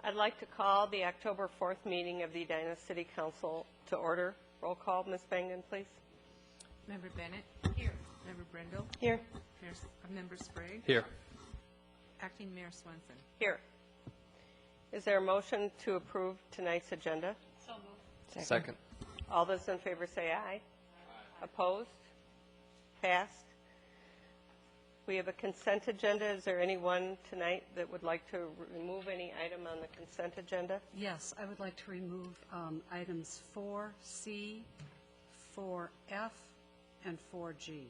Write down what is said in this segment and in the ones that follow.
I'd like to call the October 4th meeting of the Edina City Council to order. Roll call, Ms. Bengen, please. Member Bennett? Here. Member Brindle? Here. Member Sprague? Here. Acting Mayor Swenson? Here. Is there a motion to approve tonight's agenda? So moved. Second. All those in favor say aye. Opposed? Passed. We have a consent agenda. Is there anyone tonight that would like to remove any item on the consent agenda? Yes, I would like to remove items 4C, 4F, and 4G.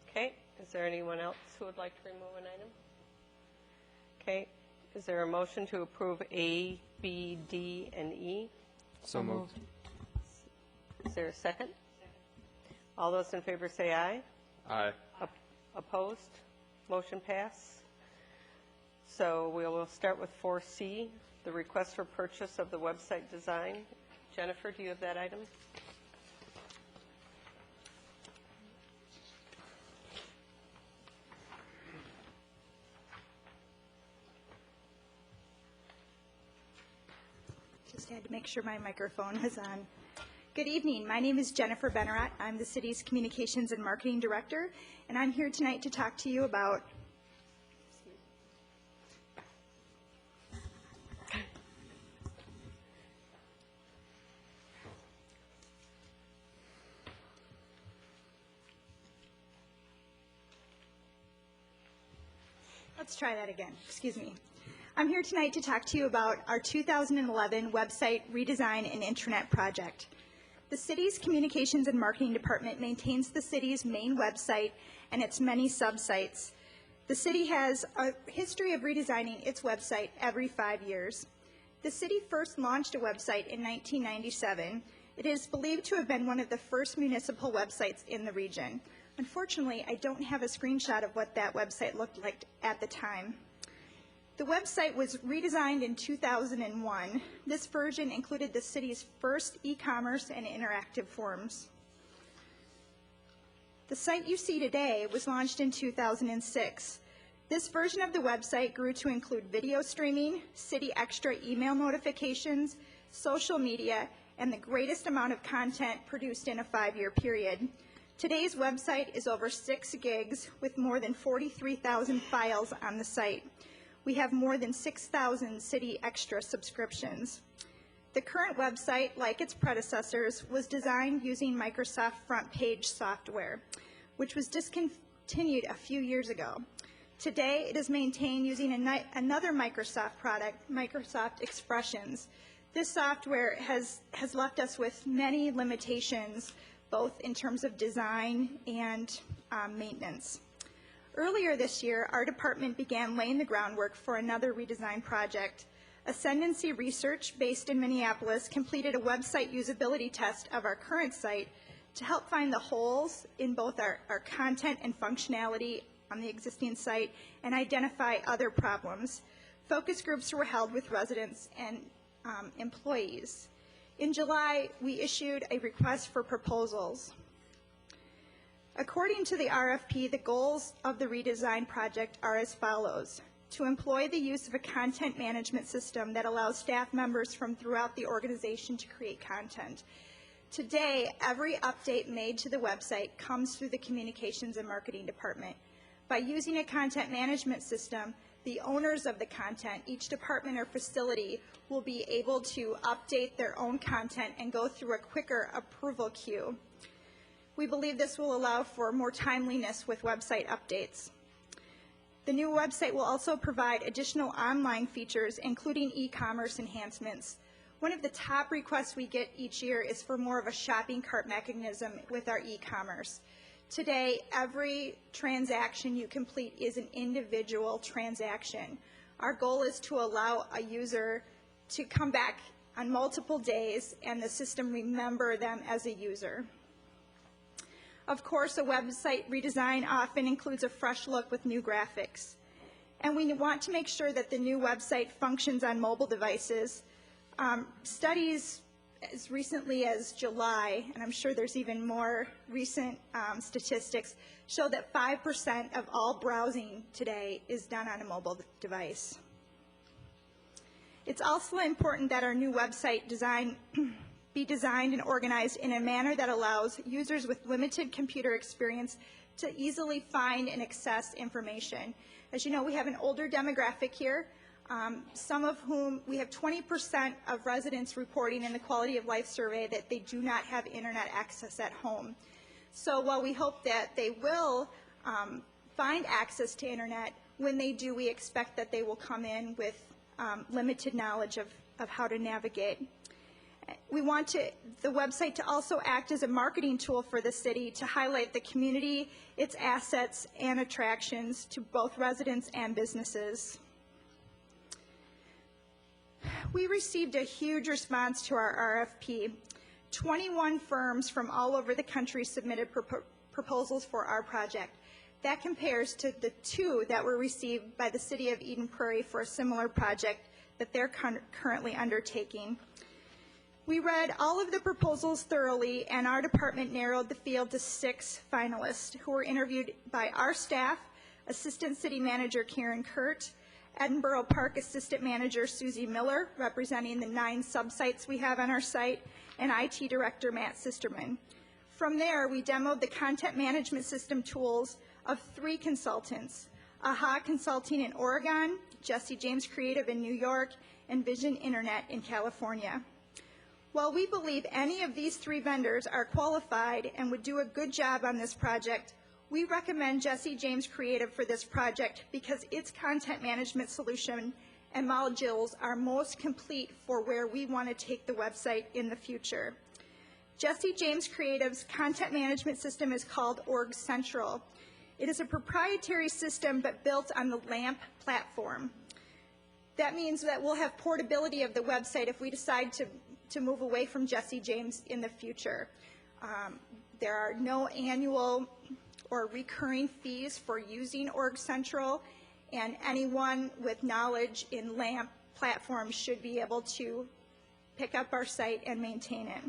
Okay. Is there anyone else who would like to remove an item? Okay. Is there a motion to approve A, B, D, and E? So moved. Is there a second? All those in favor say aye. Aye. Opposed? Motion pass. So we will start with 4C, the request for purchase of the website design. Jennifer, do you have that item? Just had to make sure my microphone was on. Good evening. My name is Jennifer Bennerat. I'm the city's Communications and Marketing Director, and I'm here tonight to talk to you about Let's try that again. Excuse me. I'm here tonight to talk to you about our 2011 website redesign and intranet project. The city's Communications and Marketing Department maintains the city's main website and its many sub-sites. The city has a history of redesigning its website every 5 years. The city first launched a website in 1997. It is believed to have been one of the first municipal websites in the region. Unfortunately, I don't have a screenshot of what that website looked like at the time. The website was redesigned in 2001. This version included the city's first e-commerce and interactive forums. The site you see today was launched in 2006. This version of the website grew to include video streaming, City Extra email notifications, social media, and the greatest amount of content produced in a 5-year period. Today's website is over 6 gigs with more than 43,000 files on the site. We have more than 6,000 City Extra subscriptions. The current website, like its predecessors, was designed using Microsoft Front Page software, which was discontinued a few years ago. Today, it is maintained using another Microsoft product, Microsoft Expressions. This software has left us with many limitations, both in terms of design and maintenance. Earlier this year, our department began laying the groundwork for another redesign project. Ascendancy Research, based in Minneapolis, completed a website usability test of our current site to help find the holes in both our content and functionality on the existing site and identify other problems. Focus groups were held with residents and employees. In July, we issued a request for proposals. According to the RFP, the goals of the redesign project are as follows: to employ the use of a content management system that allows staff members from throughout the organization to create content. Today, every update made to the website comes through the Communications and Marketing Department. By using a content management system, the owners of the content, each department or facility, will be able to update their own content and go through a quicker approval queue. We believe this will allow for more timeliness with website updates. The new website will also provide additional online features, including e-commerce enhancements. One of the top requests we get each year is for more of a shopping cart mechanism with our e-commerce. Today, every transaction you complete is an individual transaction. Our goal is to allow a user to come back on multiple days and the system remember them as a user. Of course, a website redesign often includes a fresh look with new graphics. And we want to make sure that the new website functions on mobile devices. Studies as recently as July, and I'm sure there's even more recent statistics, show that 5% of all browsing today is done on a mobile device. It's also important that our new website be designed and organized in a manner that allows users with limited computer experience to easily find and access information. As you know, we have an older demographic here, some of whom, we have 20% of residents reporting in the Quality of Life Survey that they do not have internet access at home. So while we hope that they will find access to internet, when they do, we expect that they will come in with limited knowledge of how to navigate. We want the website to also act as a marketing tool for the city to highlight the community, its assets, and attractions to both residents and businesses. We received a huge response to our RFP. 21 firms from all over the country submitted proposals for our project. That compares to the 2 that were received by the City of Eden Prairie for a similar project that they're currently undertaking. We read all of the proposals thoroughly, and our department narrowed the field to 6 finalists who were interviewed by our staff, Assistant City Manager Karen Kurt, Edinburgh Park Assistant Manager Susie Miller, representing the 9 sub-sites we have on our site, and IT Director Matt Sisterman. From there, we demoed the content management system tools of 3 consultants, AHA Consulting in Oregon, Jesse James Creative in New York, and Vision Internet in California. While we believe any of these 3 vendors are qualified and would do a good job on this project, we recommend Jesse James Creative for this project because its content management solution and modules are most complete for where we want to take the website in the future. Jesse James Creative's content management system is called Org Central. It is a proprietary system but built on the LAMP platform. That means that we'll have portability of the website if we decide to move away from Jesse James in the future. There are no annual or recurring fees for using Org Central, and anyone with knowledge in LAMP platforms should be able to pick up our site and maintain it.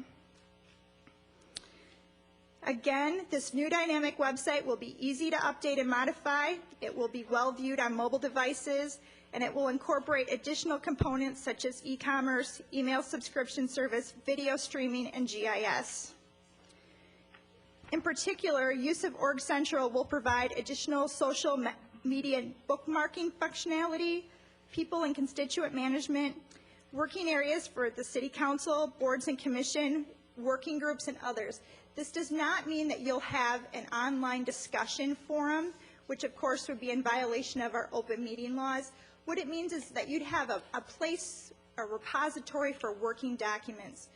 Again, this new dynamic website will be easy to update and modify. It will be well viewed on mobile devices, and it will incorporate additional components such as e-commerce, email subscription service, video streaming, and GIS. In particular, use of Org Central will provide additional social media bookmarking functionality, people and constituent management, working areas for the City Council, boards and commission, working groups, and others. This does not mean that you'll have an online discussion forum, which of course would be in violation of our open meeting laws. What it means is that you'd have a place, a repository for working documents.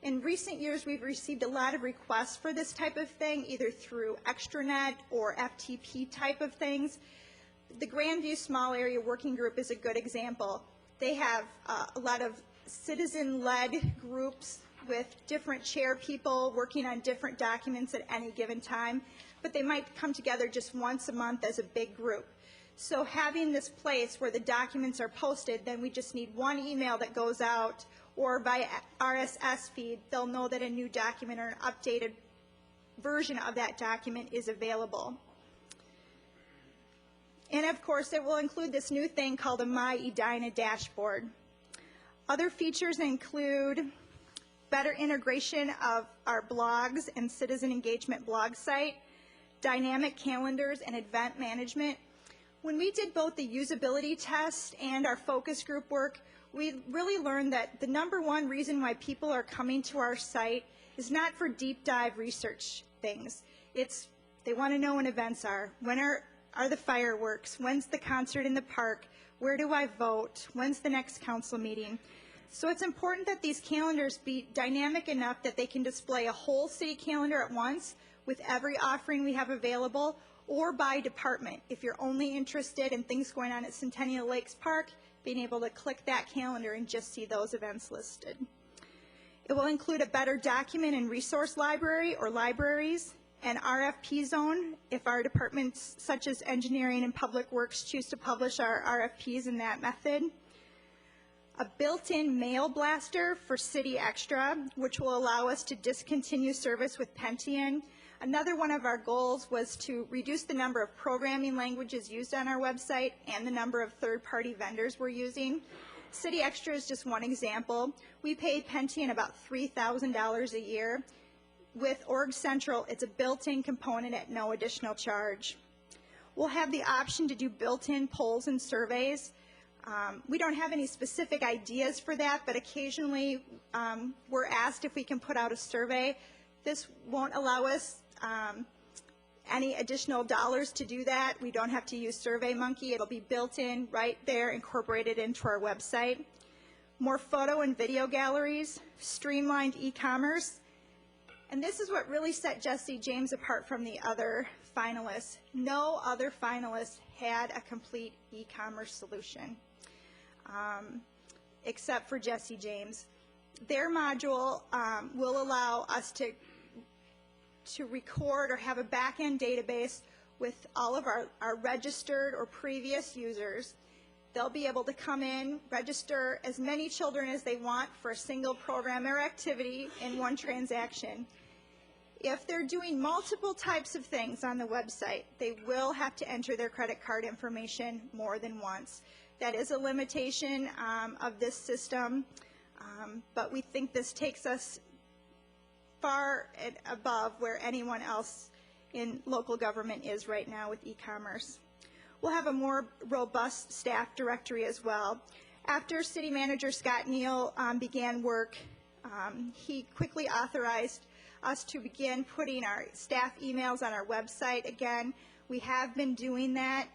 In recent years, we've received a lot of requests for this type of thing, either through extranet or FTP type of things. The Grandview Small Area Working Group is a good example. They have a lot of citizen-led groups with different chair people working on different documents at any given time, but they might come together just once a month as a big group. So having this place where the documents are posted, then we just need one email that goes out, or by RSS feed, they'll know that a new document or an updated version of that document is available. And of course, it will include this new thing called a My Edina dashboard. Other features include better integration of our blogs and citizen engagement blog site, dynamic calendars, and event management. When we did both the usability test and our focus group work, we really learned that the #1 reason why people are coming to our site is not for deep dive research things. It's they want to know when events are. When are the fireworks? When's the concert in the park? Where do I vote? When's the next council meeting? So it's important that these calendars be dynamic enough that they can display a whole city calendar at once with every offering we have available, or by department. If you're only interested in things going on at Centennial Lakes Park, being able to click that calendar and just see those events listed. It will include a better document and resource library or libraries, an RFP zone if our departments such as engineering and public works choose to publish our RFPs in that method. A built-in mail blaster for City Extra, which will allow us to discontinue service with Pentium. Another one of our goals was to reduce the number of programming languages used on our website and the number of third-party vendors we're using. City Extra is just one example. We pay Pentian about $3,000 a year. With Org Central, it's a built-in component at no additional charge. We'll have the option to do built-in polls and surveys. We don't have any specific ideas for that, but occasionally we're asked if we can put out a survey. This won't allow us any additional dollars to do that. We don't have to use SurveyMonkey. It'll be built in right there, incorporated into our website. More photo and video galleries, streamlined e-commerce. And this is what really set Jesse James apart from the other finalists. No other finalist had a complete e-commerce solution, except for Jesse James. Their module will allow us to record or have a back-end database with all of our registered or previous users. They'll be able to come in, register as many children as they want for a single program or activity in one transaction. If they're doing multiple types of things on the website, they will have to enter their credit card information more than once. That is a limitation of this system, but we think this takes us far above where anyone else in local government is right now with e-commerce. We'll have a more robust staff directory as well. After City Manager Scott Neal began work, he quickly authorized us to begin putting our staff emails on our website again. We have been doing that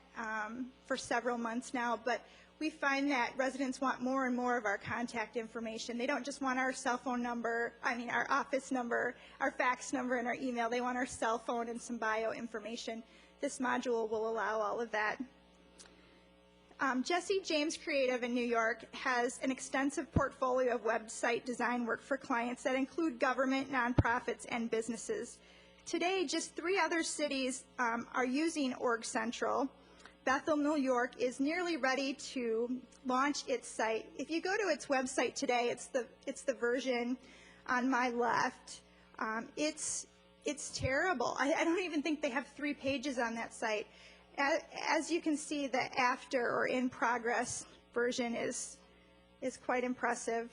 for several months now, but we find that residents want more and more of our contact information. They don't just want our cell phone number, our office number, our fax number, and our email. They want our cell phone and some bio information. This module will allow all of that. Jesse James Creative in New York has an extensive portfolio of website design work for clients that include government, nonprofits, and businesses. Today, just 3 other cities are using Org Central. Bethel, New York is nearly ready to launch its site. If you go to its website today, it's the version on my left. It's terrible. I don't even think they have 3 pages on that site. As you can see, the after or in progress version is quite impressive.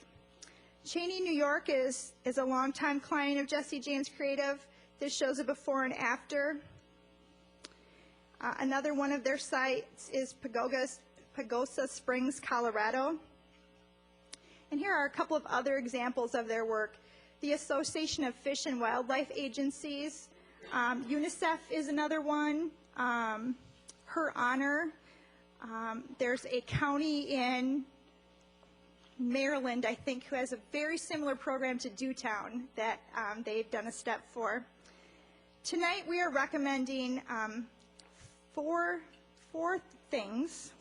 Cheney, New York is a longtime client of Jesse James Creative. This shows a before and after. Another one of their sites is Pagosa Springs, Colorado. And here are a couple of other examples of their work. The Association of Fish and Wildlife Agencies. UNICEF is another one. Her Honor. There's a county in Maryland, I think, who has a very similar program to Dewtown that they've done a step for. Tonight we are recommending four things.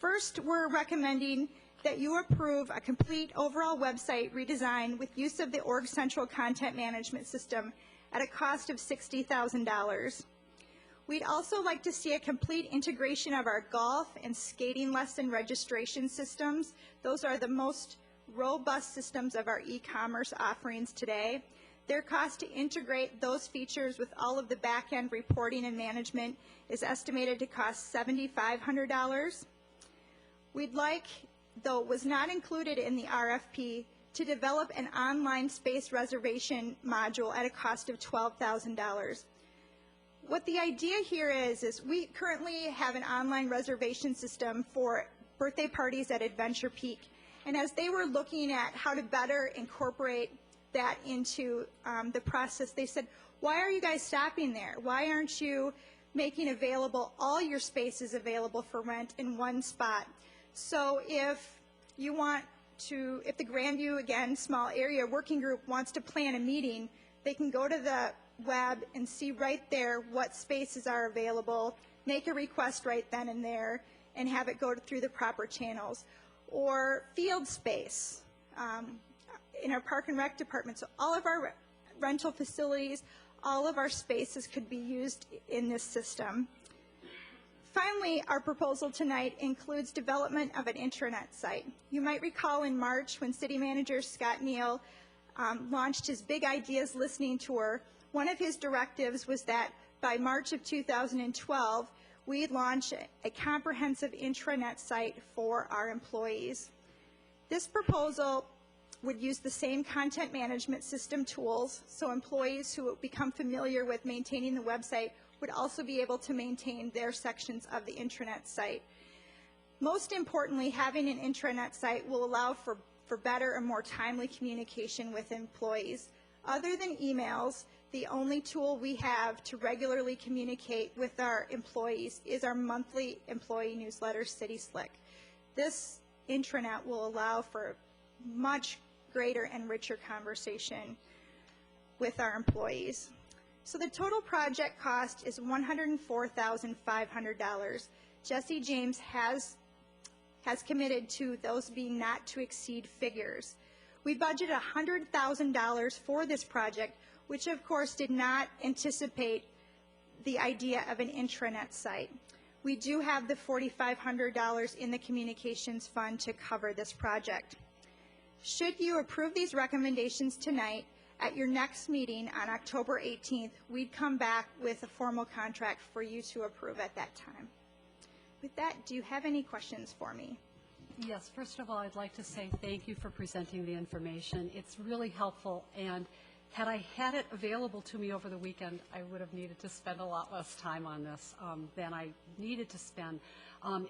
First, we're recommending that you approve a complete overall website redesign with use of the Org Central content management system at a cost of $60,000. We'd also like to see a complete integration of our golf and skating lesson registration systems. Those are the most robust systems of our e-commerce offerings today. Their cost to integrate those features with all of the back-end reporting and management is estimated to cost $7,500. We'd like, though it was not included in the RFP, to develop an online space reservation module at a cost of $12,000. What the idea here is we currently have an online reservation system for birthday parties at Adventure Peak. And as they were looking at how to better incorporate that into the process, they said, why are you guys stopping there? Why aren't you making available all your spaces available for rent in one spot? So if you want to, if the Grandview, again, small area working group wants to plan a meeting, they can go to the web and see right there what spaces are available, make a request right then and there, and have it go through the proper channels. Or field space in our Park and Rec department. So all of our rental facilities, all of our spaces could be used in this system. Finally, our proposal tonight includes development of an intranet site. You might recall in March when City Manager Scott Neal launched his Big Ideas Listening Tour, one of his directives was that by March of 2012, we'd launch a comprehensive intranet site for our employees. This proposal would use the same content management system tools, so employees who become familiar with maintaining the website would also be able to maintain their sections of the intranet site. Most importantly, having an intranet site will allow for better and more timely communication with employees. Other than emails, the only tool we have to regularly communicate with our employees is our monthly employee newsletter, City Slick. This intranet will allow for much greater and richer conversation with our employees. So the total project cost is $104,500. Jesse James has committed to those being not to exceed figures. We budgeted $100,000 for this project, which of course did not anticipate the idea of an intranet site. We do have the $4,500 in the communications fund to cover this project. Should you approve these recommendations tonight, at your next meeting on October 18th, we'd come back with a formal contract for you to approve at that time. With that, do you have any questions for me? Yes, first of all, I'd like to say thank you for presenting the information. It's really helpful, and had I had it available to me over the weekend, I would have needed to spend a lot less time on this than I needed to spend.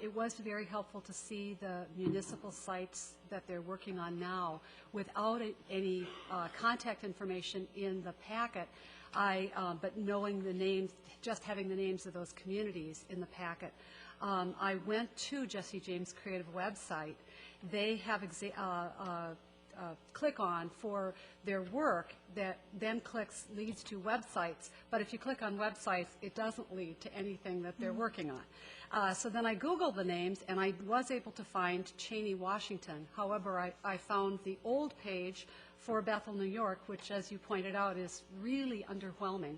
It was very helpful to see the municipal sites that they're working on now without any contact information in the packet. But knowing the names, just having the names of those communities in the packet. I went to Jesse James' creative website. They have click on for their work that then leads to websites. But if you click on websites, it doesn't lead to anything that they're working on. So then I Googled the names, and I was able to find Cheney, Washington. However, I found the old page for Bethel, New York, which, as you pointed out, is really underwhelming.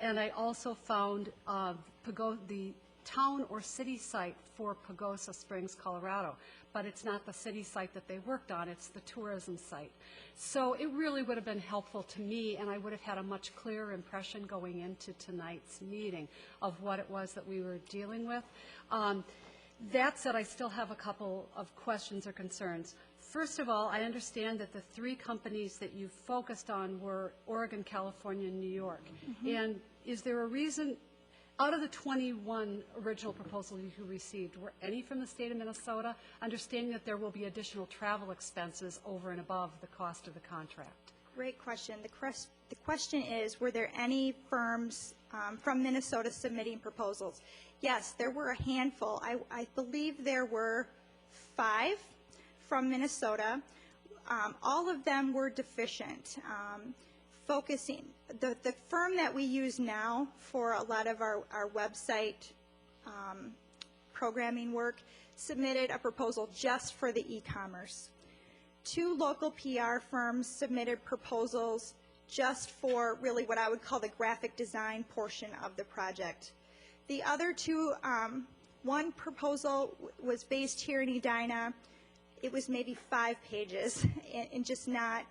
And I also found the town or city site for Pagosa Springs, Colorado. But it's not the city site that they worked on, it's the tourism site. So it really would have been helpful to me, and I would have had a much clearer impression going into tonight's meeting of what it was that we were dealing with. That said, I still have a couple of questions or concerns. First of all, I understand that the three companies that you focused on were Oregon, California, and New York. And is there a reason, out of the 21 original proposals you received, were any from the state of Minnesota, understanding that there will be additional travel expenses over and above the cost of the contract? Great question. The question is, were there any firms from Minnesota submitting proposals? Yes, there were a handful. I believe there were 5 from Minnesota. All of them were deficient. The firm that we use now for a lot of our website programming work submitted a proposal just for the e-commerce. 2 local PR firms submitted proposals just for really what I would call the graphic design portion of the project. The other 2, one proposal was based here in Edina. It was maybe 5 pages and just not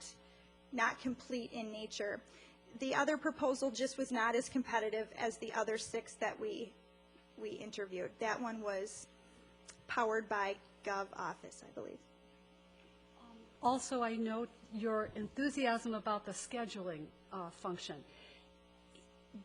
complete in nature. The other proposal just was not as competitive as the other 6 that we interviewed. That one was powered by GovOffice, I believe. Also, I note your enthusiasm about the scheduling function.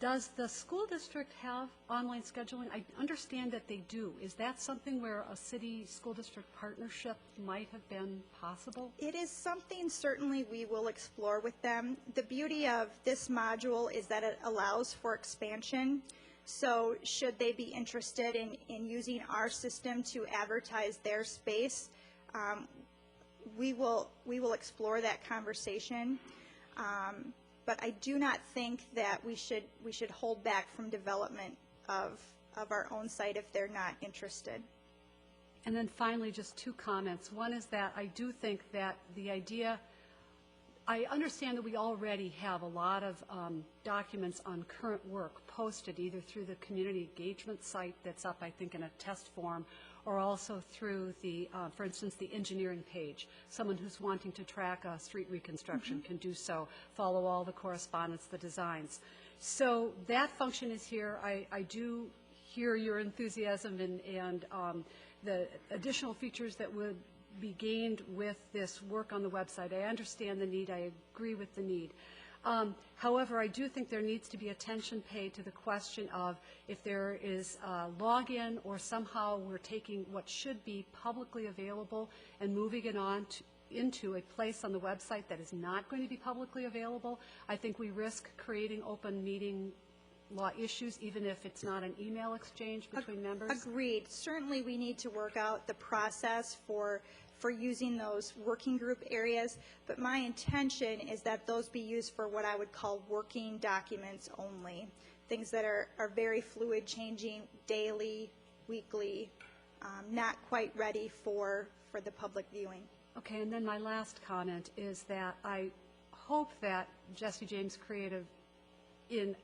Does the school district have online scheduling? I understand that they do. Is that something where a city school district partnership might have been possible? It is something certainly we will explore with them. The beauty of this module is that it allows for expansion. So should they be interested in using our system to advertise their space, we will explore that conversation. But I do not think that we should hold back from development of our own site if they're not interested. And then finally, just 2 comments. One is that I do think that the idea, I understand that we already have a lot of documents on current work posted either through the community engagement site that's up, I think, in a test form, or also through the, for instance, the engineering page. Someone who's wanting to track a street reconstruction can do so, follow all the correspondence, the designs. So that function is here. I do hear your enthusiasm and the additional features that would be gained with this work on the website. I understand the need. I agree with the need. However, I do think there needs to be attention paid to the question of if there is a login or somehow we're taking what should be publicly available and moving it on into a place on the website that is not going to be publicly available. I think we risk creating open meeting law issues, even if it's not an email exchange between members. Agreed. Certainly, we need to work out the process for using those working group areas, but my intention is that those be used for what I would call working documents only, things that are very fluid, changing daily, weekly, not quite ready for the public viewing. Okay, and then my last comment is that I hope that Jesse James Creative, in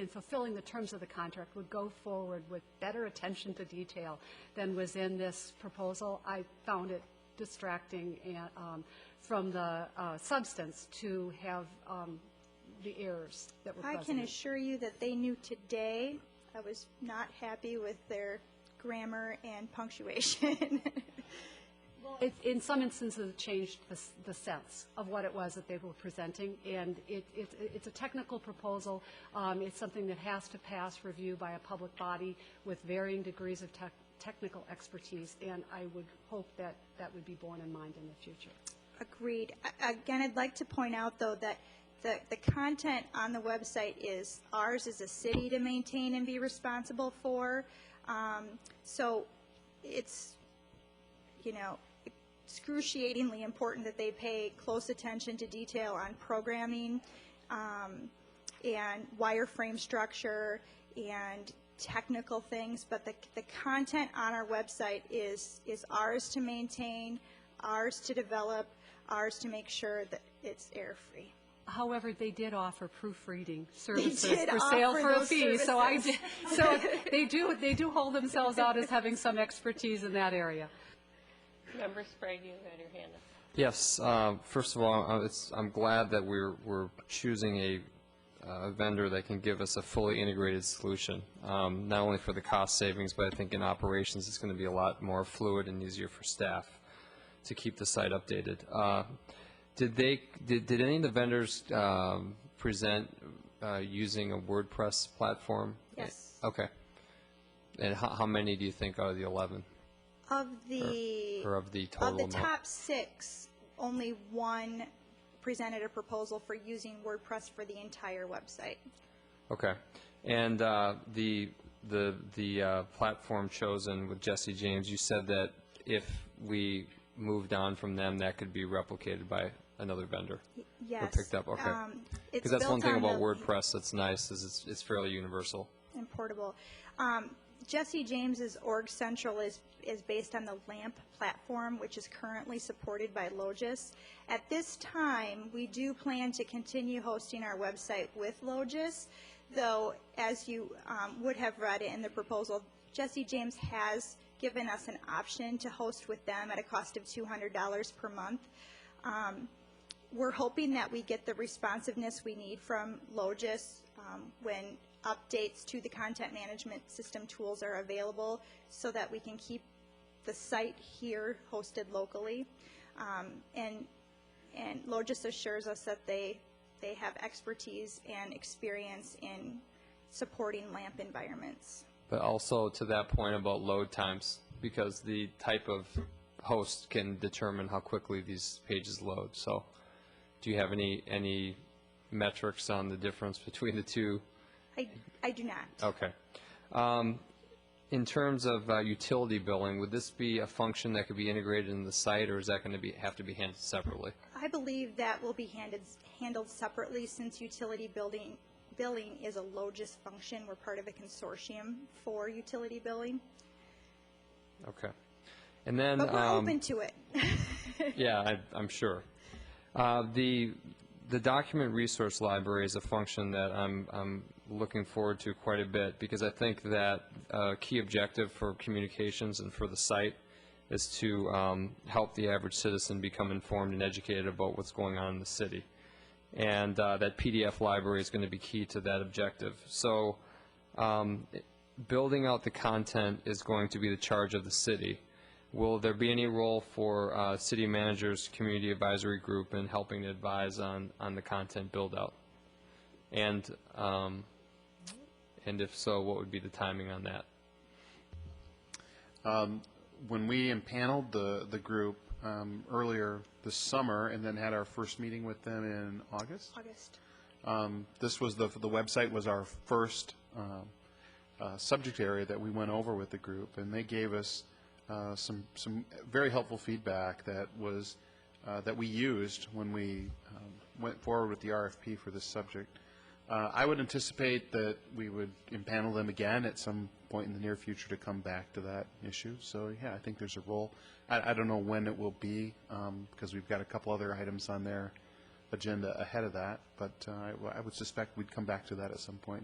fulfilling the terms of the contract, would go forward with better attention to detail than was in this proposal. I found it distracting and, from the substance to have the errors that were present. I can assure you that they knew today I was not happy with their grammar and punctuation. In some instances, it changed the sense of what it was that they were presenting, and it's a technical proposal. It's something that has to pass review by a public body with varying degrees of technical expertise, and I would hope that that would be borne in mind in the future. Agreed. Again, I'd like to point out, though, that the content on the website is ours as a city to maintain and be responsible for. So it's, excruciatingly important that they pay close attention to detail on programming and wireframe structure and technical things, but the content on our website is ours to maintain, ours to develop, ours to make sure that it's error-free. However, they did offer proofreading services did for sale offer for a those fee, so services. they do hold themselves out as having some expertise in that area. Member Sprague, you had your hand up. Yes. First of all, I'm glad that we're choosing a vendor that can give us a fully integrated solution, not only for the cost savings, but I think in operations it's going to be a lot more fluid and easier for staff to keep the site updated. Did any of the vendors present using a WordPress platform? Yes. Okay. And how many do you think out of the 11? Of the total amount? top 6, only one presented a proposal for using WordPress for the entire website. Okay. And the platform chosen with Jesse James, you said that if we moved on from them, that could be replicated by another vendor. Yes. Or picked up. Okay. Because that's one thing about WordPress that's nice is it's fairly universal. And portable. Jesse James's Org Central is based on the LAMP platform, which is currently supported by Logis. At this time, we do plan to continue hosting our website with Logis, though, as you would have read in the proposal, Jesse James has given us an option to host with them at a cost of $200 per month. We're hoping that we get the responsiveness we need from Logis when updates to the content management system tools are available so that we can keep the site here hosted locally. And Logis assures us that they have expertise and experience in supporting LAMP environments. But also to that point about load times, because the type of host can determine how quickly these pages load. So do you have any metrics on the difference between the two? I do not. Okay. In terms of utility billing, would this be a function that could be integrated in the site, or is that going to have to be handled separately? I believe that will be handled separately since utility billing is a Logis function. We're part of a consortium for utility billing. Okay. And then, but we're open to it. Yeah, I'm sure. The document resource library is a function that I'm looking forward to quite a bit, because I think that a key objective for communications and for the site is to help the average citizen become informed and educated about what's going on in the city. And that PDF library is going to be key to that objective. So building out the content is going to be the charge of the city. will there be any role for city managers, community advisory group in helping to advise on the content build-out? And if so, what would be the timing on that? When we impaneled the group earlier this summer and then had our first meeting with them in August. This was the website was our first subject area that we went over with the group, and they gave us some very helpful feedback that was that we used when we went forward with the RFP for this subject. I would anticipate that we would impanel them again at some point in the near future to come back to that issue. So yeah, I think there's a role. I don't know when it will be because we've got a couple other items on their agenda ahead of that, but I would suspect we'd come back to that at some point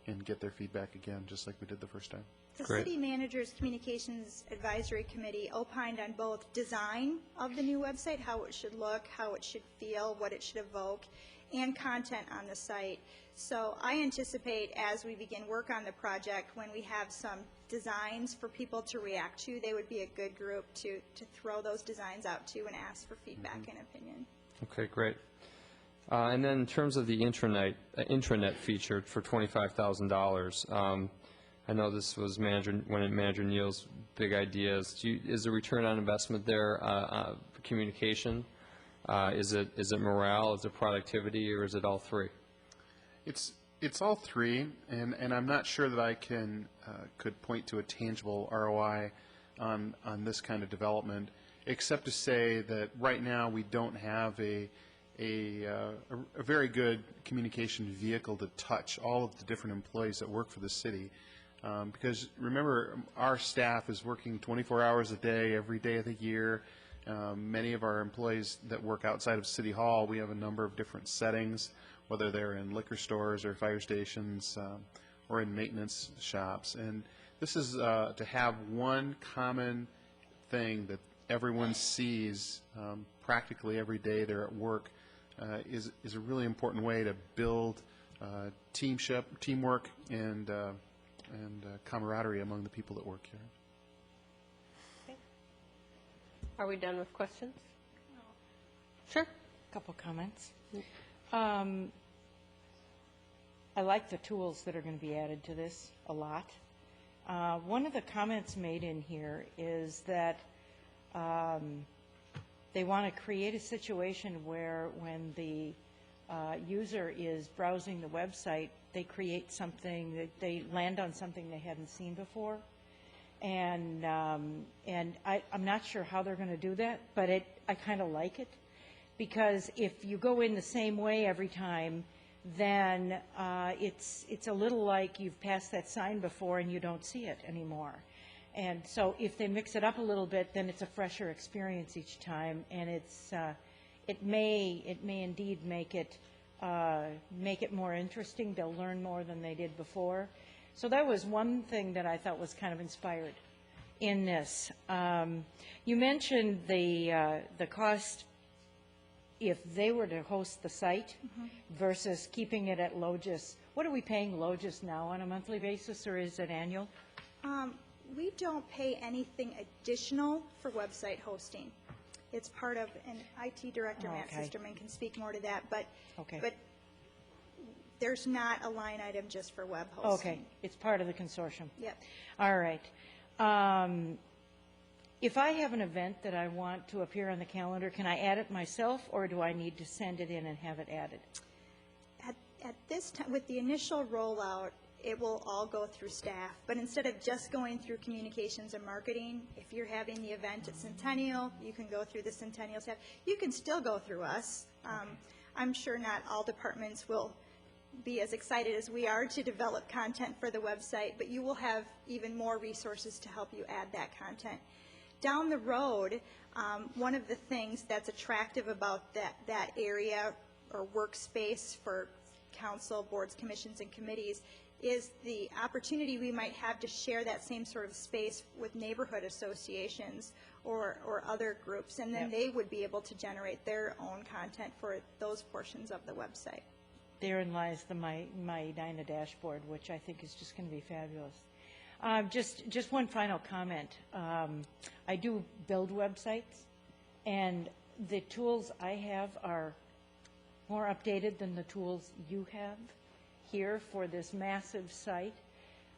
and get their feedback again, just like we did the first time. The Great. City Managers Communications Advisory Committee opined on both design of the new website, how it should look, how it should feel, what it should evoke, and content on the site. So I anticipate as we begin work on the project, when we have some designs for people to react to, they would be a good group to throw those designs out to and ask for feedback and opinion. Okay, great. And then in terms of the intranet feature for $25,000, I know this was Manager Neal's big ideas. Is the return on investment there communication? Is it morale? Is it productivity? Or is it all three? It's all three, and I'm not sure that I could point to a tangible ROI on this kind of development, except to say that right now we don't have a very good communication vehicle to touch all of the different employees that work for the city. Because remember, our staff is working 24 hours a day, every day of the year. Many of our employees that work outside of City Hall, we have a number of different settings, whether they're in liquor stores or fire stations or in maintenance shops. And this is to have one common thing that everyone sees practically every day they're at work is a really important way to build teamwork and camaraderie among the people that work here. Okay. Are we done with questions? No. Sure. Couple comments. I like the tools that are going to be added to this a lot. One of the comments made in here is that they want to create a situation where when the user is browsing the website, they create something, that they land on something they hadn't seen before. And I'm not sure how they're going to do that, but I kind of like it, because if you go in the same way every time, then it's a little like you've passed that sign before and you don't see it anymore. And so if they mix it up a little bit, then it's a fresher experience each time, and it may indeed make it more interesting. They'll learn more than they did before. So that was one thing that I thought was kind of inspired in this. You mentioned the cost if they were to host the site versus keeping it at Logis. What are we paying Logis now, on a monthly basis, or is it annual? We don't pay anything additional for website hosting. It's part of, and IT Director Matt Sisterman can speak more to that, but there's not a line item just for web hosting. Okay, it's part of the consortium. Yep. All right. If I have an event that I want to appear on the calendar, can I add it myself, or do I need to send it in and have it added? At this time, with the initial rollout, it will all go through staff. But instead of just going through communications and marketing, if you're having the event at Centennial, you can go through the Centennial staff. You can still go through us. I'm sure not all departments will be as excited as we are to develop content for the website, but you will have even more resources to help you add that content. Down the road, one of the things that's attractive about that area or workspace for council, boards, commissions, and committees is the opportunity we might have to share that same sort of space with neighborhood associations or other groups, and then they would be able to generate their own content for those portions of the website. Therein lies my Edina dashboard, which I think is just going to be fabulous. Just one final comment. I do build websites, and the tools I have are more updated than the tools you have here for this massive site.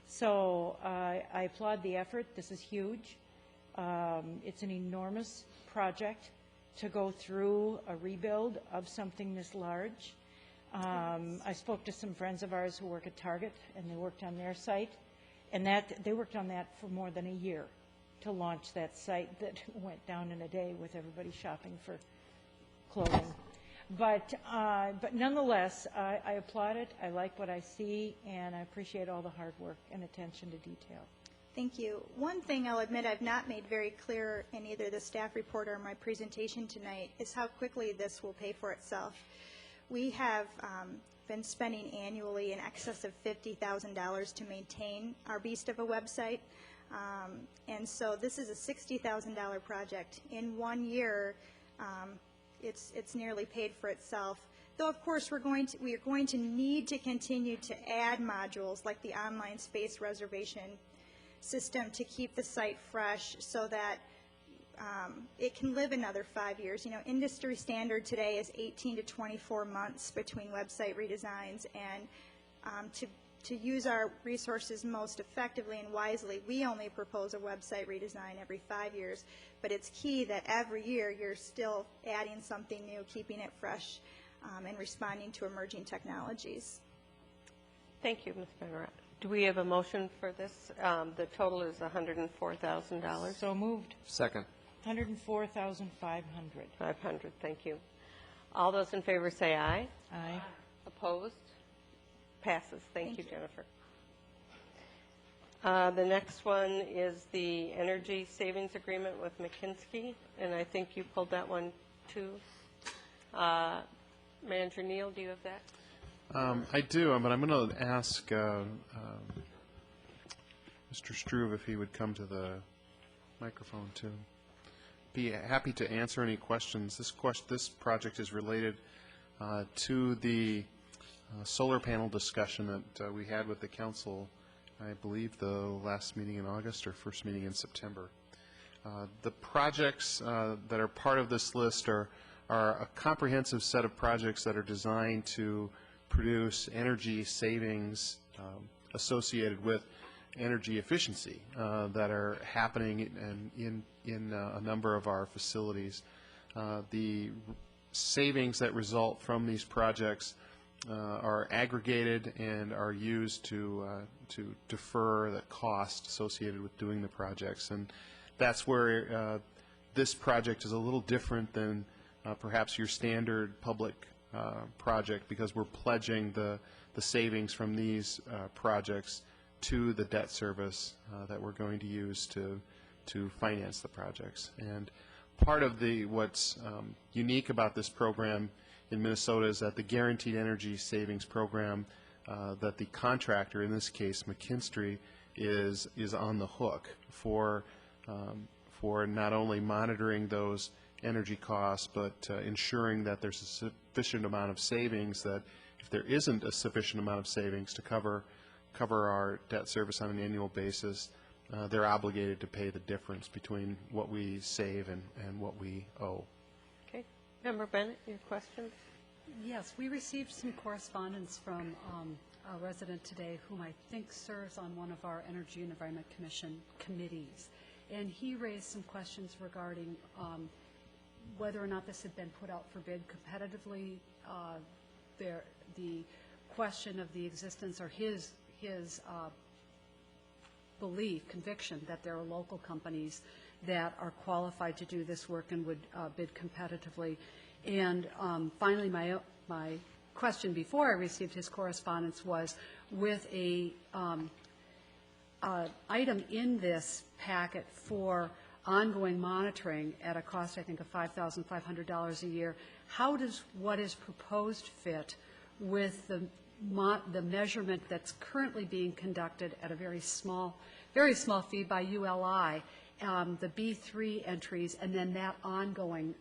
So I applaud the effort. This is huge. It's an enormous project to go through a rebuild of something this large. I spoke to some friends of ours who work at Target, and they worked on their site, and they worked on that for more than a year to launch that site that went down in a day with everybody shopping for clothing. But nonetheless, I applaud it. I like what I see, and I appreciate all the hard work and attention to detail. Thank you. One thing I'll admit I've not made very clear in either the staff report or my presentation tonight is how quickly this will pay for itself. We have been spending annually in excess of $50,000 to maintain our beast of a website. And so this is a $60,000 project. In 1 year, it's nearly paid for itself. Though, of course, we are going to need to continue to add modules like the online space reservation system to keep the site fresh so that it can live another 5 years. You know, industry standard today is 18 to 24 months between website redesigns, and to use our resources most effectively and wisely, we only propose a website redesign every 5 years, but it's key that every year you're still adding something new, keeping it fresh, and responding to emerging technologies. Thank you, Ms. Benarott. Do we have a motion for this? The total is $104,000. So moved. Second. 104,500. 500, thank you. All those in favor say aye. Aye. Opposed? Passes. Thank you, you. Jennifer. The next one is the energy savings agreement with McKinsey, and I think you pulled that one too. Manager Neal, do you have that? I do, but I'm going to ask Mr. Struve if he would come to the microphone too. Be happy to answer any questions. This project is related to the solar panel discussion that we had with the council, I believe the last meeting in August or first meeting in September. The projects that are part of this list are a comprehensive set of projects that are designed to produce energy savings associated with energy efficiency that are happening in a number of our facilities. The savings that result from these projects are aggregated and are used to defer the cost associated with doing the projects, and that's where this project is a little different than perhaps your standard public project, because we're pledging the savings from these projects to the debt service that we're going to use to finance the projects. And part of what's unique about this program in Minnesota is that the Guaranteed Energy Savings Program, that the contractor, in this case McKinsey, is on the hook for not only monitoring those energy costs, but ensuring that there's a sufficient amount of savings, that if there isn't a sufficient amount of savings to cover our debt service on an annual basis, they're obligated to pay the difference between what we save and what we owe. Okay. Member Bennett, your questions? Yes, we received some correspondence from a resident today whom I think serves on one of our Energy and Environment Commission committees. And he raised some questions regarding whether or not this had been put out for bid competitively, the question of the existence or his belief, conviction, that there are local companies that are qualified to do this work and would bid competitively. And finally, my question before I received his correspondence was, with a item in this packet for ongoing monitoring at a cost, I think, of $5,500 a year, how does what is proposed fit with the measurement that's currently being conducted at a very small fee by ULI, the B3 entries, and then that ongoing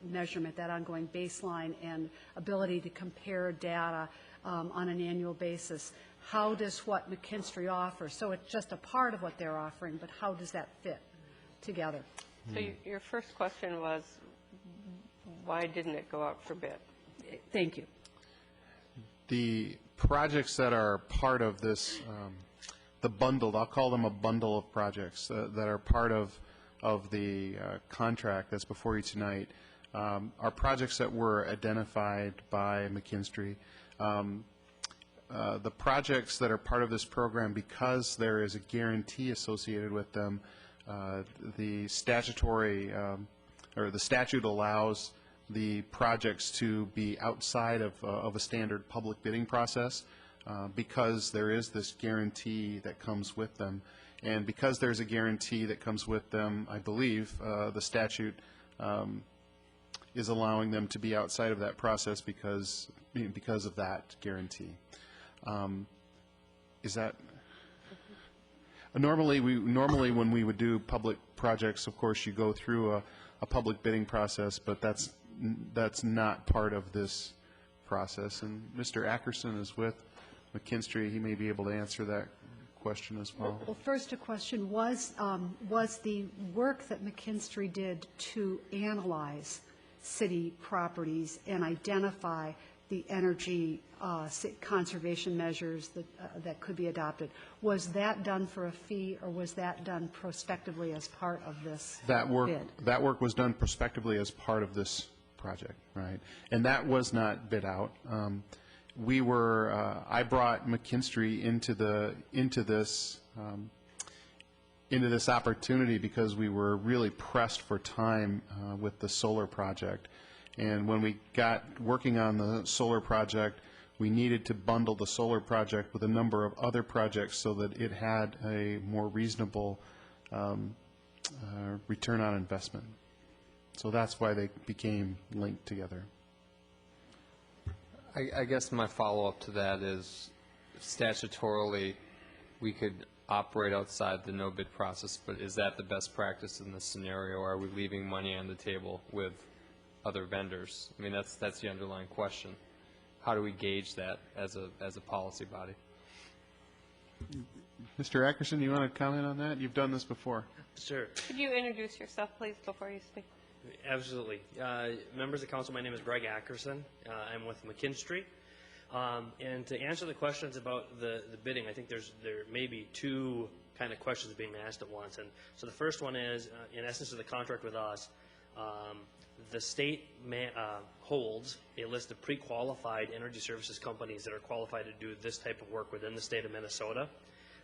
measurement, that ongoing baseline and ability to compare data on an annual basis. How does what McKinstry offers, so it's just a part of what they're offering, but how does that fit together? So your first question was, why didn't it go out for bid? Thank you. The projects that are part of this, the bundled, I'll call them a bundle of projects that are part of the contract that's before you tonight, are projects that were identified by McKinstry. The projects that are part of this program, because there is a guarantee associated with them, the statutory or the statute allows the projects to be outside of a standard public bidding process because there is this guarantee that comes with them. And because there's a guarantee that comes with them, I believe the statute is allowing them to be outside of that process because of that guarantee. Is that normally when we would do public projects, of course, you go through a public bidding process, but that's not part of this process. And Mr. Ackerson is with McKinstry. He may be able to answer that question as well. Well, first a question, was the work that McKinstry did to analyze city properties and identify the energy conservation measures that could be adopted, was that done for a fee, or was that done prospectively as part of this bid? That work was done prospectively as part of this project, right? And that was not bid out. I brought McKinstry into this opportunity because we were really pressed for time with the solar project. And when we got working on the solar project, we needed to bundle the solar project with a number of other projects so that it had a more reasonable return on investment. So that's why they became linked together. I guess my follow-up to that is, statutorily, we could operate outside the no-bid process, but is that the best practice in this scenario, or are we leaving money on the table with other vendors? I mean, that's the underlying question. How do we gauge that as a policy body? Mr. Ackerson, you want to comment on that? You've done this before. Sure. Could you introduce yourself, please, before you speak? Absolutely. Members of the council, my name is Greg Ackerson. I'm with McKinstry. And to answer the questions about the bidding, I think there may be two kind of questions being asked at once. And so the first one is, in essence, of the contract with us, the state holds a list of pre-qualified energy services companies that are qualified to do this type of work within the state of Minnesota.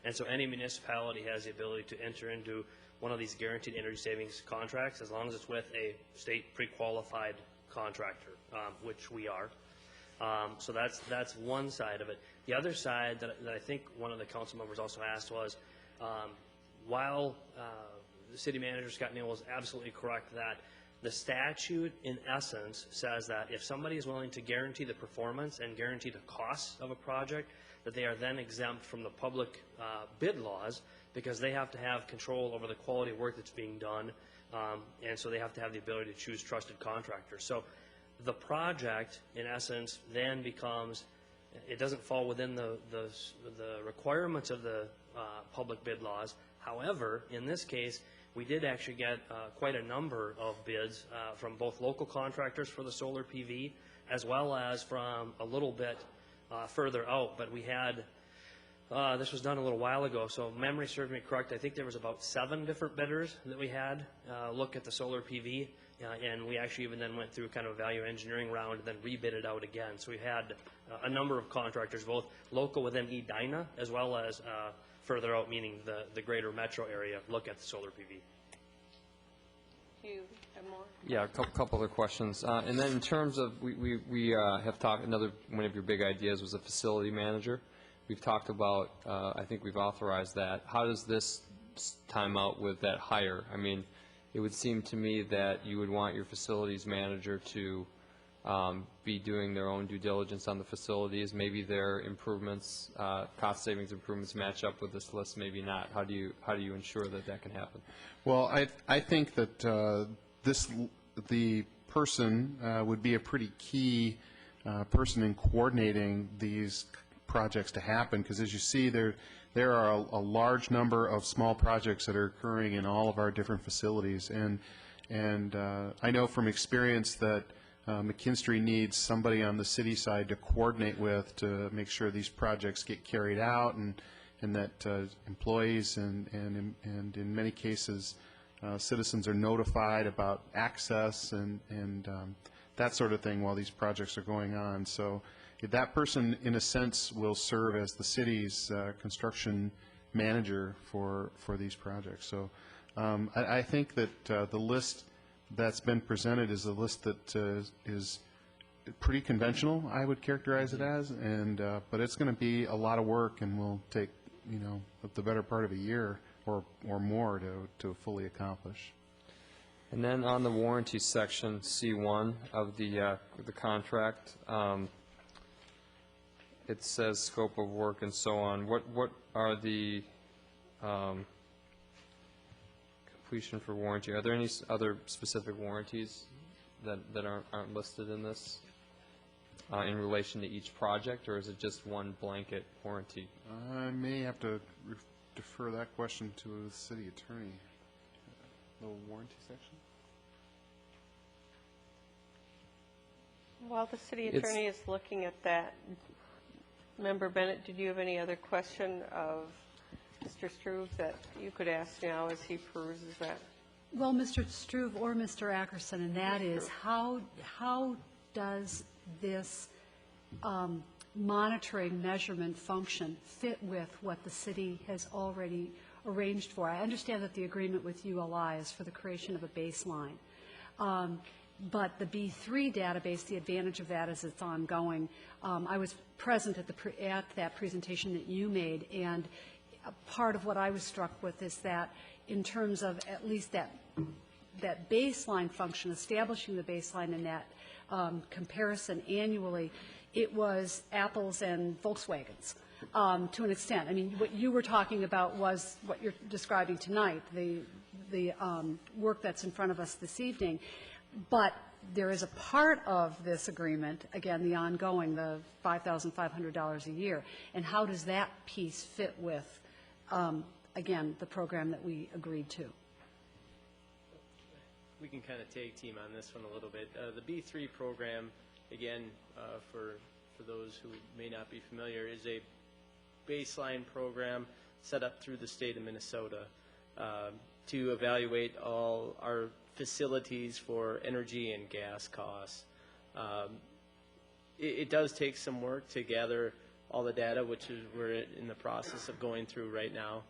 And so any municipality has the ability to enter into one of these guaranteed energy savings contracts as long as it's with a state pre-qualified contractor, which we are. So that's one side of it. The other side that I think one of the council members also asked was, while the city manager, Scott Neal, was absolutely correct that the statute, in essence, says that if somebody is willing to guarantee the performance and guarantee the costs of a project, that they are then exempt from the public bid laws, because they have to have control over the quality of work that's being done, and so they have to have the ability to choose trusted contractors. So the project, in essence, then becomes, it doesn't fall within the requirements of the public bid laws. However, in this case, we did actually get quite a number of bids from both local contractors for the solar PV, as well as from a little bit further out. But we had, this was done a little while ago, so if memory serves me correct, I think there was about 7 different bidders that we had look at the solar PV, and we actually even then went through kind of a value engineering round and then rebid it out again. So we had a number of contractors, both local within Edina, as well as further out, meaning the greater metro area, look at the solar PV. Do you have more? Yeah, a couple other questions. And then in terms of, we have talked, another one of your big ideas was a facility manager. We've talked about, I think we've authorized that. How does this time out with that hire? I mean, it would seem to me that you would want your facilities manager to be doing their own due diligence on the facilities. Maybe their improvements, cost savings improvements match up with this list, maybe not. How do you ensure that that can happen? Well, I think that the person would be a pretty key person in coordinating these projects to happen, because as you see, there are a large number of small projects that are occurring in all of our different facilities, and I know from experience that McKinstry needs somebody on the city side to coordinate with to make sure these projects get carried out, and that employees and in many cases citizens are notified about access and that sort of thing while these projects are going on. So that person, in a sense, will serve as the city's construction manager for these projects. So I think that the list that's been presented is a list that is pretty conventional, I would characterize it as, and but it's going to be a lot of work and will take, you know, the better part of a year or more to fully accomplish. And then on the warranty section, C1 of the contract, it says scope of work and so on. What are the completion for warranty? Are there any other specific warranties that aren't listed in this in relation to each project, or is it just one blanket warranty? I may have to defer that question to the city attorney. The warranty section? While the city attorney is looking at that, Member Bennett, did you have any other question of Mr. Struve that you could ask now as he peruses that? Well, Mr. Struve or Mr. Ackerson, and that is, how does this monitoring measurement function fit with what the city has already arranged for? I understand that the agreement with ULI is for the creation of a baseline. But the B3 database, the advantage of that is it's ongoing. I was present at that presentation that you made, and part of what I was struck with is that in terms of at least that baseline function, establishing the baseline in that comparison annually, it was apples and Volkswagens to an extent. I mean, what you were talking about was what you're describing tonight, the work that's in front of us this evening. But there is a part of this agreement, again, the ongoing, the $5,500 a year. And how does that piece fit with, again, the program that we agreed to? We can kind of tag team on this one a little bit. The B3 program, again, for those who may not be familiar, is a baseline program set up through the state of Minnesota to evaluate all our facilities for energy and gas costs. It does take some work to gather all the data, which is we're in the process of going through right now.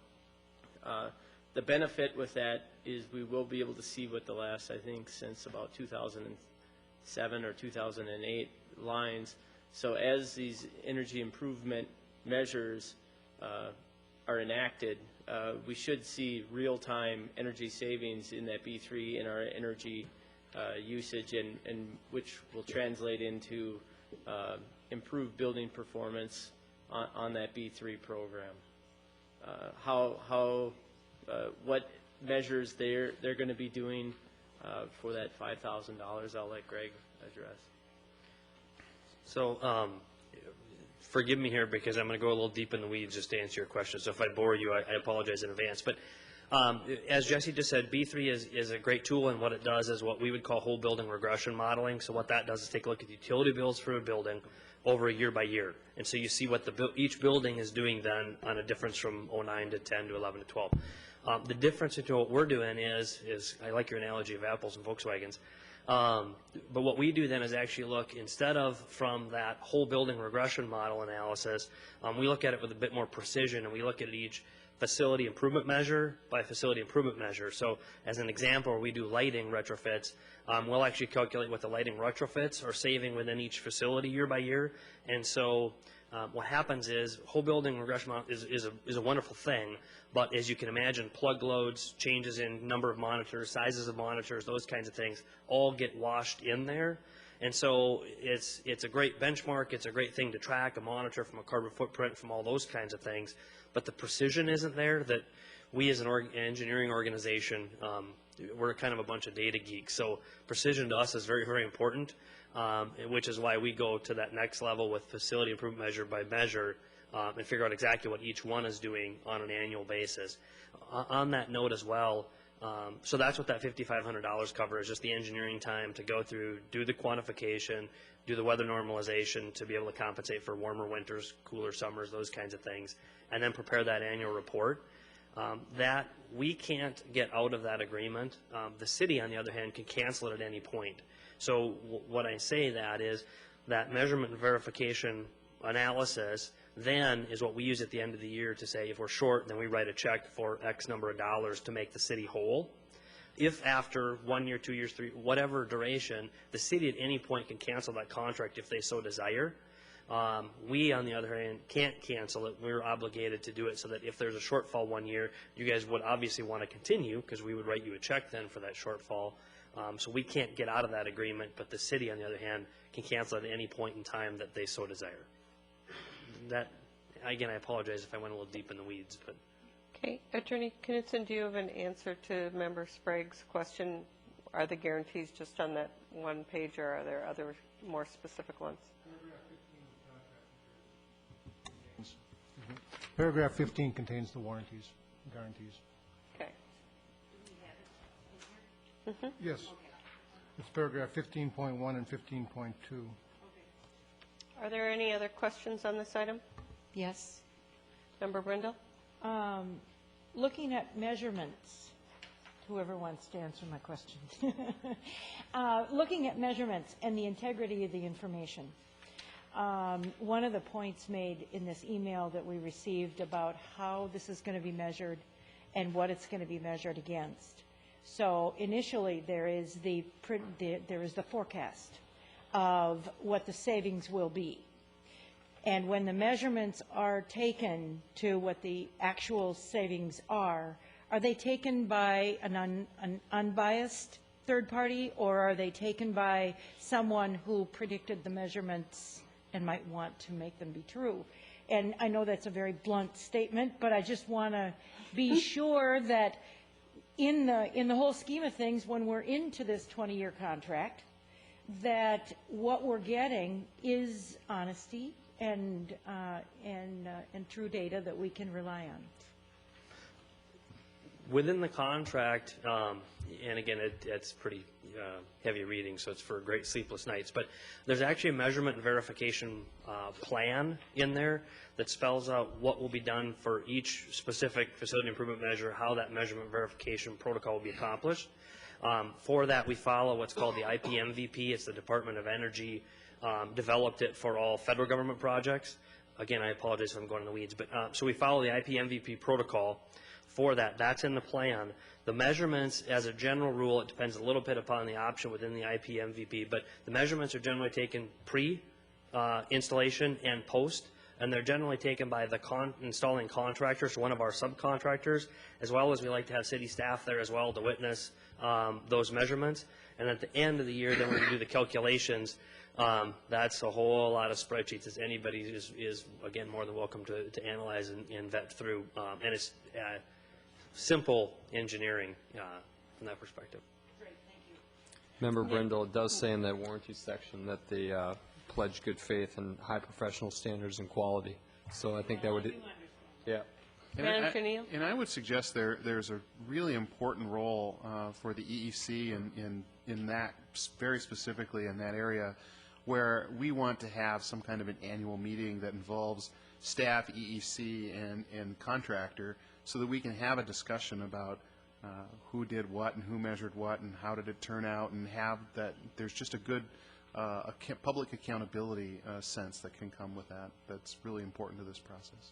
The benefit with that is we will be able to see what the last, I think, since about 2007 or 2008 lines. So as these energy improvement measures are enacted, we should see real-time energy savings in that B3 in our energy usage, and which will translate into improved building performance on that B3 program. What measures they're going to be doing for that $5,000, I'll let Greg address. So forgive me here because I'm going to go a little deep in the weeds just to answer your question. So if I bore you, I apologize in advance. But as Jesse just said, B3 is a great tool, and what it does is what we would call whole building regression modeling. So what that does is take a look at the utility bills for a building over a year by year. And so you see what each building is doing then on a difference from 09 to 10 to 11 to 12. The difference into what we're doing is I like your analogy of apples and Volkswagens. But what we do then is actually look, instead of from that whole building regression model analysis, we look at it with a bit more precision, and we look at each facility improvement measure by facility improvement measure. So as an example, where we do lighting retrofits, we'll actually calculate what the lighting retrofits are saving within each facility year by year. And so what happens is whole building regression model is a wonderful thing, but as you can imagine, plug loads, changes in number of monitors, sizes of monitors, those kinds of things all get washed in there. And so it's a great benchmark, it's a great thing to track, a monitor from a carbon footprint, from all those kinds of things, but the precision isn't there that we as an engineering organization we're kind of a bunch of data geeks, so precision to us is very, very important, which is why we go to that next level with facility improvement measure by measure and figure out exactly what each one is doing on an annual basis. On that note as well, so that's what that $5,500 covers, just the engineering time to go through, do the quantification, do the weather normalization to be able to compensate for warmer winters, cooler summers, those kinds of things, and then prepare that annual report. That we can't get out of that agreement. The city, on the other hand, can cancel it at any point. So what I say that is that measurement and verification analysis then is what we use at the end of the year to say if we're short, then we write a check for X number of dollars to make the city whole. If after 1 year, 2 years, 3, whatever duration, the city at any point can cancel that contract if they so desire. We, on the other hand, can't cancel it. We're obligated to do it so that if there's a shortfall 1 year, you guys would obviously want to continue because we would write you a check then for that shortfall. So we can't get out of that agreement, but the city, on the other hand, can cancel it at any point in time that they so desire. That, again, I apologize if I went a little deep in the weeds, but. Okay, Attorney Knudsen, do you have an answer to Member Sprague's question? Are the guarantees just on that one page, or are there other more specific ones? Paragraph 15 contains the warranties, guarantees. Okay. Yes. It's paragraph 15.1 and 15.2. Are there any other questions on this item? Yes. Member Brindle? Looking at measurements, whoever wants to answer my question. Looking at measurements and the integrity of the information. One of the points made in this email that we received about how this is going to be measured and what it's going to be measured against. So initially there is the forecast of what the savings will be. And when the measurements are taken to what the actual savings are they taken by an unbiased third party, or are they taken by someone who predicted the measurements and might want to make them be true? And I know that's a very blunt statement, but I just want to be sure that in the whole scheme of things, when we're into this 20-year contract, that what we're getting is honesty and true data that we can rely on. Within the contract, and again, it's pretty heavy reading, so it's for great sleepless nights, but there's actually a measurement and verification plan in there that spells out what will be done for each specific facility improvement measure, how that measurement verification protocol will be accomplished. For that, we follow what's called the IPMVP. It's the Department of Energy developed it for all federal government projects. Again, I apologize if I'm going in the weeds, but so we follow the IPMVP protocol for that. That's in the plan. The measurements, as a general rule, it depends a little bit upon the option within the IPMVP, but the measurements are generally taken pre-installation and post, and they're generally taken by the installing contractor, so one of our subcontractors, as well as we like to have city staff there as well to witness those measurements. And at the end of the year, then when we do the calculations, that's a whole lot of spreadsheets, as anybody is again, more than welcome to analyze and vet through. And it's simple engineering from that perspective. Great, thank you. Member Brindle, it does say in that warranty section that they pledge good faith and high professional standards and quality. So I think that would, yeah. Manager Neal? And I would suggest there's a really important role for the EEC in that, very specifically in that area, where we want to have some kind of an annual meeting that involves staff, EEC, and contractor, so that we can have a discussion about who did what and who measured what and how did it turn out, and have that there's just a good public accountability sense that can come with that. That's really important to this process.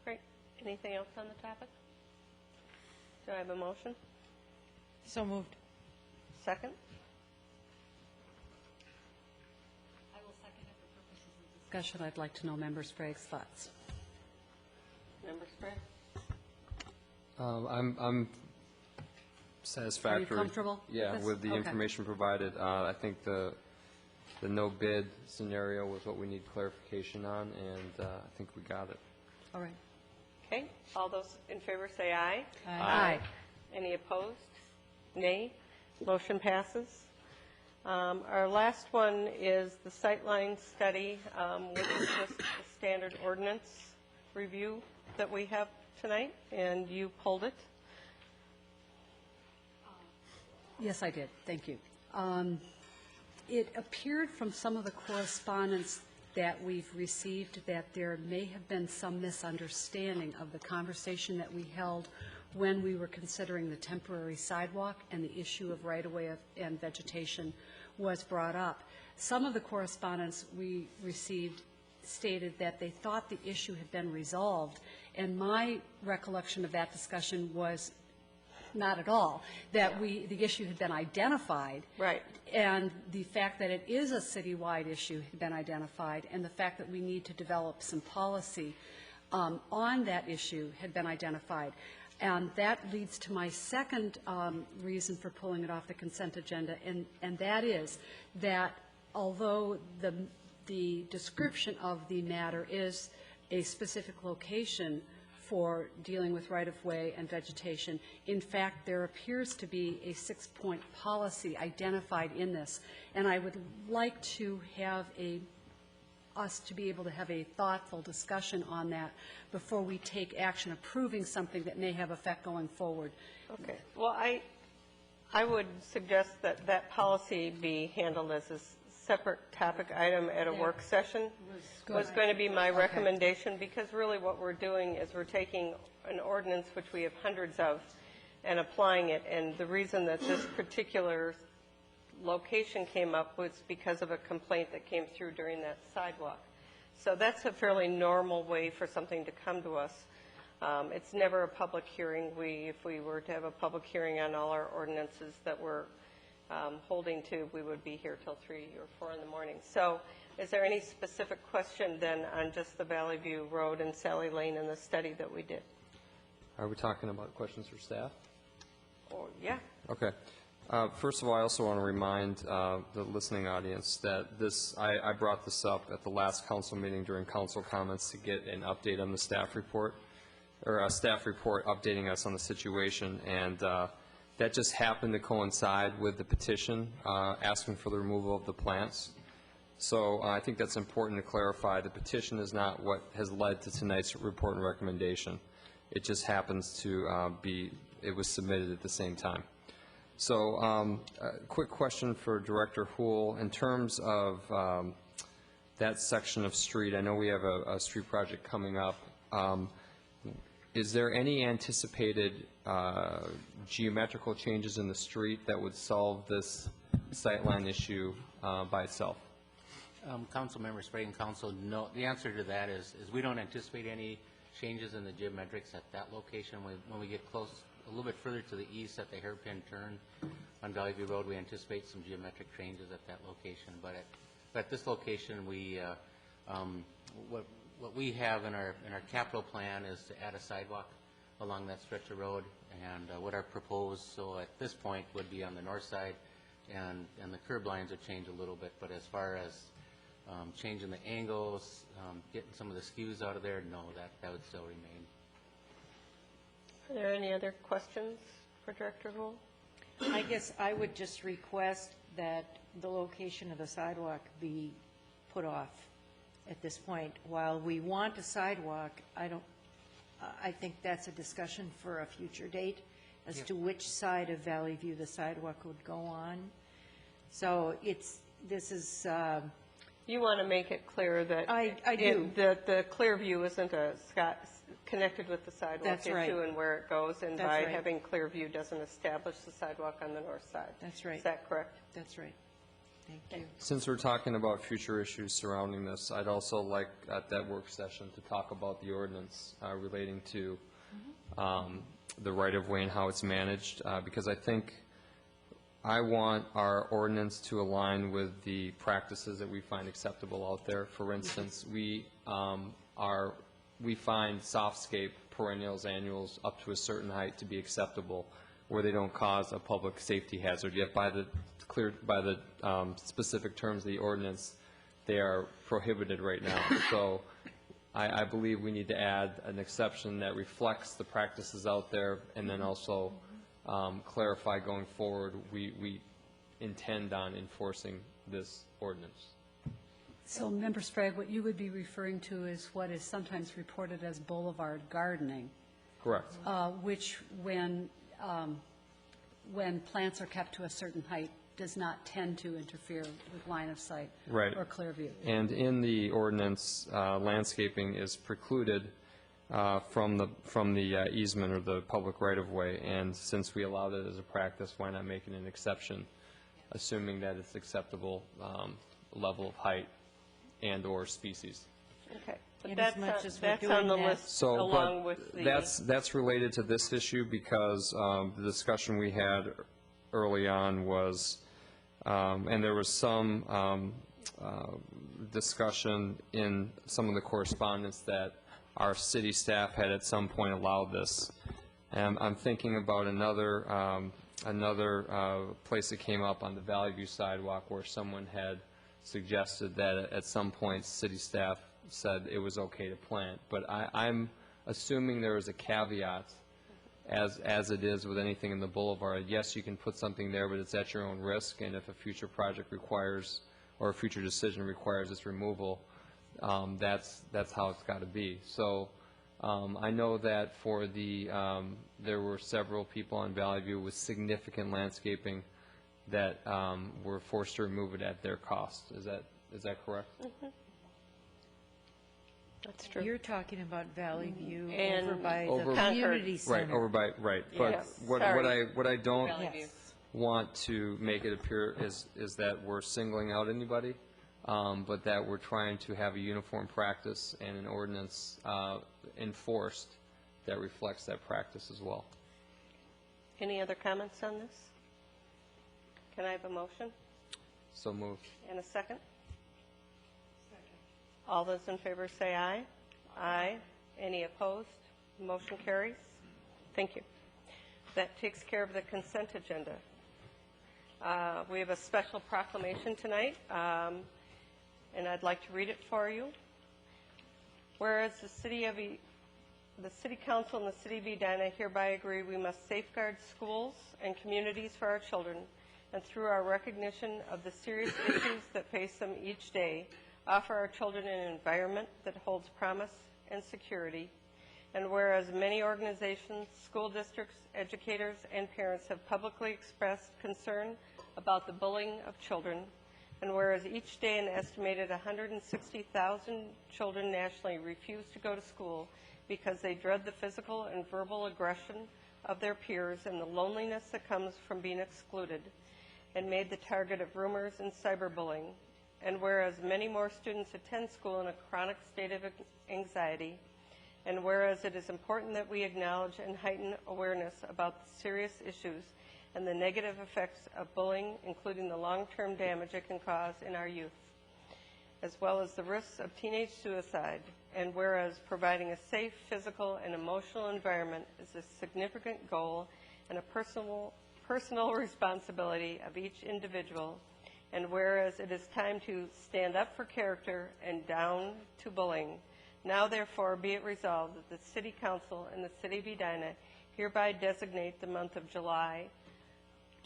Great. Anything else on the topic? Do I have a motion? So moved. Second? I will second it for purposes of discussion. I'd like to know Member Sprague's thoughts. Member Sprague? I'm satisfactory. Are you comfortable with Yeah, this? with the Okay. information provided. I think the no bid scenario was what we need clarification on, and I think we got it. All right. Okay. All those in favor say aye. Aye. Any opposed? Nay. Motion passes. Our last one is the sightline study, which is just the standard ordinance review that we have tonight, and you pulled it. Yes, I did. Thank you. It appeared from some of the correspondence that we've received that there may have been some misunderstanding of the conversation that we held when we were considering the temporary sidewalk and the issue of right-of-way and vegetation was brought up. Some of the correspondence we received stated that they thought the issue had been resolved, and my recollection of that discussion was not at all, that the issue had been identified. Right. And the fact that it is a citywide issue had been identified, and the fact that we need to develop some policy on that issue had been identified. And that leads to my second reason for pulling it off the consent agenda, and that is that although the description of the matter is a specific location for dealing with right-of-way and vegetation, in fact, there appears to be a 6-point policy identified in this. And I would like to have us to be able to have a thoughtful discussion on that before we take action approving something that may have effect going forward. Okay. Well, I would suggest that that policy be handled as a separate topic item at a work session. Was going to be my recommendation, because really what we're doing is we're taking an ordinance, which we have hundreds of, and applying it. And the reason that this particular location came up was because of a complaint that came through during that sidewalk. So that's a fairly normal way for something to come to us. It's never a public hearing. If we were to have a public hearing on all our ordinances that we're holding to, we would be here till 3 or 4 in the morning. So is there any specific question then on just the Valley View Road and Sally Lane and the study that we did? Are we talking about questions for staff? Or, yeah. Okay. First of all, I also want to remind the listening audience that I brought this up at the last council meeting during council comments to get an update on the staff report, or a staff report updating us on the situation, and that just happened to coincide with the petition asking for the removal of the plants. So I think that's important to clarify. The petition is not what has led to tonight's report and recommendation. It just happens to it was submitted at the same time. So a quick question for Director Houle. In terms of that section of street, I know we have a street project coming up. Is there any anticipated geometrical changes in the street that would solve this sightline issue by itself? Council members, Sprague and Council, no. The answer to that is we don't anticipate any changes in the geometrics at that location. When we get close, a little bit further to the east at the hairpin turn on Valley View Road, we anticipate some geometric changes at that location. But at this location, we what we have in our capital plan is to add a sidewalk along that stretch of road, and what our proposed, so at this point, would be on the north side, and the curb lines would change a little bit. But as far as changing the angles, getting some of the skews out of there, no, that would still remain. Are there any other questions for Director Houle? I guess I would just request that the location of the sidewalk be put off at this point. While we want a sidewalk, I think that's a discussion for a future date as to which side of Valley View the sidewalk would go on. So this is... You want to make it clear that I do. That the clear view isn't connected with the sidewalk That's issue right. And where it goes, and That's by right. having clear view doesn't establish the sidewalk on the north side. That's right. Is that correct? That's right. Thank you. Since we're talking about future issues surrounding this, I'd also like at that work session to talk about the ordinance relating to the right-of-way and how it's managed, because I think I want our ordinance to align with the practices that we find acceptable out there. For instance, we find softscape perennials, annuals up to a certain height to be acceptable, where they don't cause a public safety hazard. Yet by the specific terms of the ordinance, they are prohibited right now. So I believe we need to add an exception that reflects the practices out there, and then also clarify going forward, we intend on enforcing this ordinance. So, Member Sprague, what you would be referring to is what is sometimes reported as boulevard gardening, Correct. which, when plants are kept to a certain height, does not tend to interfere with line of sight Right. or clear view. And in the ordinance, landscaping is precluded from the easement or the public right-of-way. And since we allowed it as a practice, why not make it an exception, assuming that it's acceptable level of height and/or species. Okay. But Inasmuch as we're that's doing on the that- list So, along but with the... that's related to this issue because the discussion we had early on was, and there was some discussion in some of the correspondence that our city staff had at some point allowed this. And I'm thinking about another place that came up on the Valley View sidewalk where someone had suggested that at some point city staff said it was okay to plant. But I'm assuming there is a caveat, as it is with anything in the boulevard. Yes, you can put something there, but it's at your own risk, and if a future project requires, or a future decision requires its removal, that's how it's got to be. So I know that for the, there were several people on Valley View with significant landscaping that were forced to remove it at their cost. Is that correct? Mm-hmm. That's true. You're talking about Valley View And over by over- the community Right, center. over by, right. But Yes, what sorry. I don't Valley View. want to make it appear is that we're singling out anybody, but that we're trying to have a uniform practice and an ordinance enforced that reflects that practice as well. Any other comments on this? Can I have a motion So moved. and a second? All those in favor say aye. Aye. Any opposed? Motion carries. Thank you. That takes care of the consent agenda. We have a special proclamation tonight, and I'd like to read it for you. Whereas the City Council and the City of Edina hereby agree we must safeguard schools and communities for our children, and through our recognition of the serious issues that face them each day, offer our children an environment that holds promise and security. And whereas many organizations, school districts, educators, and parents have publicly expressed concern about the bullying of children, and whereas each day an estimated 160,000 children nationally refuse to go to school because they dread the physical and verbal aggression of their peers and the loneliness that comes from being excluded, and made the target of rumors and cyberbullying, and whereas many more students attend school in a chronic state of anxiety, and whereas it is important that we acknowledge and heighten awareness about the serious issues and the negative effects of bullying, including the long-term damage it can cause in our youth, as well as the risks of teenage suicide, and whereas providing a safe physical and emotional environment is a significant goal and a personal responsibility of each individual, and whereas it is time to stand up for character and down to bullying, now therefore be it resolved that the City Council and the City of Edina hereby designate the month of July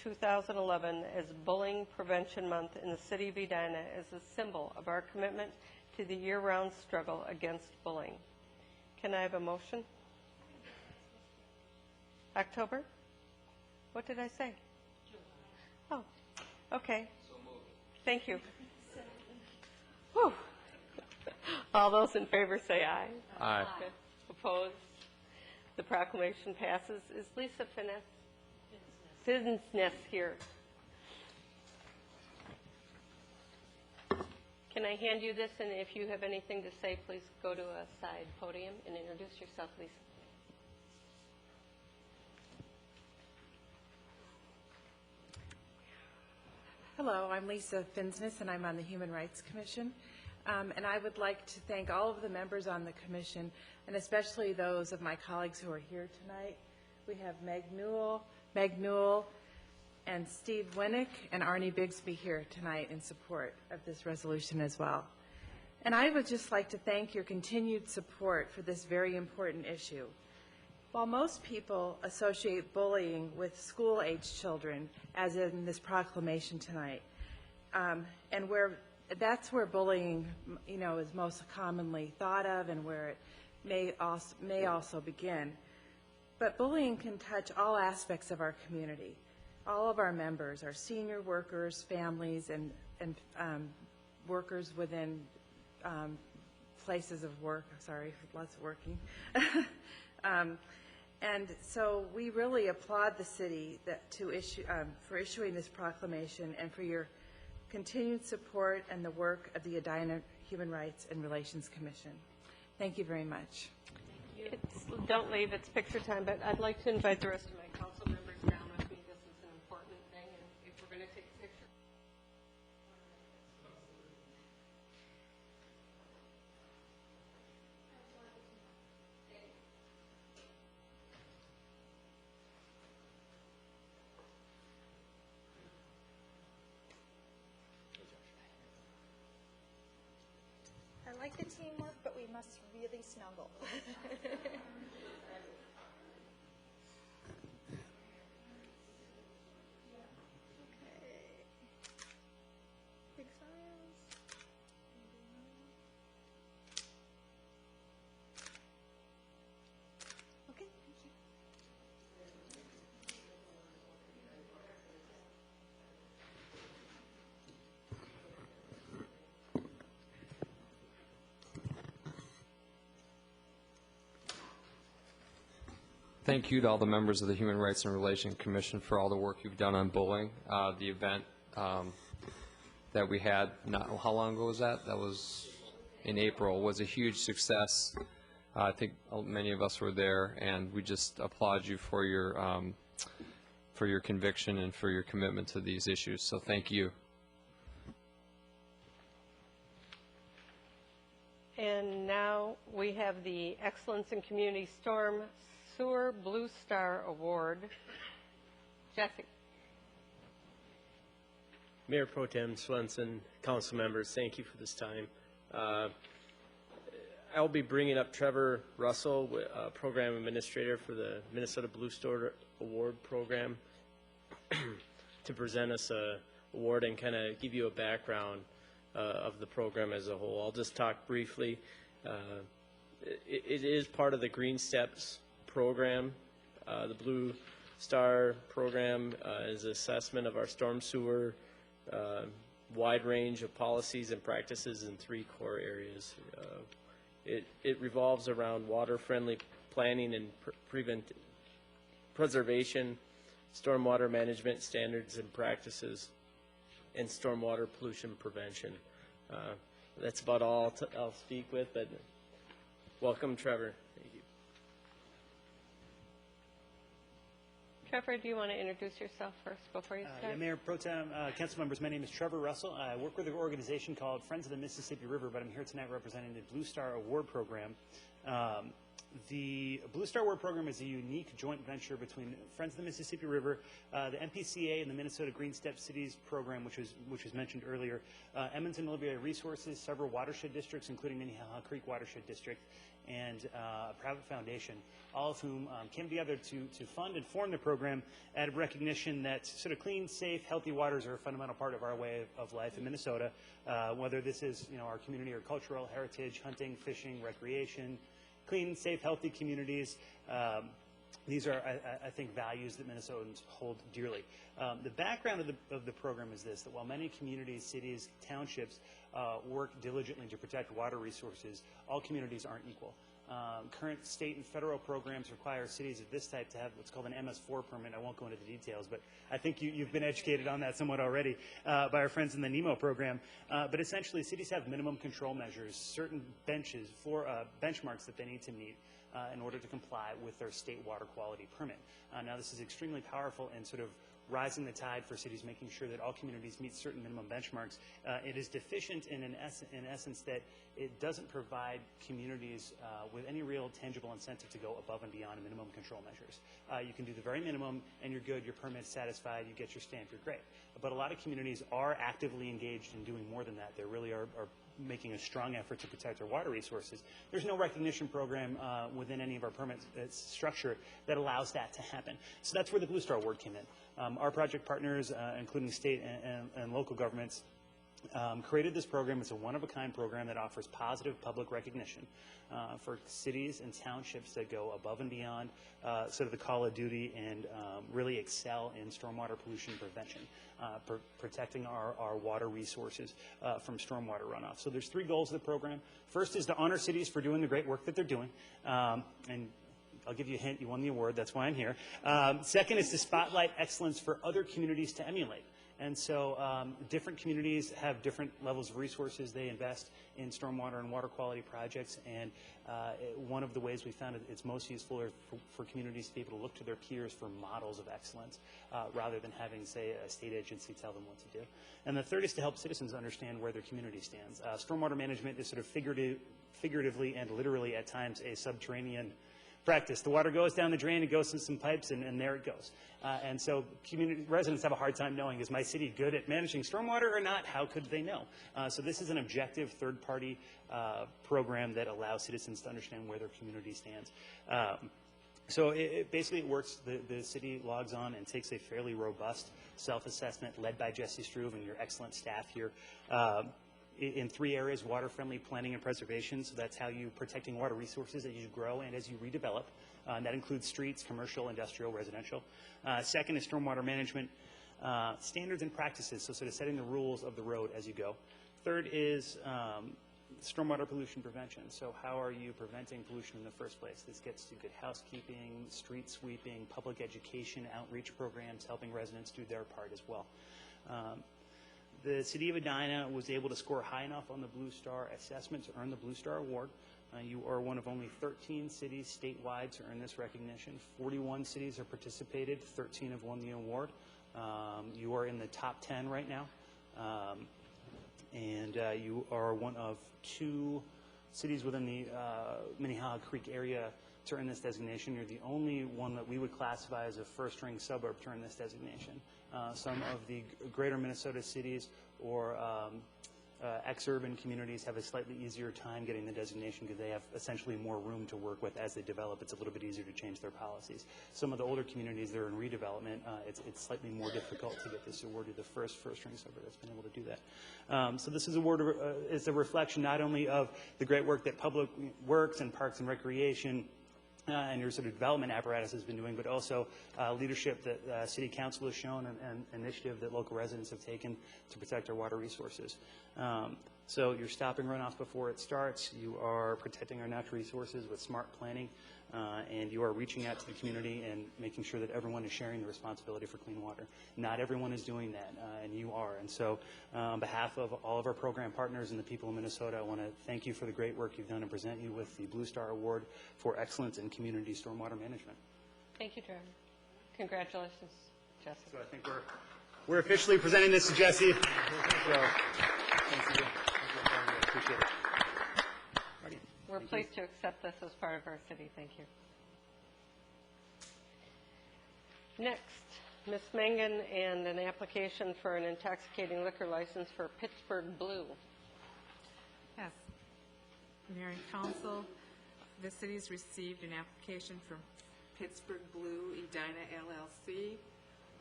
2011 as Bullying Prevention Month in the City of Edina as a symbol of our commitment to the year-round struggle against bullying. Can I have a motion? October? What did I say? Oh, okay. Thank you. Whew. All those in favor say aye. Aye. Okay. Opposed? The proclamation passes. Is Lisa Finsness here? Can I hand you this, and if you have anything to say, please go to a side podium and introduce yourself, Lisa. Hello, I'm Lisa Finsness, and I'm on the Human Rights Commission. And I would like to thank all of the members on the commission, and especially those of my colleagues who are here tonight. We have Meg Newell, and Steve Winnick, and Arnie Bigsby here tonight in support of this resolution as well. And I would just like to thank your continued support for this very important issue. While most people associate bullying with school-age children, as in this proclamation tonight, and that's where bullying, is most commonly thought of, and where it may also begin. But bullying can touch all aspects of our community, all of our members, our senior workers, families, and workers within places of work. Sorry, lots of working. And so we really applaud the city for issuing this proclamation and for your continued support and the work of the Edina Human Rights and Relations Commission. Thank you very much. Don't leave, it's picture time, but I'd like to invite the rest of my council members down with me. This is an important thing, and if we're going to take a picture. I like the teamwork, but we must really snuggle. Big smiles. Okay, thank you. Thank you to all the members of the Human Rights and Relations Commission for all the work you've done on bullying. The event that we had, how long ago was that? That was in April, was a huge success. I think many of us were there, and we just applaud you for your conviction and for your commitment to these issues. So thank you. And now we have the Excellence in Community Storm Sewer Blue Star Award. Jesse. Mayor Pro Tem Swenson, council members, thank you for this time. I'll be bringing up Trevor Russell, program administrator for the Minnesota Blue Star Award program, to present us a award and kind of give you a background of the program as a whole. I'll just talk briefly. It is part of the Green Steps program. The Blue Star program is assessment of our storm sewer, wide range of policies and practices in 3 core areas. It revolves around water-friendly planning and preservation, stormwater management standards and practices, and stormwater pollution prevention. That's about all I'll speak with, but welcome, Trevor. Thank you. Trevor, do you want to introduce yourself first before you start? Yeah, Mayor Pro Tem, council members, my name is Trevor Russell. I work with an organization called Friends of the Mississippi River, but I'm here tonight representing the Blue Star Award Program. The Blue Star Award Program is a unique joint venture between Friends of the Mississippi River, the MPCA, and the Minnesota Green Step Cities program, which was mentioned earlier, Emmons and Olivier Resources, several watershed districts, including Minnehaha Creek Watershed District, and a private foundation, all of whom came together to fund and form the program out of recognition that sort of clean, safe, healthy waters are a fundamental part of our way of life in Minnesota, whether this is our community or cultural heritage, hunting, fishing, recreation, clean, safe, healthy communities. These are, I think, values that Minnesotans hold dearly. The background of the program is this, that while many communities, cities, townships work diligently to protect water resources, all communities aren't equal. Current state and federal programs require cities of this type to have what's called an MS4 permit. I won't go into the details, but I think you've been educated on that somewhat already by our friends in the NEMO program. But essentially, cities have minimum control measures, certain benchmarks that they need to meet in order to comply with their state water quality permit. Now, this is extremely powerful in sort of rising the tide for cities, making sure that all communities meet certain minimum benchmarks. It is deficient in essence that it doesn't provide communities with any real tangible incentive to go above and beyond minimum control measures. You can do the very minimum and you're good, your permit's satisfied, you get your stamp, you're great. But a lot of communities are actively engaged in doing more than that. They really are making a strong effort to protect our water resources. There's no recognition program within any of our permit structure that allows that to happen. So that's where the Blue Star Award came in. Our project partners, including state and local governments, created this program. It's a one-of-a-kind program that offers positive public recognition for cities and townships that go above and beyond sort of the call of duty and really excel in stormwater pollution prevention, protecting our water resources from stormwater runoff. So there's 3 goals of the program. First is to honor cities for doing the great work that they're doing. And I'll give you a hint, you won the award, that's why I'm here. Second is to spotlight excellence for other communities to emulate. And so different communities have different levels of resources. They invest in stormwater and water quality projects. And one of the ways we found it's most useful for communities to be able to look to their peers for models of excellence rather than having, say, a state agency tell them what to do. And the third is to help citizens understand where their community stands. Stormwater management is sort of figuratively and literally at times a subterranean practice. The water goes down the drain, it goes in some pipes, and there it goes. And so community residents have a hard time knowing, is my city good at managing stormwater or not? How could they know? So this is an objective third-party program that allows citizens to understand where their community stands. So basically it works. The city logs on and takes a fairly robust self-assessment led by Jesse Struve and your excellent staff here. In 3 areas: water-friendly planning and preservation. So that's how you protecting water resources as you grow and as you redevelop. And that includes streets, commercial, industrial, residential. Second is stormwater management standards and practices. So sort of setting the rules of the road as you go. Third is stormwater pollution prevention. So how are you preventing pollution in the first place? This gets to good housekeeping, street sweeping, public education, outreach programs, helping residents do their part as well. The City of Edina was able to score high enough on the Blue Star assessment to earn the Blue Star Award. You are one of only 13 cities statewide to earn this recognition. 41 cities have participated, 13 have won the award. You are in the top 10 right now. And you are one of 2 cities within the Minnehaha Creek area to earn this designation. You're the only one that we would classify as a first-ring suburb to earn this designation. Some of the greater Minnesota cities or ex-urban communities have a slightly easier time getting the designation because they have essentially more room to work with as they develop. It's a little bit easier to change their policies. Some of the older communities that are in redevelopment, it's slightly more difficult to get this awarded. The first-ring suburb that's been able to do that. So this is award is a reflection not only of the great work that Public Works and Parks and Recreation and your sort of development apparatus has been doing, but also leadership that City Council has shown and initiative that local residents have taken to protect our water resources. So you're stopping runoff before it starts, you are protecting our natural resources with smart planning, and you are reaching out to the community and making sure that everyone is sharing the responsibility for clean water. Not everyone is doing that, and you are. And so on behalf of all of our program partners and the people of Minnesota, I want to thank you for the great work you've done and present you with the Blue Star Award for Excellence in Community Stormwater Management. Thank you, Trevor. Congratulations, Jesse. So I think we're officially presenting this to Jesse. So thank you. Appreciate it. We're pleased to accept this as part of our city. Thank you. Next, Ms. Mangan and an application for an intoxicating liquor license for Pittsburgh Blue. Yes. Mayor and Council, the city's received an application from Pittsburgh Blue Edina LLC,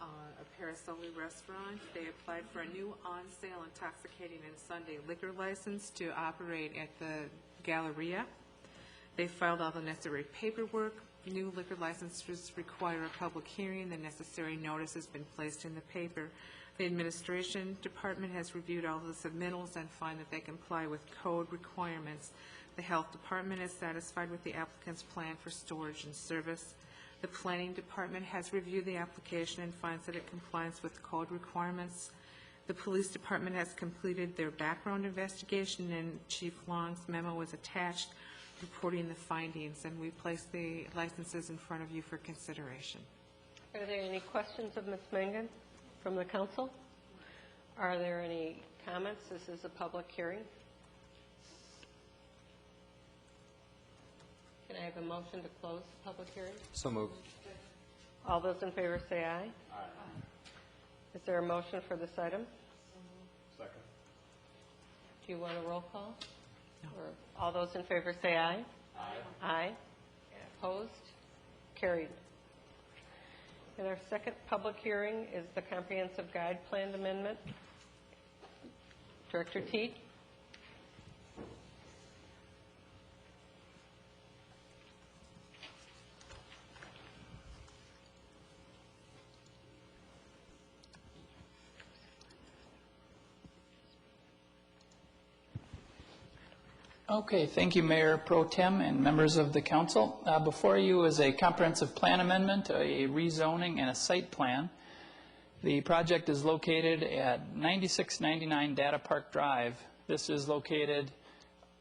a Parasoli restaurant. They applied for a new on-sale intoxicating and Sunday liquor license to operate at the Galleria. They filed all the necessary paperwork. New liquor licenses require a public hearing. The necessary notice has been placed in the paper. The administration department has reviewed all the submittals and find that they comply with code requirements. The health department is satisfied with the applicant's plan for storage and service. The planning department has reviewed the application and finds that it complies with code requirements. The police department has completed their background investigation, and Chief Long's memo was attached reporting the findings, and we place the licenses in front of you for consideration. Are there any questions of Ms. Mangan? from the council? Are there any comments? This is a public hearing. Can I have a motion to close the public hearing? So moved. All those in favor say aye. Aye. Is there a motion for this item? Second. Do you want a roll call? No. Or all those in favor say aye. Aye. Aye. Opposed? Carried. And our second public hearing is the Comprehensive Guide Plan Amendment. Director Teague? Okay, thank you, Mayor Pro Tem and members of the council. Before you is a comprehensive plan amendment, a rezoning, and a site plan. The project is located at 9699 Data Park Drive. This is located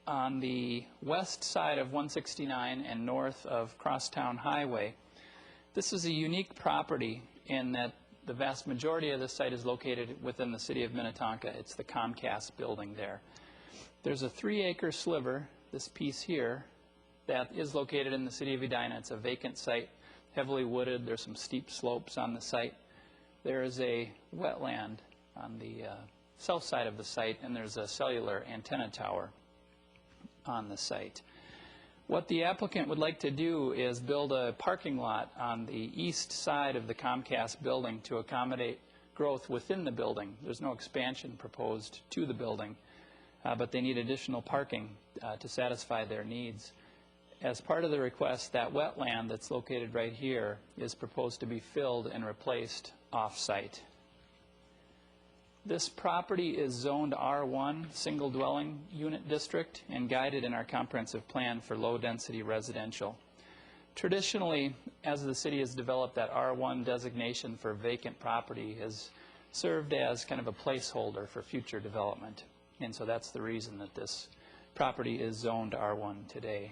on the west side of 169 and north of Crosstown Highway. This is a unique property in that the vast majority of the site is located within the city of Minnetonka. It's the Comcast building there. There's a 3-acre sliver, this piece here, that is located in the city of Edina. It's a vacant site, heavily wooded. There's some steep slopes on the site. There is a wetland on the south side of the site, and there's a cellular antenna tower on the site. What the applicant would like to do is build a parking lot on the east side of the Comcast building to accommodate growth within the building. There's no expansion proposed to the building. But they need additional parking to satisfy their needs. As part of the request, that wetland that's located right here is proposed to be filled and replaced off-site. This property is zoned R1, single dwelling unit district, and guided in our comprehensive plan for low-density residential. Traditionally, as the city has developed, that R1 designation for vacant property has served as kind of a placeholder for future development. And so that's the reason that this property is zoned R1 today.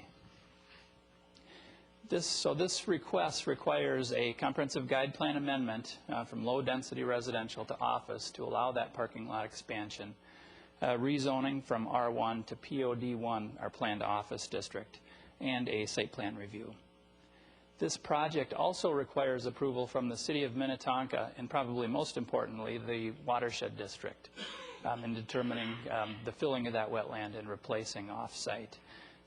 This request requires a comprehensive guide plan amendment from low-density residential to office to allow that parking lot expansion, rezoning from R1 to POD1, our planned office district, and a site plan review. This project also requires approval from the city of Minnetonka, and probably most importantly, the watershed district. In determining the filling of that wetland and replacing off-site.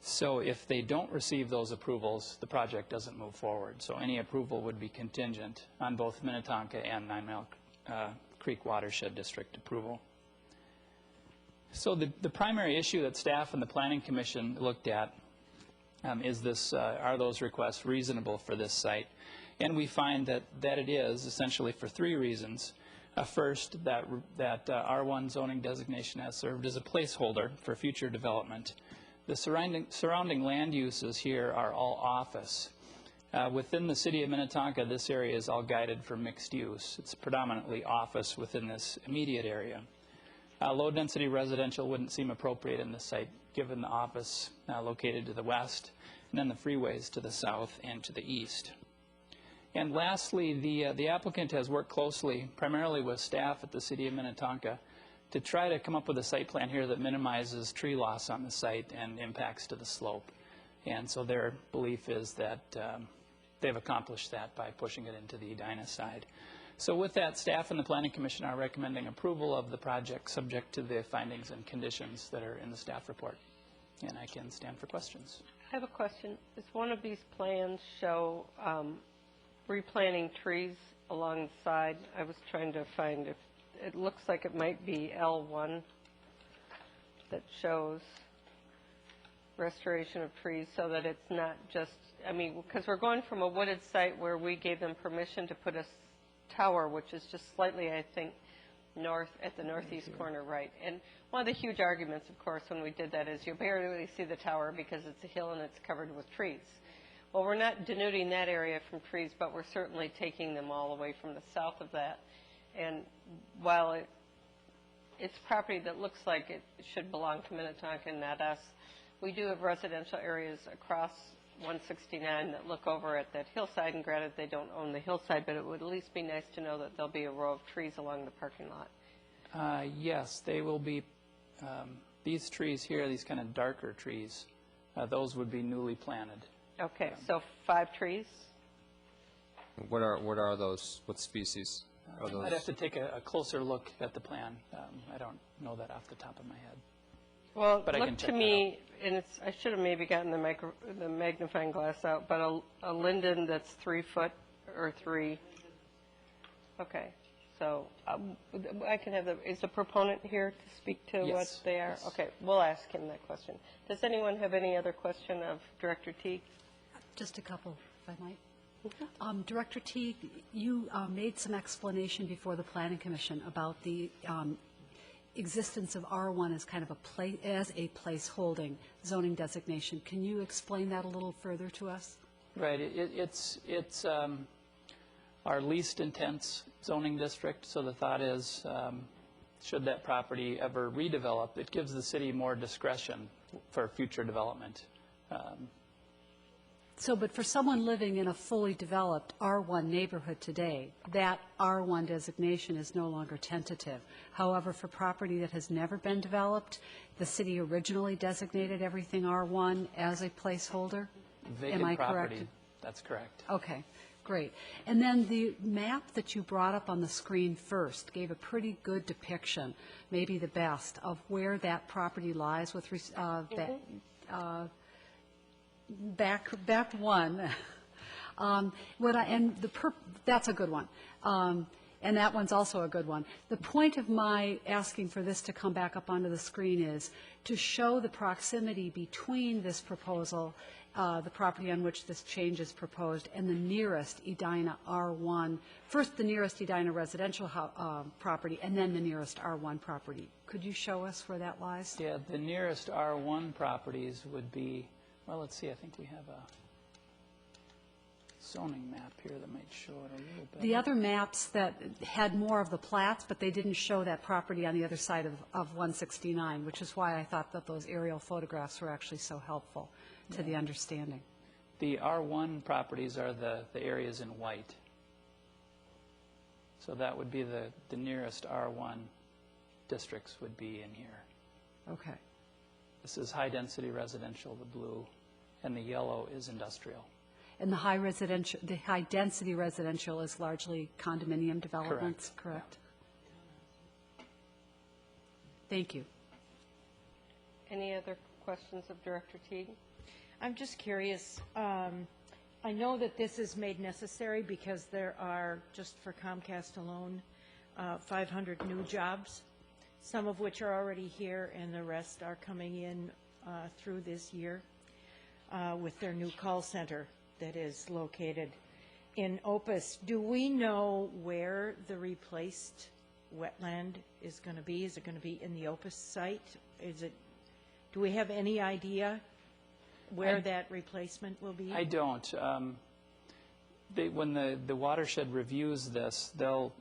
So if they don't receive those approvals, the project doesn't move forward. So any approval would be contingent on both Minnetonka and 9 Mile Creek Watershed District approval. So the primary issue that staff and the Planning Commission looked at is this, are those requests reasonable for this site? And we find that it is, essentially for 3 reasons. First, that R1 zoning designation has served as a placeholder for future development. The surrounding land uses here are all office. Within the city of Minnetonka, this area is all guided for mixed use. It's predominantly office within this immediate area. Low-density residential wouldn't seem appropriate in this site, given the office located to the west, and then the freeways to the south and to the east. And lastly, the applicant has worked closely, primarily with staff at the city of Minnetonka, to try to come up with a site plan here that minimizes tree loss on the site and impacts to the slope. And so their belief is that they've accomplished that by pushing it into the Edina side. So with that, staff and the Planning Commission are recommending approval of the project subject to the findings and conditions that are in the staff report. And I can stand for questions. I have a question. Does one of these plans show replanting trees alongside? I was trying to find if it looks like it might be L1 that shows restoration of trees so that it's not just, I mean, because we're going from a wooded site where we gave them permission to put a tower, which is just slightly, I think, north at the northeast corner, right? And one of the huge arguments, of course, when we did that is you barely really see the tower because it's a hill and it's covered with trees. Well, we're not denuding that area from trees, but we're certainly taking them all away from the south of that. And while it's property that looks like it should belong to Minnetonka and not us, we do have residential areas across 169 that look over at that hillside, and granted, they don't own the hillside, but it would at least be nice to know that there'll be a row of trees along the parking lot. Yes, they will be, these trees here, these kind of darker trees, those would be newly planted. Okay, so 5 trees? What are those? What species are those? I'd have to take a closer look at the plan. I don't know that off the top of my head. Well, But I can look check to that me, and it's, I should have maybe gotten the magnifying glass out, but a linden that's 3 foot or 3. Okay, so I can have is the proponent here to speak to Yes, what they are? yes. Okay, we'll ask him that question. Does anyone have any other question of Director Teague? Just a couple, if I might. Director Teague, you made some explanation before the Planning Commission about the existence of R1 as kind of a placeholding zoning designation. Can you explain that a little further to us? Right. It's our least intense zoning district, so the thought is, should that property ever redevelop, it gives the city more discretion for future development. So, but for someone living in a fully developed R1 neighborhood today, that R1 designation is no longer tentative. However, for property that has never been developed, the city originally designated everything R1 as a placeholder? Vacant Am I property, correct? that's correct. Okay, great. And then the map that you brought up on the screen first gave a pretty good depiction, maybe the best, of where that property lies with back one. That's a good one. And that one's also a good one. The point of my asking for this to come back up onto the screen is to show the proximity between this proposal, the property on which this change is proposed, and the nearest Edina R1, first the nearest Edina residential property, and then the nearest R1 property. Could you show us where that lies? Yeah, the nearest R1 properties would be, well, let's see, I think we have a zoning map here that might show it a little bit. The other maps that had more of the plats, but they didn't show that property on the other side of 169, which is why I thought that those aerial photographs were actually so helpful to the understanding. The R1 properties are the areas in white. So that would be the nearest R1 districts would be in here. Okay. This is high-density residential, the blue, and the yellow is industrial. And the high-density residential is largely condominium developments, correct? Thank you. Any other questions of Director Teague? I'm just curious. I know that this is made necessary because there are, just for Comcast alone, 500 new jobs, some of which are already here, and the rest are coming in through this year with their new call center that is located in Opus. Do we know where the replaced wetland is going to be? Is it going to be in the Opus site? Do we have any idea where that replacement will be? I don't. When the watershed reviews this, they'll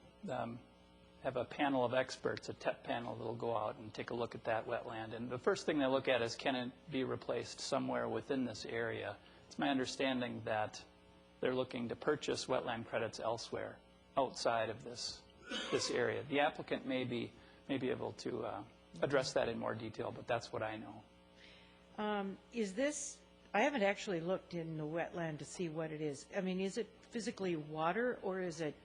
have a panel of experts, a TEP panel that will go out and take a look at that wetland. And the first thing they look at is, can it be replaced somewhere within this area? It's my understanding that they're looking to purchase wetland credits elsewhere, outside of this area. The applicant may be able to address that in more detail, but that's what I know. Is this, I haven't actually looked in the wetland to see what it is. I mean, is it physically water or is it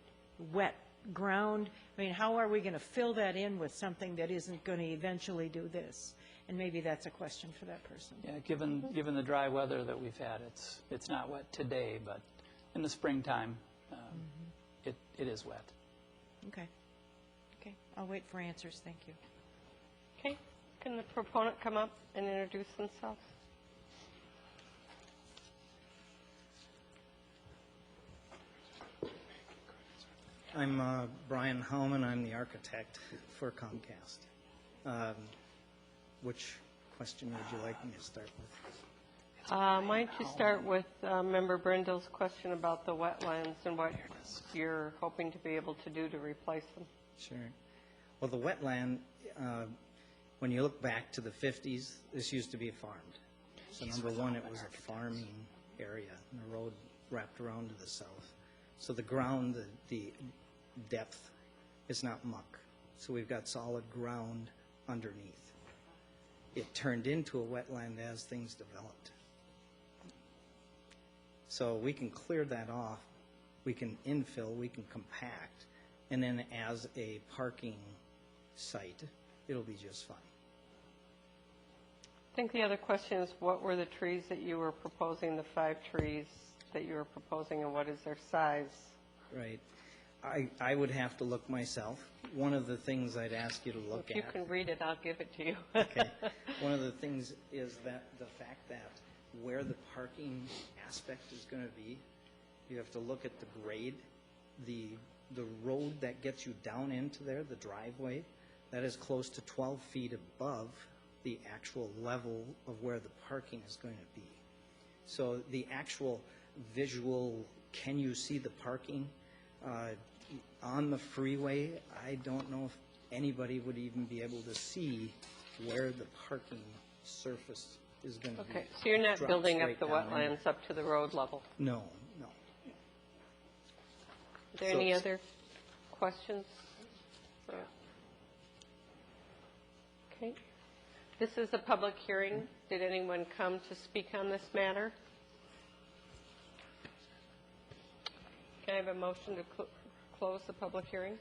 wet ground? I mean, how are we going to fill that in with something that isn't going to eventually do this? And maybe that's a question for that person. Yeah, given the dry weather that we've had, it's not wet today, but in the springtime, it is wet. Okay. Okay. I'll wait for answers. Thank you. Okay. Can the proponent come up and introduce themselves? I'm Brian Hellman. I'm the architect for Comcast. Which question would you like me to start with? Why don't you start with Member Brindle's question about the wetlands and what you're hoping to be able to do to replace them? Sure. Well, the wetland, when you look back to the 50s, this used to be farmed. So number one, it was a farming area, and the road wrapped around to the south. So the ground, the depth is not muck. So we've got solid ground underneath. It turned into a wetland as things developed. So we can clear that off, we can infill, we can compact, and then as a parking site, it'll be just fine. I think the other question is, what were the trees that you were proposing, the 5 trees that you were proposing, and what is their size? Right. I would have to look myself. One of the things I'd ask you to look If at. you can read it, I'll give it to you. Okay. One of the things is that the fact that where the parking aspect is going to be, you have to look at the grade. The road that gets you down into there, the driveway, that is close to 12 feet above the actual level of where the parking is going to be. So the actual visual, can you see the parking on the freeway? I don't know if anybody would even be able to see where the parking surface is going to be. Okay, so you're not Drops building up right the down in. wetlands up to the road level? No, no. Is there So- any other questions? Okay. This is a public hearing. Did anyone come to speak on this matter? Can I have a motion to close the public hearing?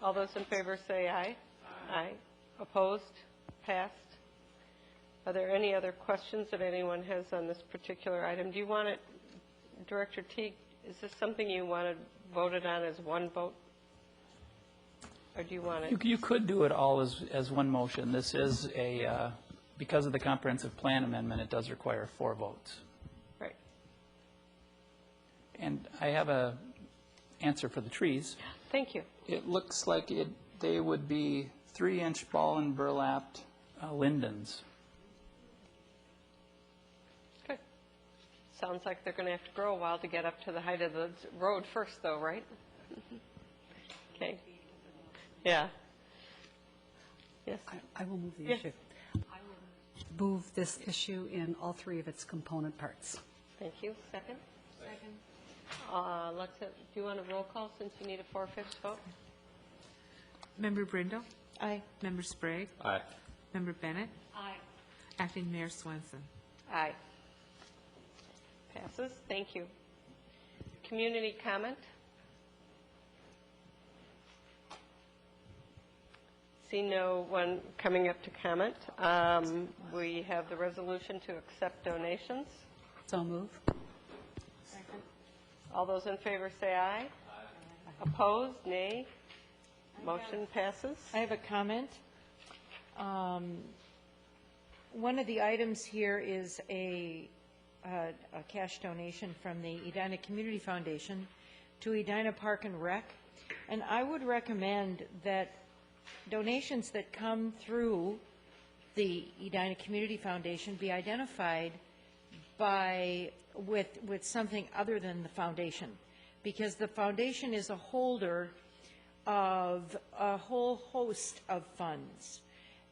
All those in favor say aye. Aye. Opposed? Passed. Are there any other questions that anyone has on this particular item? Do you want it, Director Teague, is this something you want to vote it on as one vote? Or do you want it? You could do it all as one motion. This is a, because of the comprehensive plan amendment, it does require 4 votes. Right. And I have a answer for the trees. Thank you. It looks like they would be 3-inch ball and burlapped lindens. Good. Sounds like they're going to have to grow a while to get up to the height of the road first, though, right? Okay. Yeah. Yes. I will move the Yes. issue. I will move this issue in all 3 of its component parts. Thank you. Second? Second. Do you want a roll call since you need a 4/5 vote? Member Brindle? Aye. Member Sprague? Aye. Member Bennett? Aye. Acting Mayor Swenson? Aye. Passes. Thank you. Community comment? See no one coming up to comment. We have the resolution to accept donations. So move. All those in favor say aye. Opposed, nay. Motion passes. I have a comment. One of the items here is a cash donation from the Edina Community Foundation to Edina Park and Rec. And I would recommend that donations that come through the Edina Community Foundation be identified with something other than the foundation, because the foundation is a holder of a whole host of funds.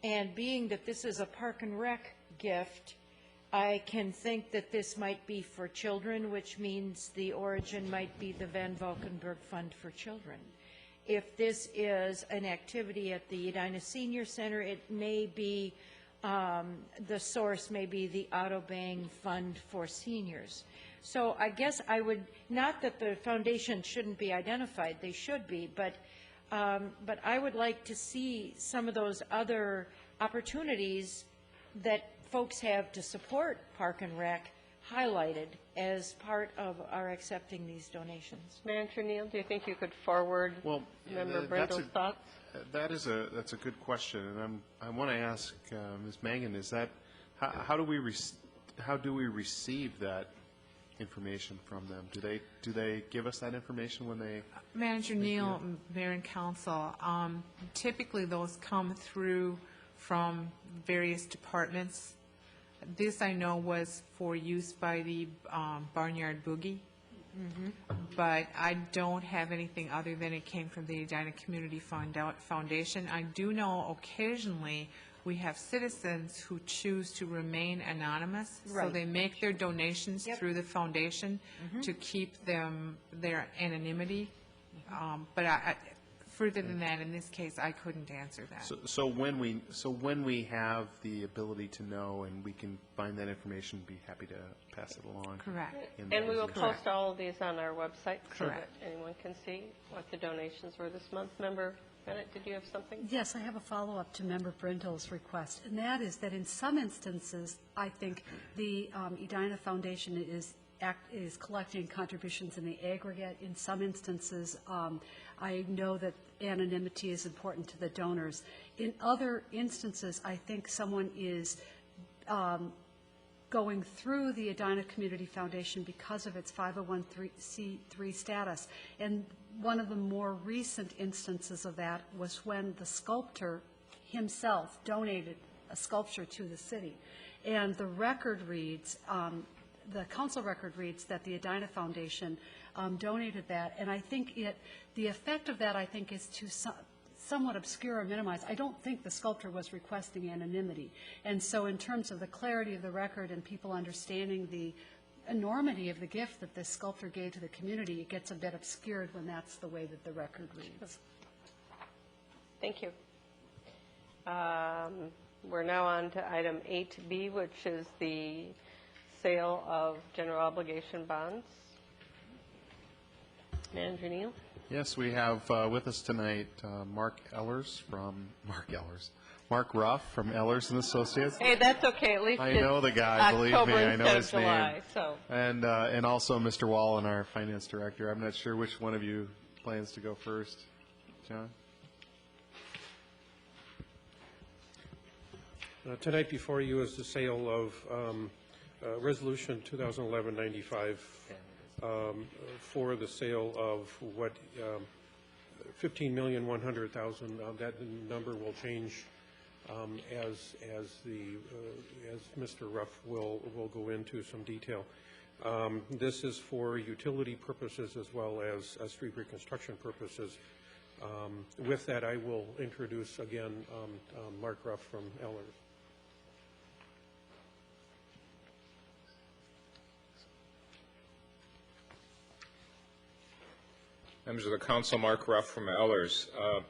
And being that this is a Park and Rec gift, I can think that this might be for children, which means the origin might be the Van Valkenburg Fund for Children. If this is an activity at the Edina Senior Center, it may be, the source may be the Otto Bang Fund for Seniors. So I guess I would, not that the foundation shouldn't be identified, they should be, but I would like to see some of those other opportunities that folks have to support Park and Rec highlighted as part of our accepting these donations. Manager Neal, do you think you could forward Member Brindle's thoughts? That's a good question, and I want to ask Ms. Mangan, is that how do we receive that information from them? Do they give us that information when they? Manager Neal, Mayor and Council, typically those come through from various departments. This I know was for use by the Barnyard Boogie, but I don't have anything other than it came from the Edina Community Foundation. I do know occasionally we have citizens who choose to remain anonymous. So Right. they make their donations through the foundation to keep their anonymity. But further than that, in this case, I couldn't answer that. So when we have the ability to know and we can find that information, be happy to pass it along. Correct. And we will post all of these on our website so that Correct. anyone can see what the donations were this month. Member Bennett, did you have something? Yes, I have a follow-up to Member Brindle's request, and that is that in some instances, I think the Edina Foundation is collecting contributions in the aggregate. In some instances, I know that anonymity is important to the donors. In other instances, I think someone is going through the Edina Community Foundation because of its 501c3 status. And one of the more recent instances of that was when the sculptor himself donated a sculpture to the city. And the record reads, the council record reads that the Edina Foundation donated that. And I think the effect of that, I think, is to somewhat obscure or minimize. I don't think the sculptor was requesting anonymity. And so in terms of the clarity of the record and people understanding the enormity of the gift that this sculptor gave to the community, it gets a bit obscured when that's the way that the record reads. Thank you. We're now on to item 8B, which is the sale of general obligation bonds. Manager Neal? Yes, we have with us tonight Mark Ruff from Ehlers and Associates. Hey, that's okay. At least I know the guy. Believe October me, I know instead his of July, name. so. And also Mr. Wallen, our finance director. I'm not sure which one of you plans to go first. John? Tonight before you is the sale of Resolution 2011-95 for the sale of what $15,100,000. That number will change as Mr. Ruff will go into some detail. This is for utility purposes as well as street reconstruction purposes. With that, I will introduce again Mark Ruff from Ehlers. Members of the Council, Mark Ruff from Ehlers. A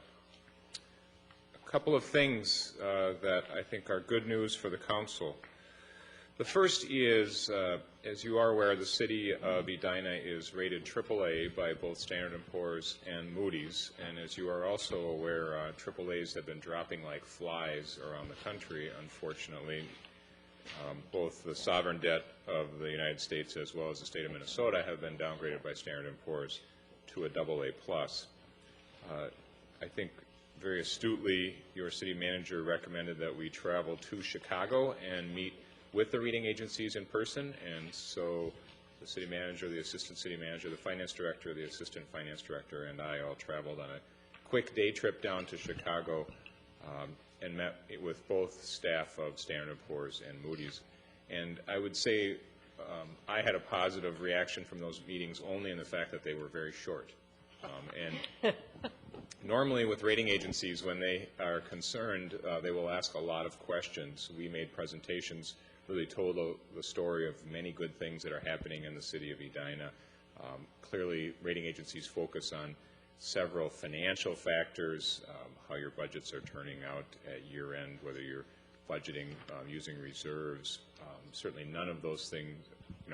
couple of things that I think are good news for the Council. The first is, as you are aware, the City of Edina is rated AAA by both Standard & Poor's and Moody's, and as you are also aware, AAAs have been dropping like flies around the country, unfortunately. Both the sovereign debt of the United States as well as the state of Minnesota have been downgraded by Standard & Poor's to a AA+. I think very astutely your city manager recommended that we travel to Chicago and meet with the rating agencies in person, and so the city manager, the assistant city manager, the finance director, the assistant finance director, and I all traveled on a quick day trip down to Chicago and met with both staff of Standard & Poor's and Moody's. And I would say I had a positive reaction from those meetings only in the fact that they were very short. And normally with rating agencies, when they are concerned, they will ask a lot of questions. We made presentations, really told the story of many good things that are happening in the city of Edina. Clearly, rating agencies focus on several financial factors, how your budgets are turning out at year end, whether you're budgeting using reserves. Certainly none of those things,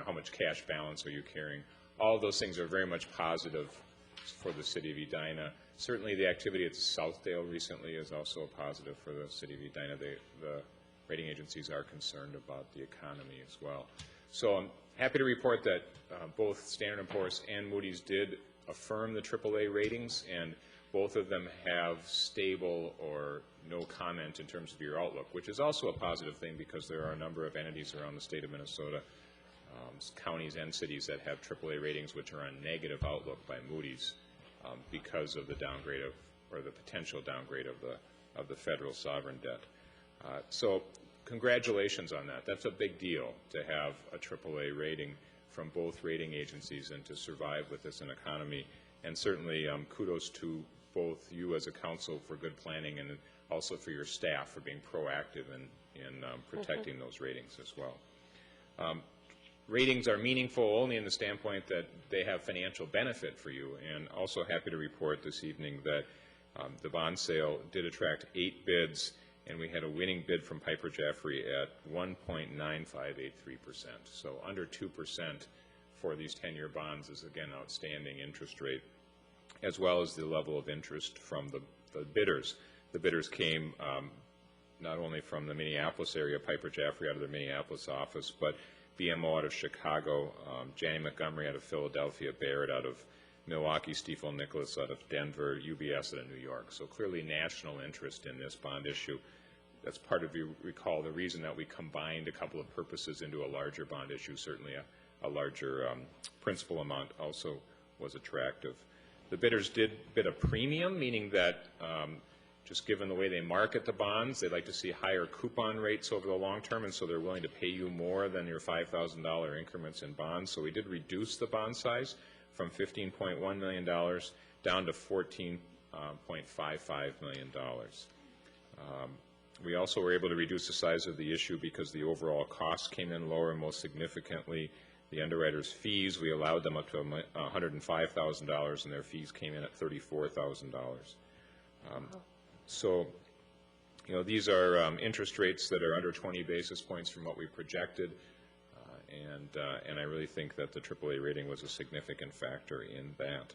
how much cash balance are you carrying? All of those things are very much positive for the city of Edina. Certainly the activity at Southdale recently is also a positive for the city of Edina. The rating agencies are concerned about the economy as well. So I'm happy to report that both Standard & Poor's and Moody's did affirm the AAA ratings, and both of them have stable or no comment in terms of your outlook, which is also a positive thing because there are a number of entities around the state of Minnesota, counties and cities that have AAA ratings which are on negative outlook by Moody's because of the downgrade of, or the potential downgrade of the federal sovereign debt. So congratulations on that. That's a big deal to have a AAA rating from both rating agencies and to survive with this an economy. And certainly kudos to both you as a council for good planning and also for your staff for being proactive in protecting those ratings as well. Ratings are meaningful only in the standpoint that they have financial benefit for you, and also happy to report this evening that the bond sale did attract 8 bids, and we had a winning bid from Piper Jaffray at 1.9583%. So under 2% for these 10-year bonds is, again, outstanding interest rate, as well as the level of interest from the bidders. The bidders came not only from the Minneapolis area, Piper Jaffray out of their Minneapolis office, but BMO out of Chicago, Janney Montgomery out of Philadelphia, Baird out of Milwaukee, Stifel Nicholas out of Denver, UBS out of New York. So clearly national interest in this bond issue. That's part of, you recall, the reason that we combined a couple of purposes into a larger bond issue. Certainly a larger principal amount also was attractive. The bidders did bid a premium, meaning that just given the way they market the bonds, they'd like to see higher coupon rates over the long term, and so they're willing to pay you more than your $5,000 increments in bonds. So we did reduce the bond size from $15.1 million down to $14.55 million. We also were able to reduce the size of the issue because the overall costs came in lower, and most significantly, the underwriters' fees. We allowed them up to $105,000, and their fees came in at $34,000. So, you know, these are interest rates that are under 20 basis points from what we projected, and I really think that the AAA rating was a significant factor in that.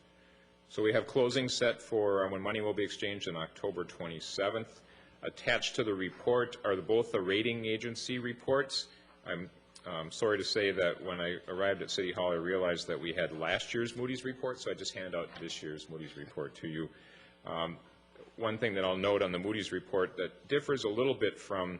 So we have closing set for when money will be exchanged on October 27th. Attached to the report are both the rating agency reports. I'm sorry to say that when I arrived at City Hall, I realized that we had last year's Moody's report, so I just hand out this year's Moody's report to you. One thing that I'll note on the Moody's report that differs a little bit from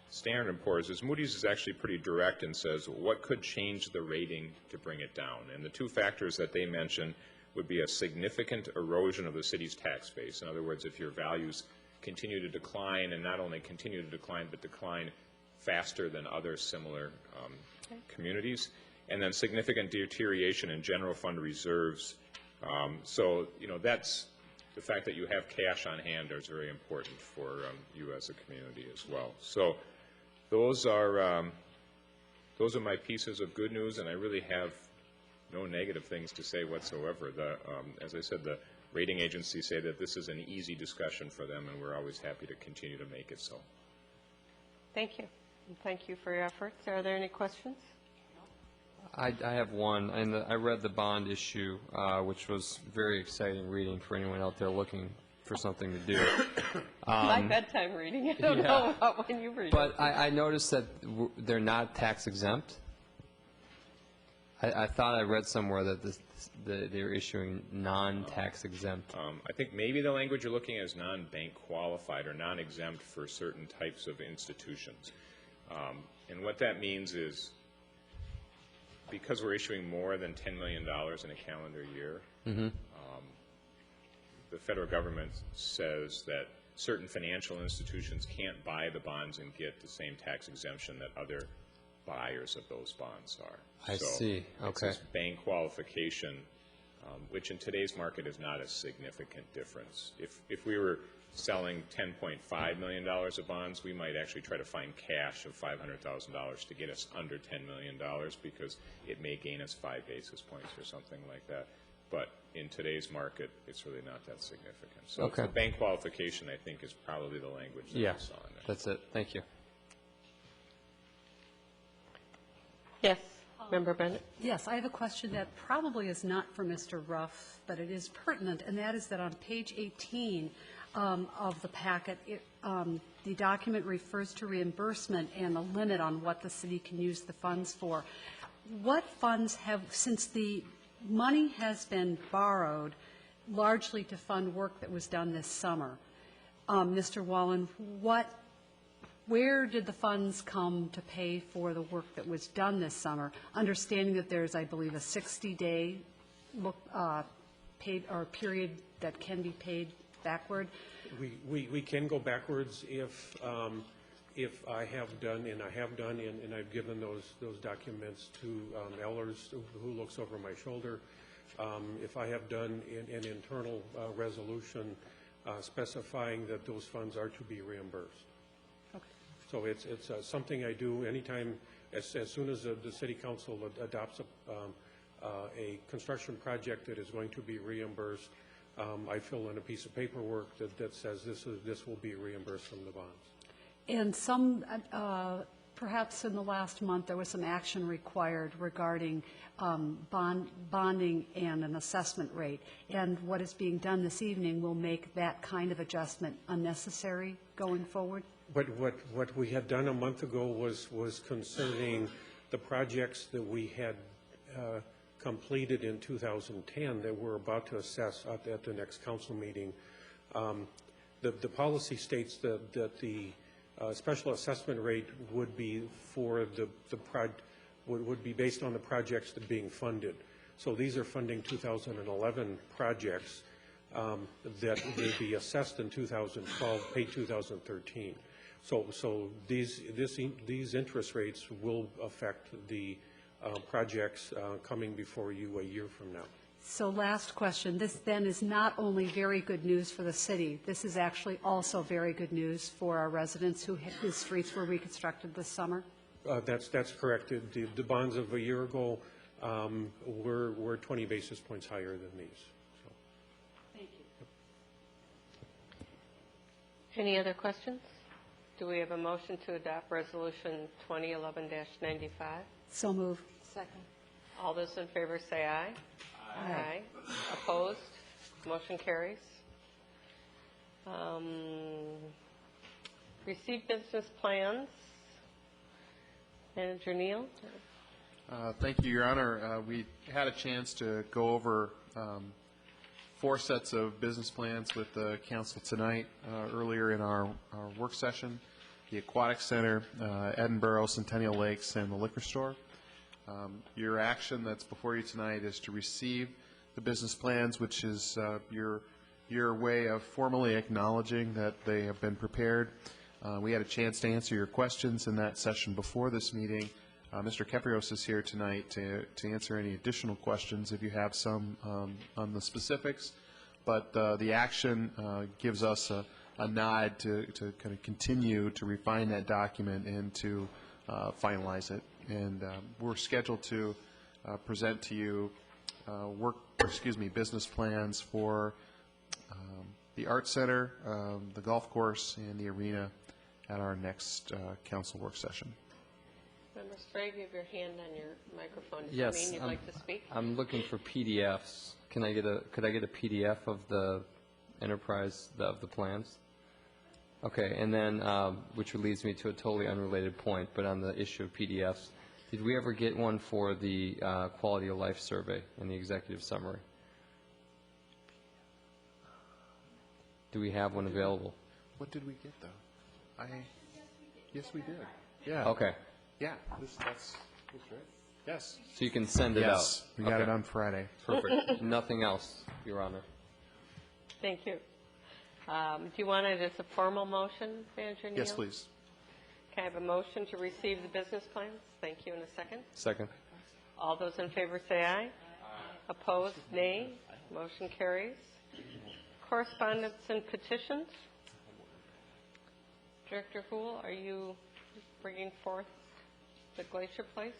Standard & Poor's is Moody's is actually pretty direct and says what could change the rating to bring it down. And the two factors that they mention would be a significant erosion of the city's tax base. In other words, if your values continue to decline, and not only continue to decline, but decline faster than other similar communities, and then significant deterioration in general fund reserves. So, you know, that's the fact that you have cash on hand is very important for you as a community as well. So those are my pieces of good news, and I really have no negative things to say whatsoever. As I said, the rating agencies say that this is an easy discussion for them, and we're always happy to continue to make it so. Thank you. And thank you for your efforts. Are there any questions? I have one, and I read the bond issue, which was very exciting reading for anyone out there looking for something to do. My bedtime reading. I don't know about when you read it. But I noticed that they're not tax exempt. I thought I read somewhere that they're issuing non-tax exempt. I think maybe the language you're looking at is non-bank qualified or non-exempt for certain types of institutions. And what that means is because we're issuing more than $10 million in a calendar year, the federal government says that certain financial institutions can't buy the bonds and get the same tax exemption that other buyers of those bonds are. I see. Okay. It's this bank qualification, which in today's market is not a significant difference. If we were selling $10.5 million of bonds, we might actually try to find cash of $500,000 to get us under $10 million because it may gain us 5 basis points or something like that. But in today's market, it's really not that significant. So the bank qualification, I think, is probably the language that I saw in there. That's it. Thank you. Yes, Member Bennett. Yes, I have a question that probably is not for Mr. Ruff, but it is pertinent, and that is that on page 18 of the packet, the document refers to reimbursement and the limit on what the city can use the funds for. What funds have, since the money has been borrowed largely to fund work that was done this summer, Mr. Wallen, where did the funds come to pay for the work that was done this summer, understanding that there's, I believe, a 60-day paid or period that can be paid backward? We can go backwards if I have done, and I've given those documents to Ellers, who looks over my shoulder. If I have done an internal resolution specifying that those funds are to be reimbursed. So it's something I do anytime, as soon as the city council adopts a construction project that is going to be reimbursed, I fill in a piece of paperwork that says this will be reimbursed from the bonds. And some, perhaps in the last month, there was some action required regarding bonding and an assessment rate. And what is being done this evening will make that kind of adjustment unnecessary going forward? What we had done a month ago was concerning the projects that we had completed in 2010 that we're about to assess at the next council meeting. The policy states that the special assessment rate would be for would be based on the projects that are being funded. So these are funding 2011 projects that will be assessed in 2012, paid 2013. So these interest rates will affect the projects coming before you a year from now. So last question, this then is not only very good news for the city, this is actually also very good news for our residents whose streets were reconstructed this summer? That's correct. The bonds of a year ago were 20 basis points higher than these. So. Thank you. Any other questions? Do we have a motion to adopt Resolution 2011-95? So move. Second. All those in favor say aye. Aye. Opposed? Motion carries. Receive business plans. Manager Neal? Thank you, Your Honor. We had a chance to go over 4 sets of business plans with the council tonight, earlier in our work session. The Aquatic Center, Edinburgh, Centennial Lakes, and the liquor store. Your action that's before you tonight is to receive the business plans, which is your way of formally acknowledging that they have been prepared. We had a chance to answer your questions in that session before this meeting. Mr. Keprios is here tonight to answer any additional questions if you have some on the specifics. But the action gives us a nod to kind of continue to refine that document and to finalize it. And we're scheduled to present to you business plans for the Art Center, the golf course, and the arena at our next council work session. Member Sprague, you have your hand on your microphone. Does Yes, that mean you'd like to speak? I'm looking for PDFs. Could I get a PDF of the enterprise of the plans? Okay, and then which leads me to a totally unrelated point, but on the issue of PDFs, did we ever get one for the quality of life survey in the executive summary? Do we have one available? What did we get, though? Yes, we did. Yeah. Okay. Yeah. That's right. Yes. So you can send it out. Yes. We got it on Friday. Perfect. Nothing else, Your Honor. Thank you. Do you want it as a formal motion, Manager Neal? Yes, please. Can I have a motion to receive the business plans? Thank you. In a second. Second. All those in favor say aye. Aye. Opposed, nay. Motion carries. Correspondence and petitions. Director Houle, are you bringing forth the Glacier Place?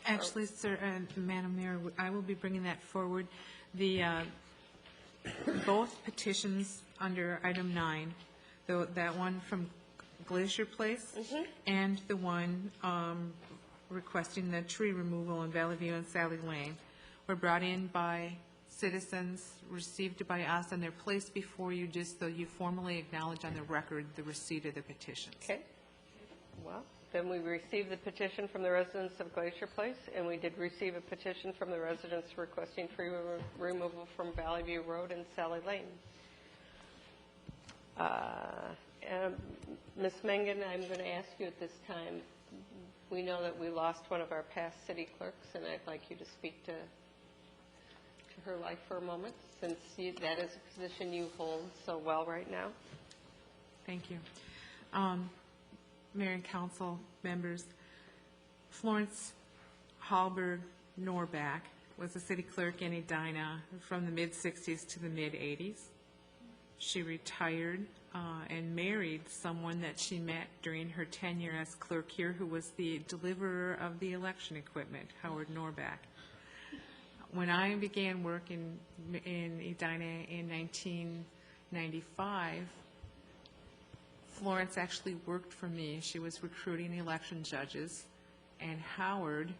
Actually, sir, Madam Mayor, I will be bringing that forward. Both petitions under item 9, that one from Glacier Place and the one requesting the tree removal in Valley View and Sally Lane, were brought in by citizens, received by us, and they're placed before you just so you formally acknowledge on the record the receipt of the petitions. Okay. Well, then we received the petition from the residents of Glacier Place, and we did receive a petition from the residents requesting tree removal from Valley View Road and Sally Lane. Ms. Mengen, I'm going to ask you at this time, we know that we lost one of our past city clerks, and I'd like you to speak to her life for a moment, since that is a position you hold so well right now. Thank you. Mayor and council members, Florence Hallberg Norback was a city clerk in Edina from the mid-'60s to the mid-'80s. She retired and married someone that she met during her tenure as clerk here, who was the deliverer of the election equipment, Howard Norback. When I began work in Edina in 1995, Florence actually worked for me. She was recruiting election judges, and Howard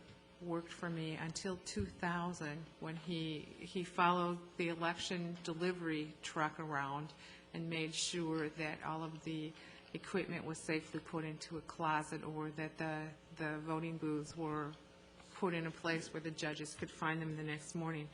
worked for me until 2000, when he followed the election delivery truck around and made sure that all of the equipment was safely put into a closet, or that the voting booths were put in a place where the judges could find them the next morning.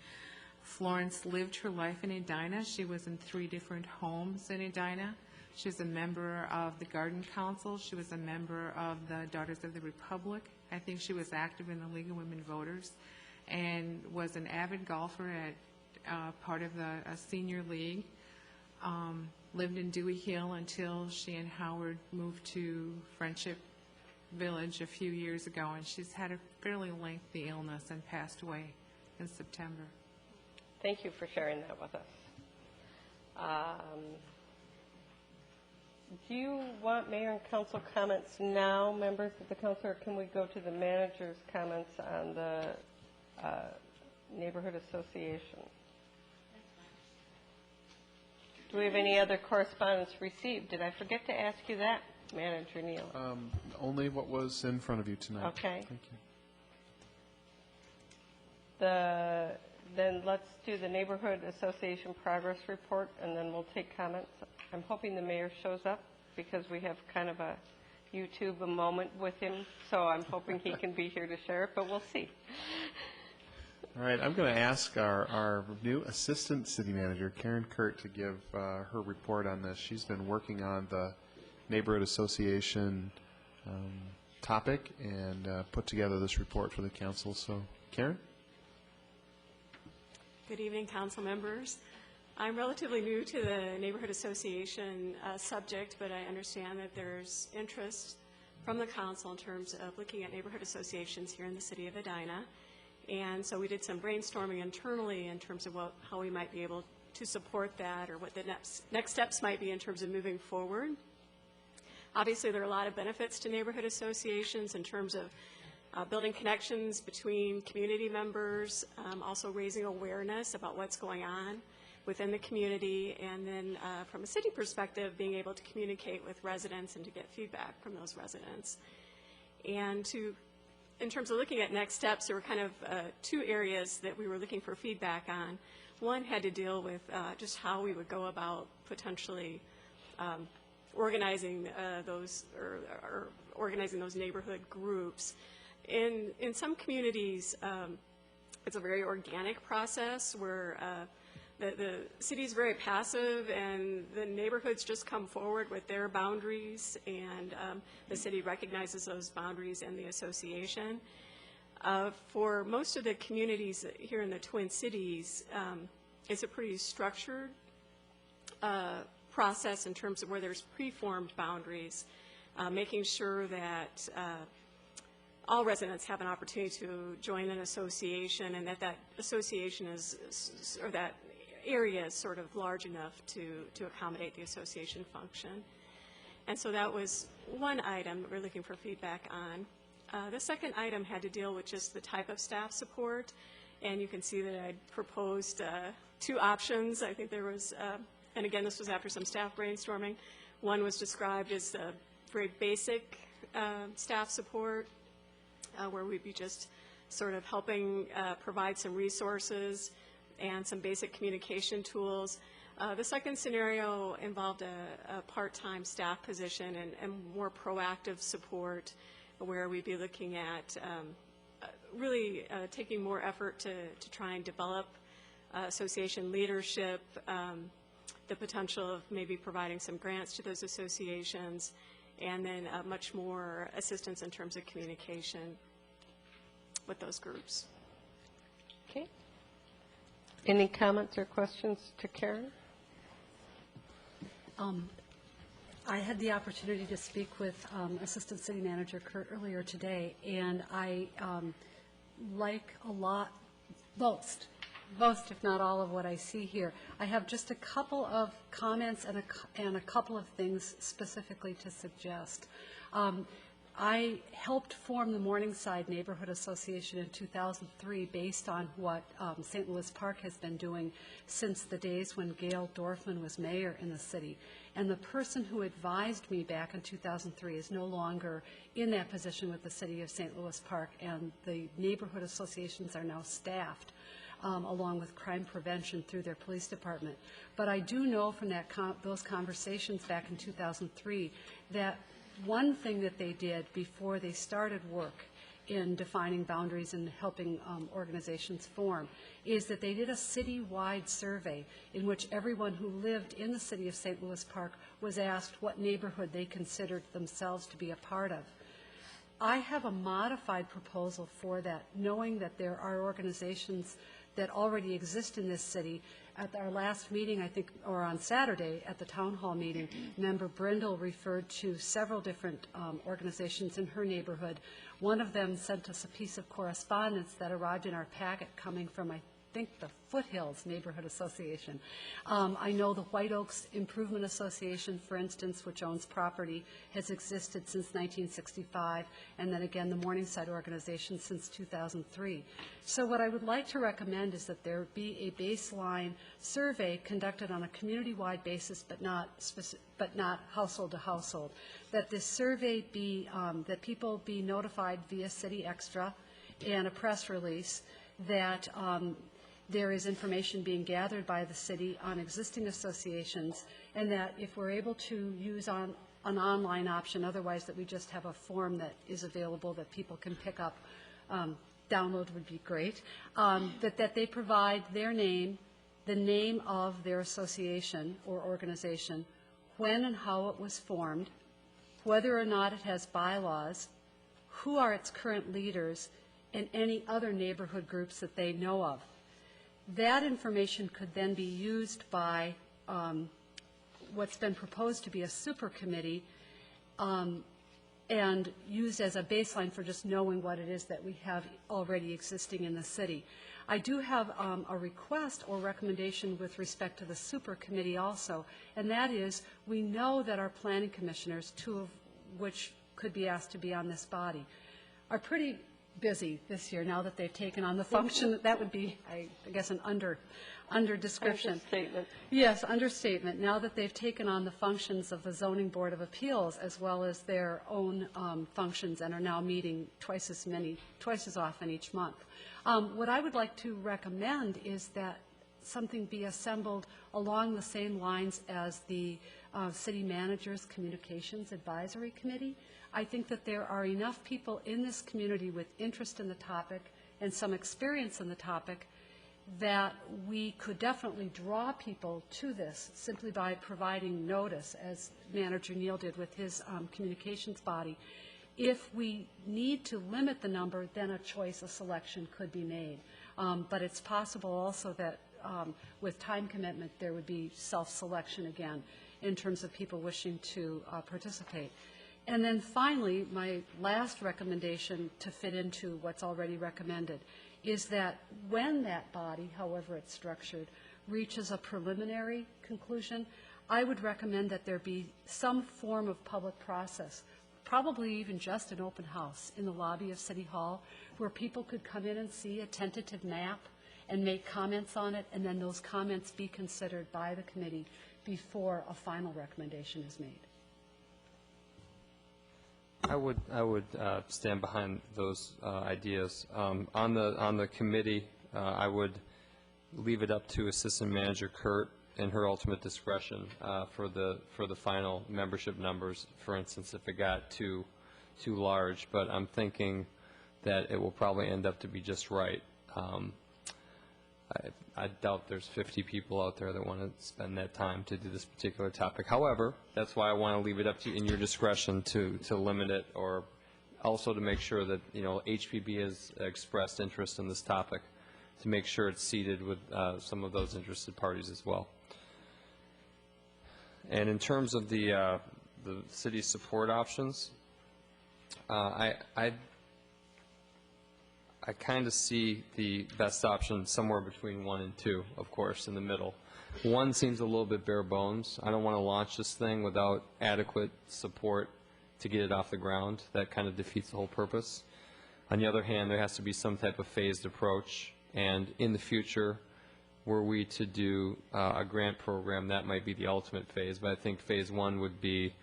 Florence lived her life in Edina. She was in 3 different homes in Edina. She was a member of the Garden Council. She was a member of the Daughters of the Republic. I think she was active in the League of Women Voters, and was an avid golfer at part of the senior league. Lived in Dewey Hill until she and Howard moved to Friendship Village a few years ago, and she's had a fairly lengthy illness and passed away in September. Thank you for sharing that with us. Do you want mayor and council comments now, members of the council, or can we go to the manager's comments on the neighborhood association? Do we have any other correspondence received? Did I forget to ask you that, Manager Neal? Only what was in front of you tonight. Okay. Thank you. Then let's do the neighborhood association progress report, and then we'll take comments. I'm hoping the mayor shows up, because we have kind of a YouTube moment with him, so I'm hoping he can be here to share it, but we'll see. All right, I'm going to ask our new assistant city manager, Karen Kurt, to give her report on this. She's been working on the neighborhood association topic and put together this report for the council. So, Karen? Good evening, council members. I'm relatively new to the neighborhood association subject, but I understand that there's interest from the council in terms of looking at neighborhood associations here in the city of Edina. And so we did some brainstorming internally in terms of how we might be able to support that, or what the next steps might be in terms of moving forward. Obviously, there are a lot of benefits to neighborhood associations in terms of building connections between community members, also raising awareness about what's going on within the community, and then from a city perspective, being able to communicate with residents and to get feedback from those residents. And in terms of looking at next steps, there were kind of 2 areas that we were looking for feedback on. One had to deal with just how we would go about potentially organizing those neighborhood groups. In some communities, it's a very organic process where the city is very passive, and the neighborhoods just come forward with their boundaries, and the city recognizes those boundaries in the association. For most of the communities here in the Twin Cities, it's a pretty structured process in terms of where there's preformed boundaries, making sure that all residents have an opportunity to join an association, and that association is, or that area is sort of large enough to accommodate the association function. And so that was one item that we're looking for feedback on. The second item had to deal with just the type of staff support, and you can see that I proposed 2 options. I think there was, and again, this was after some staff brainstorming. One was described as a very basic staff support, where we'd be just sort of helping provide some resources and some basic communication tools. The second scenario involved a part-time staff position and more proactive support, where we'd be looking at really taking more effort to try and develop association leadership, the potential of maybe providing some grants to those associations, and then much more assistance in terms of communication with those groups. Okay. Any comments or questions to Karen? I had the opportunity to speak with Assistant City Manager Kurt earlier today, and I like a lot, most most, if not all, of what I see here. I have just a couple of comments and a couple of things specifically to suggest. I helped form the Morningside Neighborhood Association in 2003 based on what St. Louis Park has been doing since the days when Gail Dorfman was mayor in the city. And the person who advised me back in 2003 is no longer in that position with the city of St. Louis Park, and the neighborhood associations are now staffed along with crime prevention through their police department. But I do know from those conversations back in 2003 that one thing that they did before they started work in defining boundaries and helping organizations form is that they did a city-wide survey in which everyone who lived in the city of St. Louis Park was asked what neighborhood they considered themselves to be a part of. I have a modified proposal for that, knowing that there are organizations that already exist in this city. At our last meeting, I think, or on Saturday at the town hall meeting, Member Brindle referred to several different organizations in her neighborhood. One of them sent us a piece of correspondence that arrived in our packet coming from, I think, the Foothills Neighborhood Association. I know the White Oaks Improvement Association, for instance, which owns property, has existed since 1965, and then again the Morningside organization since 2003. So what I would like to recommend is that there be a baseline survey conducted on a community-wide basis, but not household to household. That this survey be, that people be notified via City Extra and a press release that there is information being gathered by the city on existing associations, and that if we're able to use an online option, otherwise that we just have a form that is available that people can pick up, download would be great, that they provide their name, the name of their association or organization, when and how it was formed, whether or not it has bylaws, who are its current leaders, and any other neighborhood groups that they know of. That information could then be used by what's been proposed to be a super committee and used as a baseline for just knowing what it is that we have already existing in the city. I do have a request or recommendation with respect to the super committee also, and that is we know that our planning commissioners, two of which could be asked to be on this body, are pretty busy this year now that they've taken on the function. That would be, I guess, an under description. Understatement. Yes, understatement. Now that they've taken on the functions of the Zoning Board of Appeals as well as their own functions and are now meeting twice as often each month. What I would like to recommend is that something be assembled along the same lines as the City Manager's Communications Advisory Committee. I think that there are enough people in this community with interest in the topic and some experience in the topic that we could definitely draw people to this simply by providing notice, as Manager Neal did with his communications body. If we need to limit the number, then a choice, a selection could be made. But it's possible also that with time commitment, there would be self-selection again in terms of people wishing to participate. And then finally, my last recommendation to fit into what's already recommended is that when that body, however it's structured, reaches a preliminary conclusion, I would recommend that there be some form of public process, probably even just an open house in the lobby of City Hall, where people could come in and see a tentative map and make comments on it, and then those comments be considered by the committee before a final recommendation is made. I would stand behind those ideas. On the committee, I would leave it up to Assistant Manager Kurt in her ultimate discretion for the final membership numbers. For instance, if it got too large, but I'm thinking that it will probably end up to be just right. I doubt there's 50 people out there that want to spend that time to do this particular topic. However, that's why I want to leave it up to you in your discretion to limit it, or also to make sure that, you know, HPB has expressed interest in this topic, to make sure it's seated with some of those interested parties as well. And in terms of the city's support options, I I kind of see the best option somewhere between 1 and 2, of course, in the middle. 1 seems a little bit bare bones. I don't want to launch this thing without adequate support to get it off the ground. That kind of defeats the whole purpose. On the other hand, there has to be some type of phased approach, and in the future, were we to do a grant program, that might be the ultimate phase, but I think phase 1 would be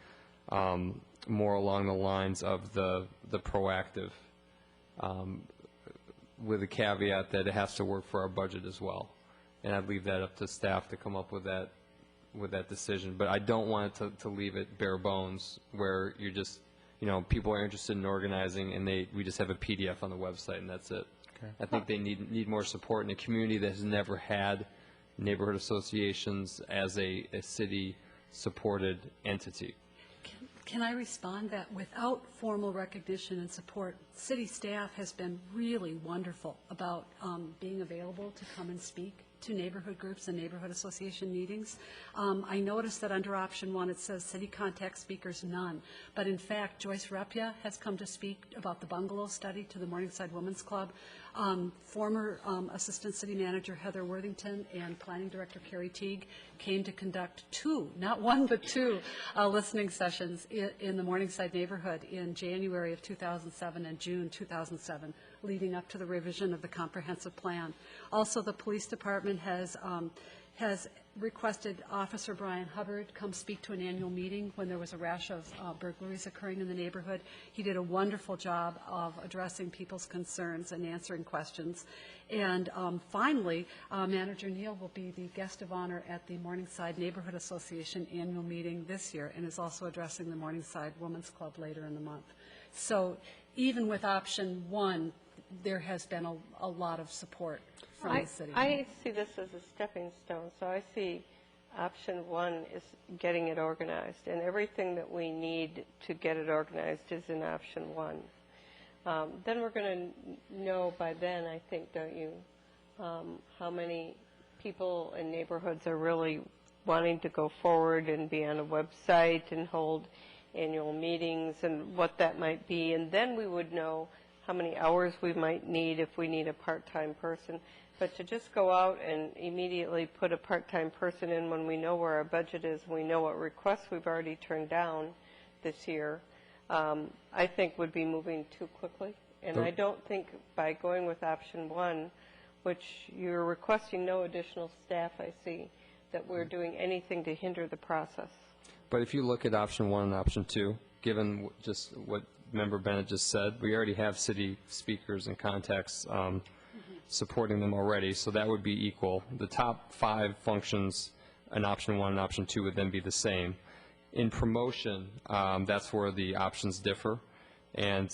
more along the lines of the proactive, with a caveat that it has to work for our budget as well. And I'd leave that up to staff to come up with that decision. But I don't want it to leave it bare bones where you're just, people are interested in organizing and we just have a PDF on the website and that's it. Okay. I think they need more support in a community that has never had neighborhood associations as a city-supported entity. Can I respond that without formal recognition and support, city staff has been really wonderful about being available to come and speak to neighborhood groups and neighborhood association meetings. I noticed that under option 1 it says city contact speakers none, but in fact Joyce Repia has come to speak about the bungalow study to the Morningside Women's Club. Former Assistant City Manager Heather Worthington and Planning Director Carrie Teague came to conduct 2, not 1 but 2 listening sessions in the Morningside neighborhood in January of 2007 and June 2007, leading up to the revision of the comprehensive plan. Also, the police department has requested Officer Brian Hubbard come speak to an annual meeting when there was a rash of burglaries occurring in the neighborhood. He did a wonderful job of addressing people's concerns and answering questions. And finally, Manager Neal will be the guest of honor at the Morningside Neighborhood Association annual meeting this year and is also addressing the Morningside Women's Club later in the month. So even with option 1, there has been a lot of support from the city. I see this as a stepping stone, so I see option 1 is getting it organized, and everything that we need to get it organized is in option 1. Then we're going to know by then, I think, don't you, how many people in neighborhoods are really wanting to go forward and be on a website and hold annual meetings and what that might be, and then we would know how many hours we might need if we need a part-time person. But to just go out and immediately put a part-time person in when we know where our budget is, we know what requests we've already turned down this year, I think would be moving too quickly. And I don't think by going with option 1, which you're requesting no additional staff, I see, that we're doing anything to hinder the process. But if you look at option 1 and option 2, given just what Member Bennett just said, we already have city speakers and contacts supporting them already, so that would be equal. The top 5 functions in option 1 and option 2 would then be the same. In promotion, that's where the options differ, and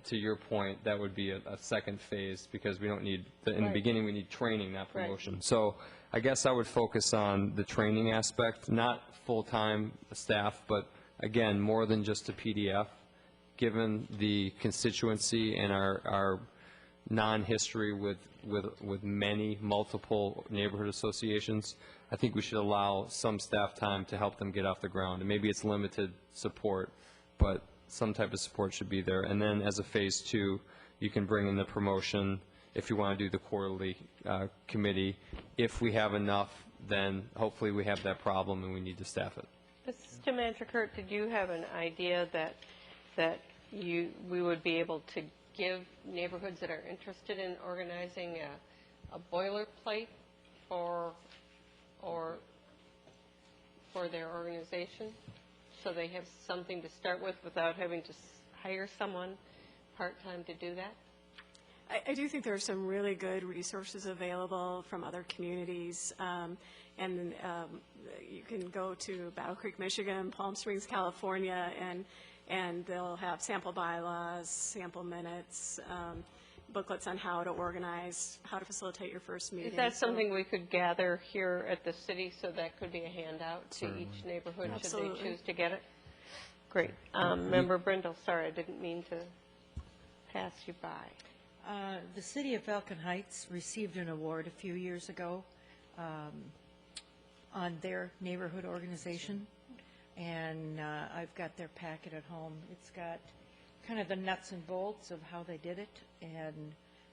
to your point, that would be a second phase because we don't need, in the beginning we need training, not promotion. Right. So I guess I would focus on the training aspect, not full-time staff, but again, more than just a PDF. Given the constituency and our non-history with multiple neighborhood associations, I think we should allow some staff time to help them get off the ground. And maybe it's limited support, but some type of support should be there. And then as a phase 2, you can bring in the promotion if you want to do the quarterly committee. If we have enough, then hopefully we have that problem and we need to staff it. Mr. Manager Kurt, did you have an idea that we would be able to give neighborhoods that are interested in organizing a boilerplate for their organization, so they have something to start with without having to hire someone part-time to do that? I do think there are some really good resources available from other communities, and you can go to Battle Creek, Michigan, Palm Springs, California, and they'll have sample bylaws, sample minutes, booklets on how to organize, how to facilitate your first meeting. Is that something we could gather here at the city so that could be a handout to each neighborhood should they choose to get it? Great. Member Brindle, sorry, I didn't mean to pass you by. The city of Falcon Heights received an award a few years ago on their neighborhood organization, and I've got their packet at home. It's got kind of the nuts and bolts of how they did it, and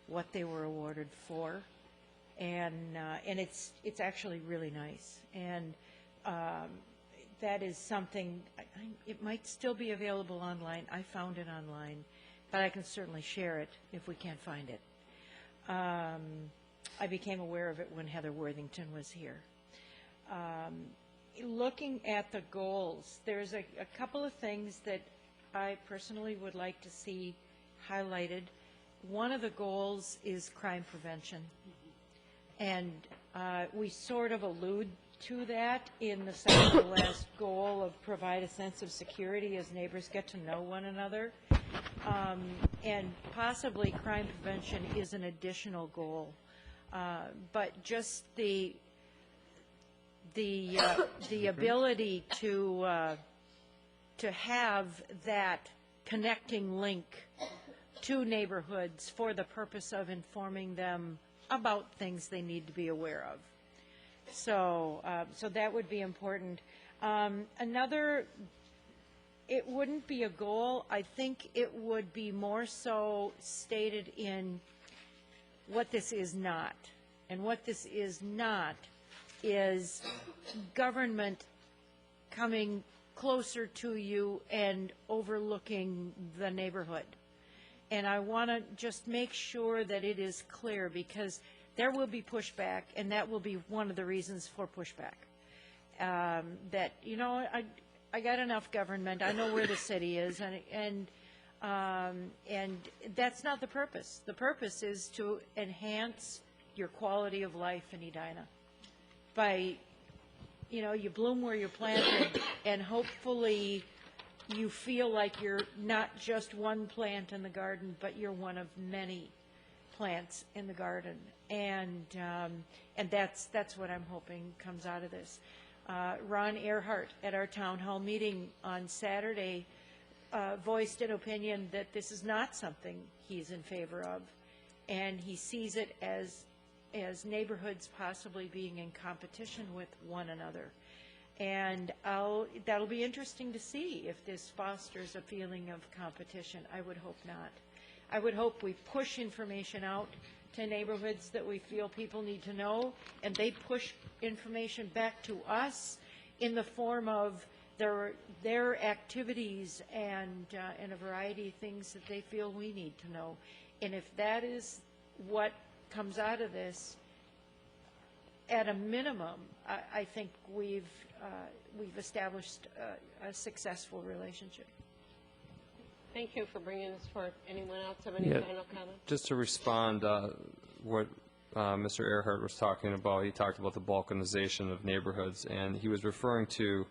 what they were awarded for, and it's actually really nice. And that is something, it might still be available online. I found it online, but I can certainly share it if we can't find it. I became aware of it when Heather Worthington was here. Looking at the goals, there's a couple of things that I personally would like to see highlighted. One of the goals is crime prevention. And we sort of allude to that in the second to last goal of provide a sense of security as neighbors get to know one another. And possibly crime prevention is an additional goal. But just the ability to have that connecting link to neighborhoods for the purpose of informing them about things they need to be aware of. So that would be important. Another, it wouldn't be a goal. I think it would be more so stated in what this is not. And what this is not is government coming closer to you and overlooking the neighborhood. And I want to just make sure that it is clear, because there will be pushback, and that will be one of the reasons for pushback. That, you know, I got enough government. I know where the city is, and that's not the purpose. The purpose is to enhance your quality of life in Edina by, you know, you bloom where you're planted, and hopefully you feel like you're not just one plant in the garden, but you're one of many plants in the garden. And that's what I'm hoping comes out of this. Ron Earhart at our town hall meeting on Saturday voiced an opinion that this is not something he's in favor of, and he sees it as neighborhoods possibly being in competition with one another. And that'll be interesting to see if this fosters a feeling of competition. I would hope not. I would hope we push information out to neighborhoods that we feel people need to know, and they push information back to us in the form of their activities and a variety of things that they feel we need to know. And if that is what comes out of this, at a minimum, I think we've established a successful relationship. Thank you for bringing this forward. Anyone else have any final comments? Just to respond, what Mr. Earhart was talking about, he talked about the balkanization of neighborhoods, and he was referring to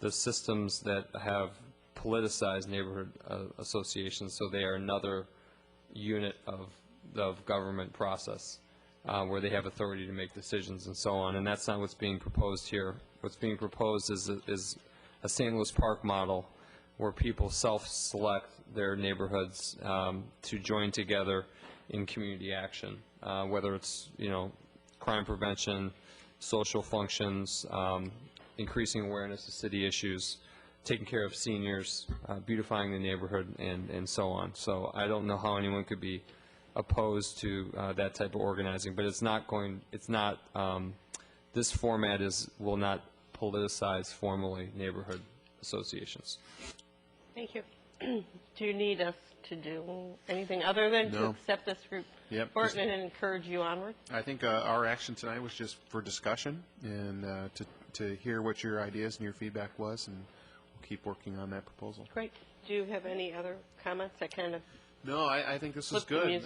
the systems that have politicized neighborhood associations, so they are another unit of the government process where they have authority to make decisions and so on, and that's not what's being proposed here. What's being proposed is a St. Louis Park model where people self-select their neighborhoods to join together in community action, whether it's, you know, crime prevention, social functions, increasing awareness of city issues, taking care of seniors, beautifying the neighborhood, and so on. So I don't know how anyone could be opposed to that type of organizing, but it's not going. It's not. This format will not politicize formally neighborhood associations. Thank you. Do you need us to do anything other than to accept this report and encourage you onward? I think our action tonight was just for discussion and to hear what your ideas and your feedback was, and we'll keep working on that proposal. Great. Do you have any other comments? No, I think this is good.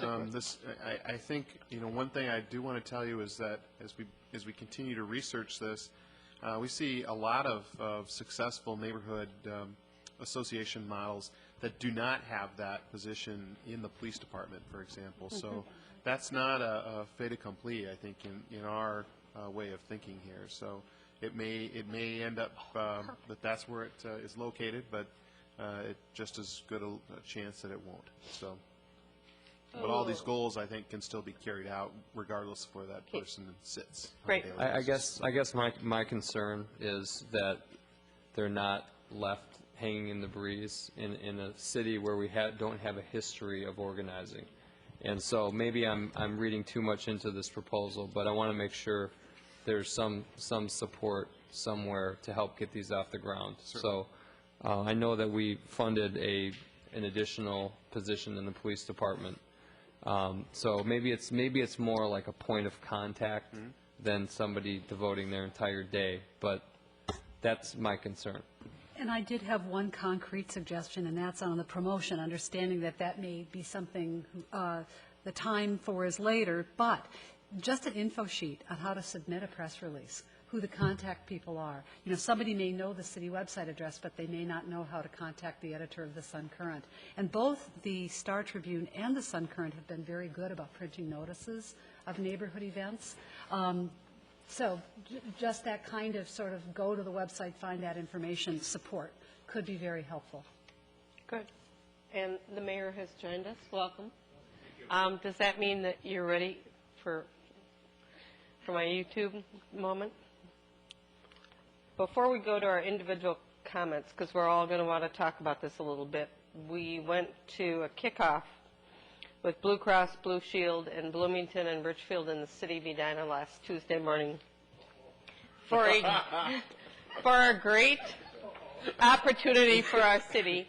I think, you know, one thing I do want to tell you is that as we continue to research this, we see a lot of successful neighborhood association models that do not have that position in the police department, for example. So that's not a fait accompli, I think, in our way of thinking here. So it may end up that that's where it is located, but it's just as good a chance that it won't. So, but all these goals, I think, can still be carried out regardless of where that person sits. Great. I guess my concern is that they're not left hanging in the breeze in a city where we don't have a history of organizing. And so maybe I'm reading too much into this proposal, but I want to make sure there's some support somewhere to help get these off the ground. So I know that we funded an additional position in the police department. So maybe it's more like a point of contact than somebody devoting their entire day, but that's my concern. And I did have one concrete suggestion, and that's on the promotion, understanding that that may be something the time for is later, but just an info sheet on how to submit a press release, who the contact people are. You know, somebody may know the city website address, but they may not know how to contact the editor of the Sun-Current. And both the Star Tribune and the Sun-Current have been very good about printing notices of neighborhood events. So just that kind of sort of go to the website, find that information, support could be very helpful. Good. And the mayor has joined us. Welcome. Does that mean that you're ready for my YouTube moment? Before we go to our individual comments, because we're all going to want to talk about this a little bit, we went to a kickoff with Blue Cross Blue Shield in Bloomington and Richfield in the city of Edina last Tuesday morning for a great opportunity for our city.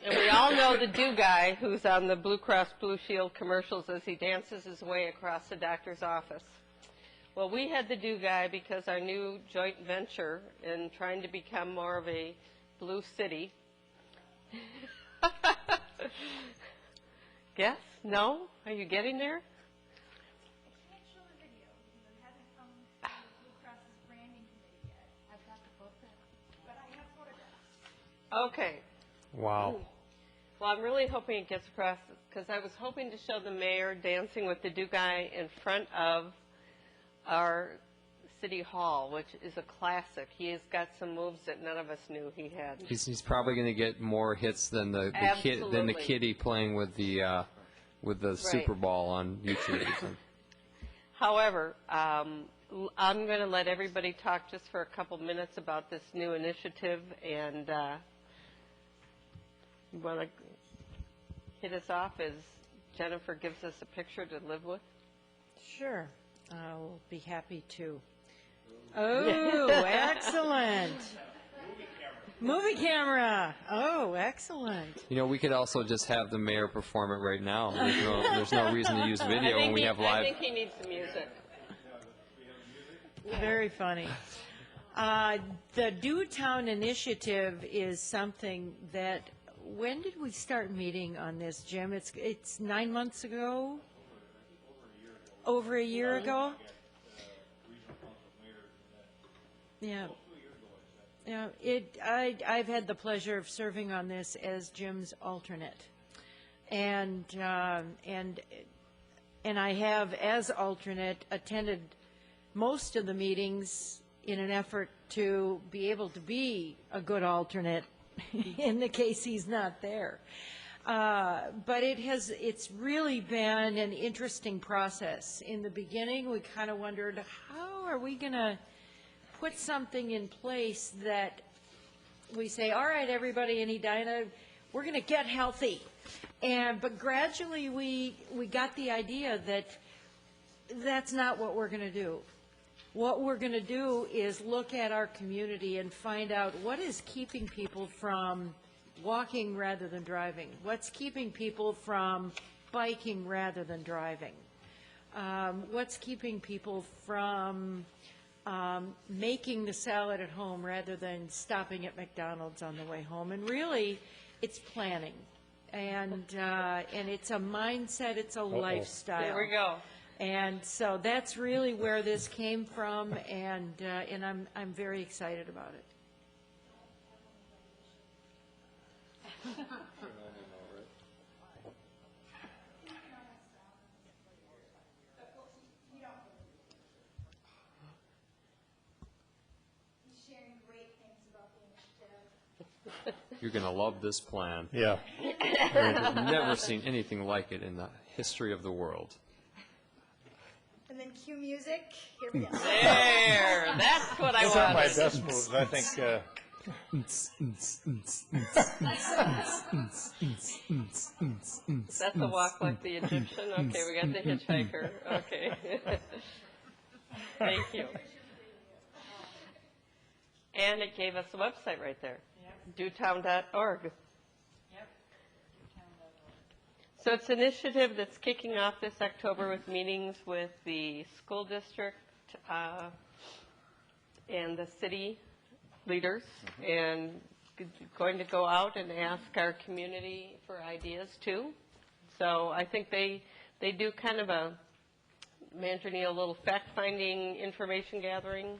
And we all know the do guy who's on the Blue Cross Blue Shield commercials as he dances his way across the doctor's office. Well, we had the do guy because our new joint venture in trying to become more of a blue city. Yes? No? Are you getting there? I can't show the video because it hasn't come to Blue Cross's branding committee yet. I've got the book, but I have photographs. Okay. Wow. Well, I'm really hoping it gets across because I was hoping to show the mayor dancing with the do guy in front of our city hall, which is a classic. He has got some moves that none of us knew he had. He's probably going to get more hits than the kitty playing with the Super Bowl on YouTube. However, I'm going to let everybody talk just for a couple minutes about this new initiative, and you want to hit us off as Jennifer gives us a picture to live with? Sure. I'll be happy to. Oh, excellent. Movie camera. Oh, excellent. You know, we could also just have the mayor perform it right now. There's no reason to use video when we have live. I think he needs the music. Very funny. The Do Town Initiative is something that, when did we start meeting on this, Jim? It's 9 months ago? Over a year ago? Yeah. Yeah. I've had the pleasure of serving on this as Jim's alternate. And I have, as alternate, attended most of the meetings in an effort to be able to be a good alternate in the case he's not there. But it's really been an interesting process. In the beginning, we kind of wondered, how are we going to put something in place that we say, all right, everybody in Edina, we're going to get healthy. But gradually we got the idea that that's not what we're going to do. What we're going to do is look at our community and find out what is keeping people from walking rather than driving, what's keeping people from biking rather than driving, what's keeping people from making the salad at home rather than stopping at McDonald's on the way home. And really, it's planning. And it's a mindset, it's a lifestyle. There we go. And so that's really where this came from, and I'm very excited about it. You're going to love this plan. Yeah. I've never seen anything like it in the history of the world. And then cue music. Here we go. There, that's what I Those are wanted. my best moves. I think That's a walk like the Egyptian? Okay, we got the hitchhiker. Okay. Thank you. And it gave us the website right there, dewtown.org. So it's an initiative that's kicking off this October with meetings with the school district and the city leaders, and going to go out and ask our community for ideas too. So I think they do kind of a, Manager Neal, a little fact-finding, information gathering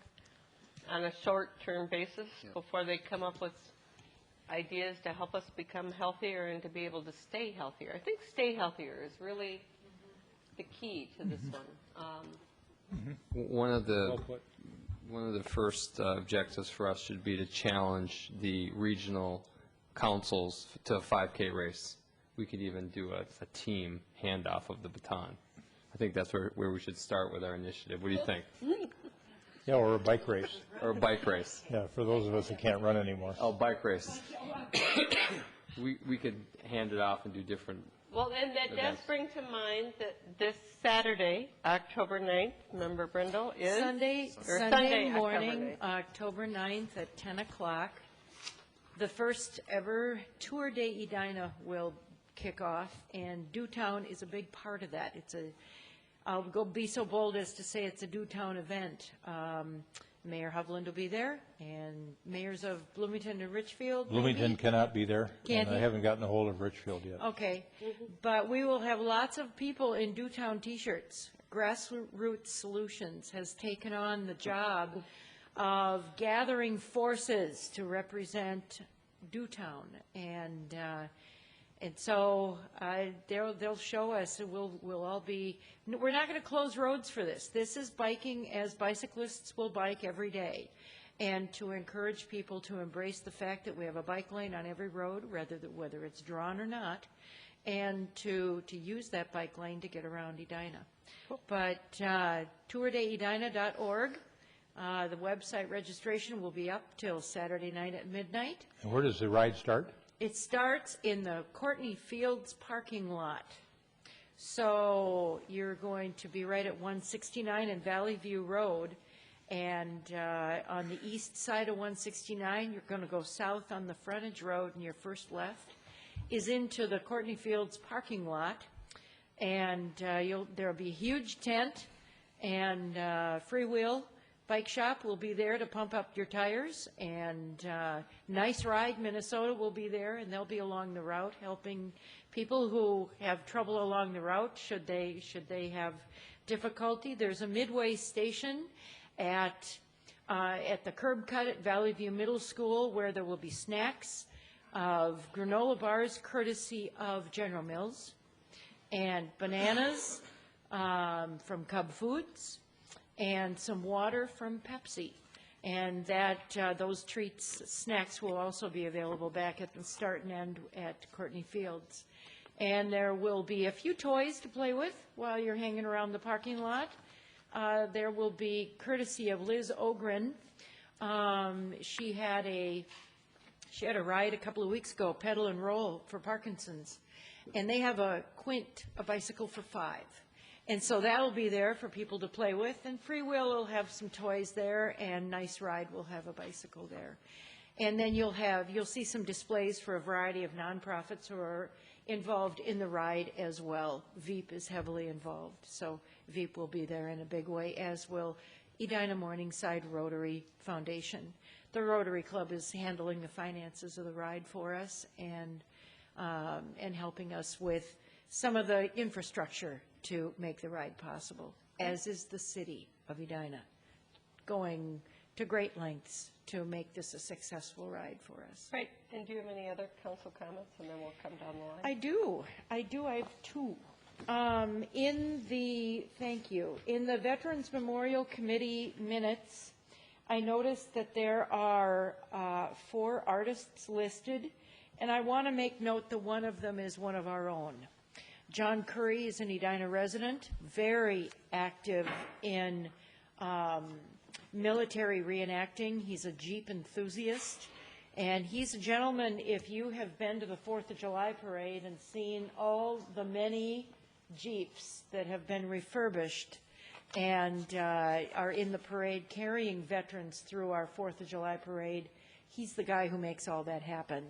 on a short-term basis before they come up with ideas to help us become healthier and to be able to stay healthier. I think stay healthier is really the key to this one. One of the first objectives for us should be to challenge the regional councils to a 5K race. We could even do a team handoff of the baton. I think that's where we should start with our initiative. What do you think? Yeah, or a bike race. Or a bike race. Yeah, for those of us who can't run anymore. Oh, bike race. we could hand it off and do different. Well, and that events. does bring to mind that this Saturday, October 9th, remember, Brindle, is? Sunday morning, October 9th at 10 o'clock. The first ever Tour de Edina will kick off, and Dewtown is a big part of that. I'll be so bold as to say it's a Dewtown event. Mayor Hovland will be there, and mayors of Bloomington and Richfield. Bloomington maybe? cannot be there, Can't and I he? haven't gotten a hold of Richfield yet. Okay, but we will have lots of people in Dewtown T-shirts. Grassroots Solutions has taken on the job of gathering forces to represent Dewtown, and so they'll show us. We'll all be. We're not going to close roads for this. This is biking as bicyclists will bike every day, and to encourage people to embrace the fact that we have a bike lane on every road, whether it's drawn or not, and to use that bike lane to get around Edina. But tourdeedina.org. The website registration will be up till Saturday night at midnight. And where does the ride start? It starts in the Courtney Fields parking lot. So you're going to be right at 169 and Valley View Road. And on the east side of 169, you're going to go south on the frontage road, and your first left is into the Courtney Fields parking lot. And there'll be a huge tent, and Freewheel Bike Shop will be there to pump up your tires, and Nice Ride Minnesota will be there, and they'll be along the route helping people who have trouble along the route should they have difficulty. There's a midway station at the curb cut at Valley View Middle School where there will be snacks of granola bars courtesy of General Mills, and bananas from Cub Foods, and some water from Pepsi. And those snacks will also be available back at the start and end at Courtney Fields. And there will be a few toys to play with while you're hanging around the parking lot. There will be, courtesy of Liz Ogren, she had a ride a couple of weeks ago, Pedal and Roll for Parkinson's. And they have a Quint, a bicycle for $5. And so that'll be there for people to play with, and Freewheel will have some toys there, and Nice Ride will have a bicycle there. And then you'll see some displays for a variety of nonprofits who are involved in the ride as well. Veep is heavily involved, so Veep will be there in a big way, as will Edina Morningside Rotary Foundation. The Rotary Club is handling the finances of the ride for us and helping us with some of the infrastructure to make the ride possible, as is the city of Edina, going to great lengths to make this a successful ride for us. Right. And do you have any other council comments, and then we'll come down the line? I do. I have two. Thank you. In the Veterans Memorial Committee minutes, I noticed that there are 4 artists listed, and I want to make note that one of them is one of our own. John Curry is an Edina resident, very active in military reenacting. He's a Jeep enthusiast. And he's a gentleman, if you have been to the 4th of July parade and seen all the many Jeeps that have been refurbished and are in the parade carrying veterans through our 4th of July parade, he's the guy who makes all that happen.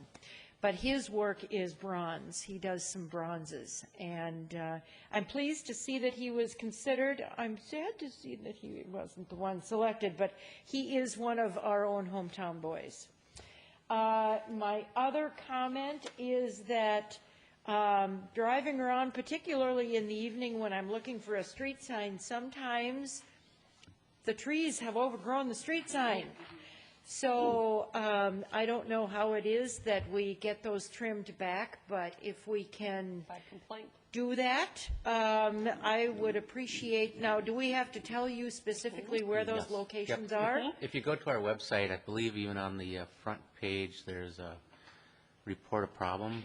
But his work is bronze. He does some bronzes. And I'm pleased to see that he was considered. I'm sad to see that he wasn't the one selected, but he is one of our own hometown boys. My other comment is that driving around, particularly in the evening when I'm looking for a street sign, sometimes the trees have overgrown the street sign. So I don't know how it is that we get those trimmed back, but if we can do that, I would appreciate. Now, do we have to tell you specifically where those locations are? If you go to our website, I believe even on the front page, there's a report a problem.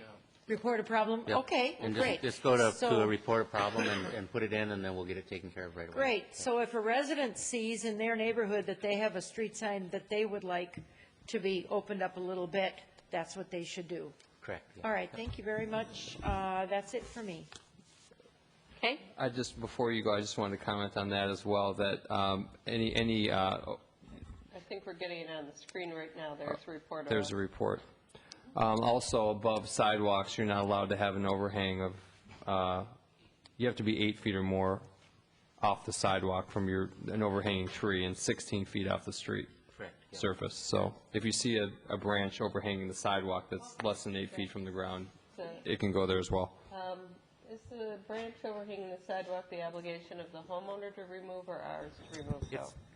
Report a problem? Yep. Okay, and great. Just go to a report a problem and put it in, and then we'll get it taken care of right away. Great. So if a resident sees in their neighborhood that they have a street sign that they would like to be opened up a little bit, that's what they should do. Correct. Yeah. All right. Thank you very much. That's it for me. Okay. Before you go, I just wanted to comment on that as well, that I think we're getting it on the screen right now. There's a report. There's a report. Also, above sidewalks, you're not allowed to have an overhang of, you have to be 8 feet or more off the sidewalk from an overhanging tree and 16 feet off the street surface. So if you see a branch overhanging the sidewalk that's less than 8 feet from the ground, it can go there as well. Is the branch overhanging the sidewalk the obligation of the homeowner to remove or ours to remove?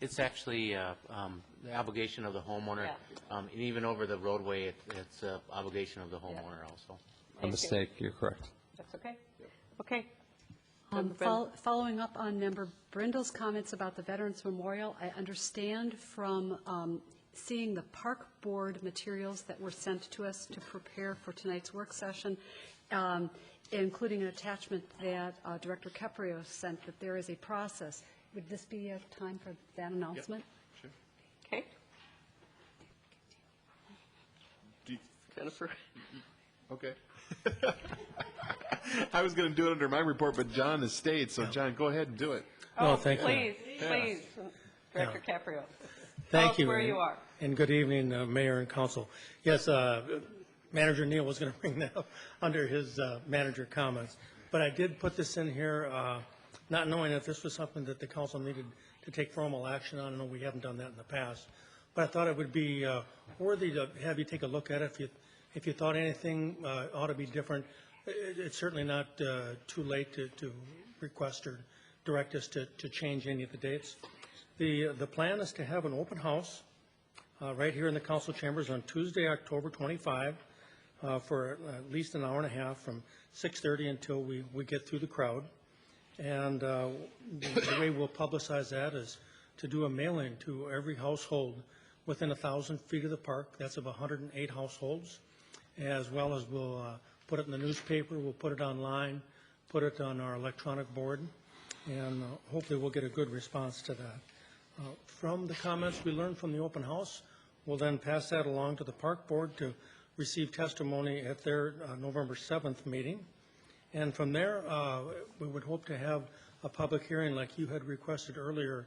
It's actually the obligation of the homeowner. And even over the roadway, it's an obligation of the homeowner also. A mistake, you're correct. That's okay. Okay. Following up on Member Brindle's comments about the Veterans Memorial, I understand from seeing the park board materials that were sent to us to prepare for tonight's work session, including an attachment that Director Caprio sent, that there is a process. Would this be a time for that announcement? Yep. Sure. Okay. Jennifer. Okay. I was going to do it under my report, but John has stayed, so John, go ahead and do it. Oh, thank you. Please, Director Caprio. Thank you. Where you are. And good evening, Mayor and Council. Yes, Manager Neal was going to bring that up under his manager comments, but I did put this in here, not knowing if this was something that the council needed to take formal action on. I know we haven't done that in the past, but I thought it would be worthy to have you take a look at it. If you thought anything ought to be different, it's certainly not too late to request or direct us to change any of the dates. The plan is to have an open house right here in the council chambers on Tuesday, October 25, for at least an hour and a half from 6:30 until we get through the crowd. And the way we'll publicize that is to do a mailing to every household within 1,000 feet of the park. That's of 108 households, as well as we'll put it in the newspaper, we'll put it online, put it on our electronic board, and hopefully we'll get a good response to that. From the comments we learned from the open house, we'll then pass that along to the park board to receive testimony at their November 7th meeting. And from there, we would hope to have a public hearing like you had requested earlier,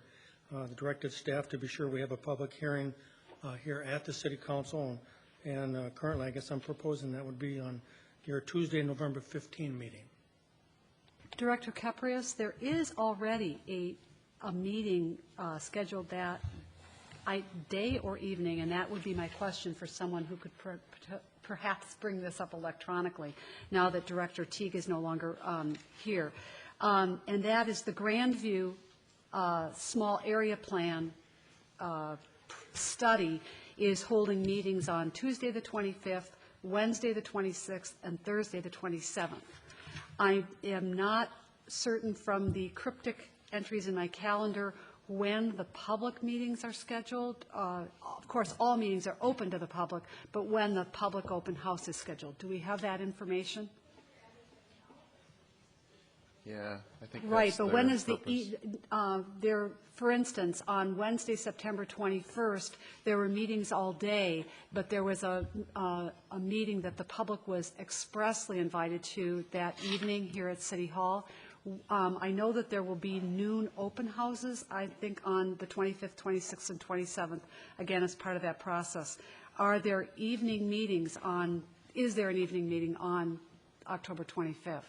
the directed staff to be sure we have a public hearing here at the City Council. And currently, I guess I'm proposing that would be on your Tuesday, November 15 meeting. Director Caprios, there is already a meeting scheduled that day or evening, and that would be my question for someone who could perhaps bring this up electronically now that Director Teague is no longer here. And that is the Grandview Small Area Plan study is holding meetings on Tuesday the 25th, Wednesday the 26th, and Thursday the 27th. I am not certain from the cryptic entries in my calendar when the public meetings are scheduled. Of course, all meetings are open to the public, but when the public open house is scheduled. Do we have that information? Yeah, I think Right, that's but their when is purpose. there, for instance, on Wednesday, September 21st, there were meetings all day, but there was a meeting that the public was expressly invited to that evening here at City Hall. I know that there will be noon open houses, I think on the 25th, 26th, and 27th, again, as part of that process. Are there evening meetings on, is there an evening meeting on October 25th?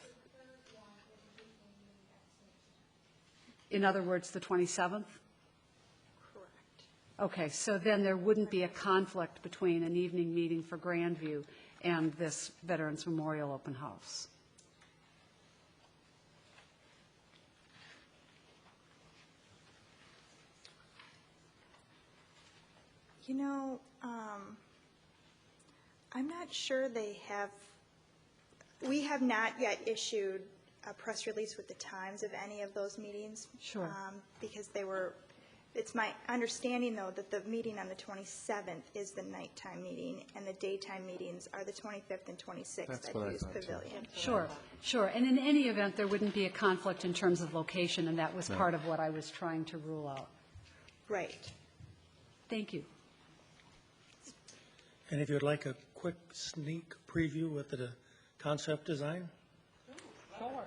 In other words, the 27th? Correct. Okay, so then there wouldn't be a conflict between an evening meeting for Grandview and this Veterans Memorial Open House. You know, I'm not sure we have not yet issued a press release with the times of any of those meetings. Sure. Because it's my understanding, though, that the meeting on the 27th is the nighttime meeting, and the daytime meetings are the 25th and 26th That's at what I Hughes thought, too. Pavilion. Sure, sure. And in any event, there wouldn't be a conflict in terms of location, and that was part of what I was trying to rule out. Right. Thank you. And if you'd like a quick sneak preview with the concept design? Sure.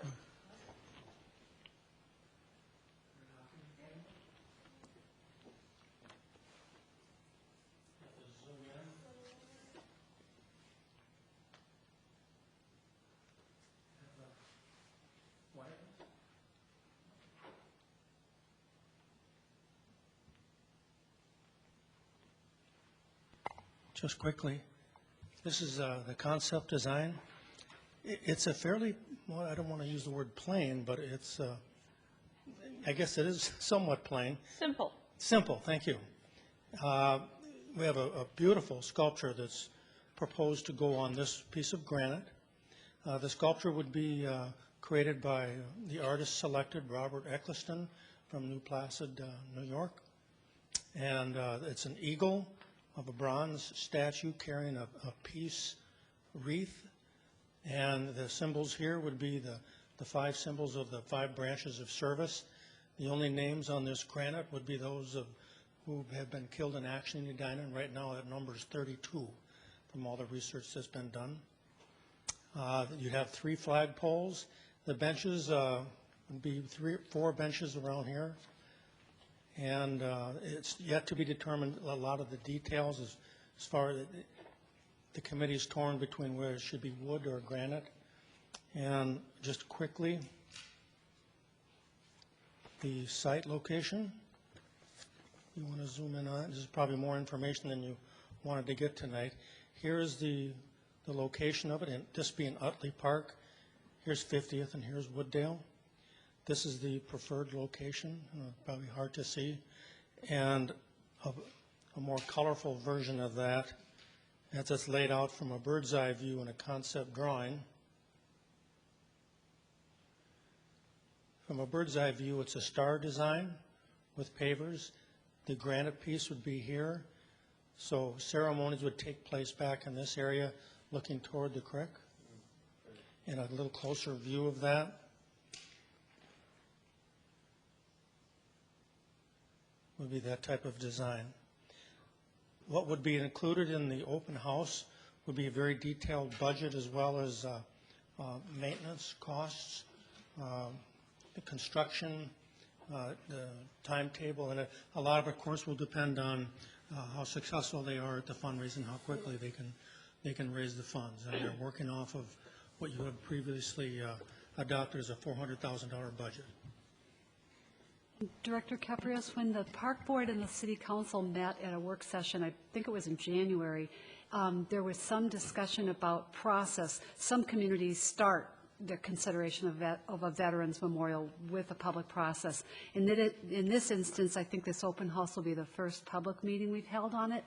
Just quickly, this is the concept design. It's a fairly, well, I don't want to use the word plain, but it's, I guess it is somewhat plain. Simple. Simple, thank you. We have a beautiful sculpture that's proposed to go on this piece of granite. The sculpture would be created by the artist selected, Robert Eccleston from New Placid, New York. And it's an eagle of a bronze statue carrying a peace wreath. And the symbols here would be the 5 symbols of the 5 branches of service. The only names on this granite would be those of who have been killed in action in Edina, and right now that number is 32 from all the research that's been done. You'd have 3 flagpoles. The benches would be 4 benches around here. And it's yet to be determined a lot of the details as far as the committee's torn between where it should be wood or granite. And just quickly, the site location. You want to zoom in on it? This is probably more information than you wanted to get tonight. Here is the location of it, and this being Utley Park. Here's 50th, and here's Wooddale. This is the preferred location, probably hard to see. And a more colorful version of that, as it's laid out from a bird's eye view in a concept drawing. From a bird's eye view, it's a star design with pavers. The granite piece would be here. So ceremonies would take place back in this area looking toward the creek. And a little closer view of that. Would be that type of design. What would be included in the open house would be a very detailed budget as well as maintenance costs, the construction, the timetable, and a lot of course will depend on how successful they are at the fundraising, how quickly they can raise the funds. And they're working off of what you have previously adopted as a $400,000 budget. Director Caprios, when the Park Board and the City Council met at a work session, I think it was in January, there was some discussion about process. Some communities start their consideration of a Veterans Memorial with a public process. In this instance, I think this open house will be the first public meeting we've held on it.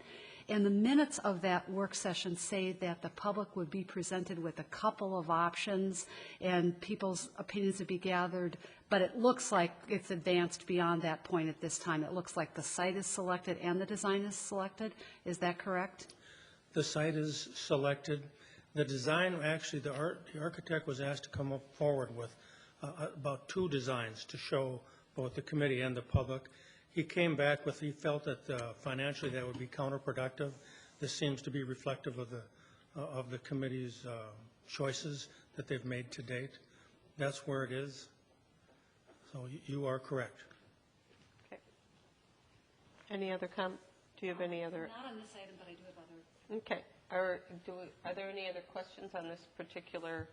And the minutes of that work session say that the public would be presented with a couple of options and people's opinions would be gathered, but it looks like it's advanced beyond that point at this time. It looks like the site is selected and the design is selected. Is that correct? The site is selected. The design, actually, the architect was asked to come up forward with about 2 designs to show both the committee and the public. He came back with, he felt that financially that would be counterproductive. This seems to be reflective of the committee's choices that they've made to date. That's where it is. So you are correct. Okay. Any other do you have any other? Not on this item, but I do have other. Okay. Are there any other questions on this particular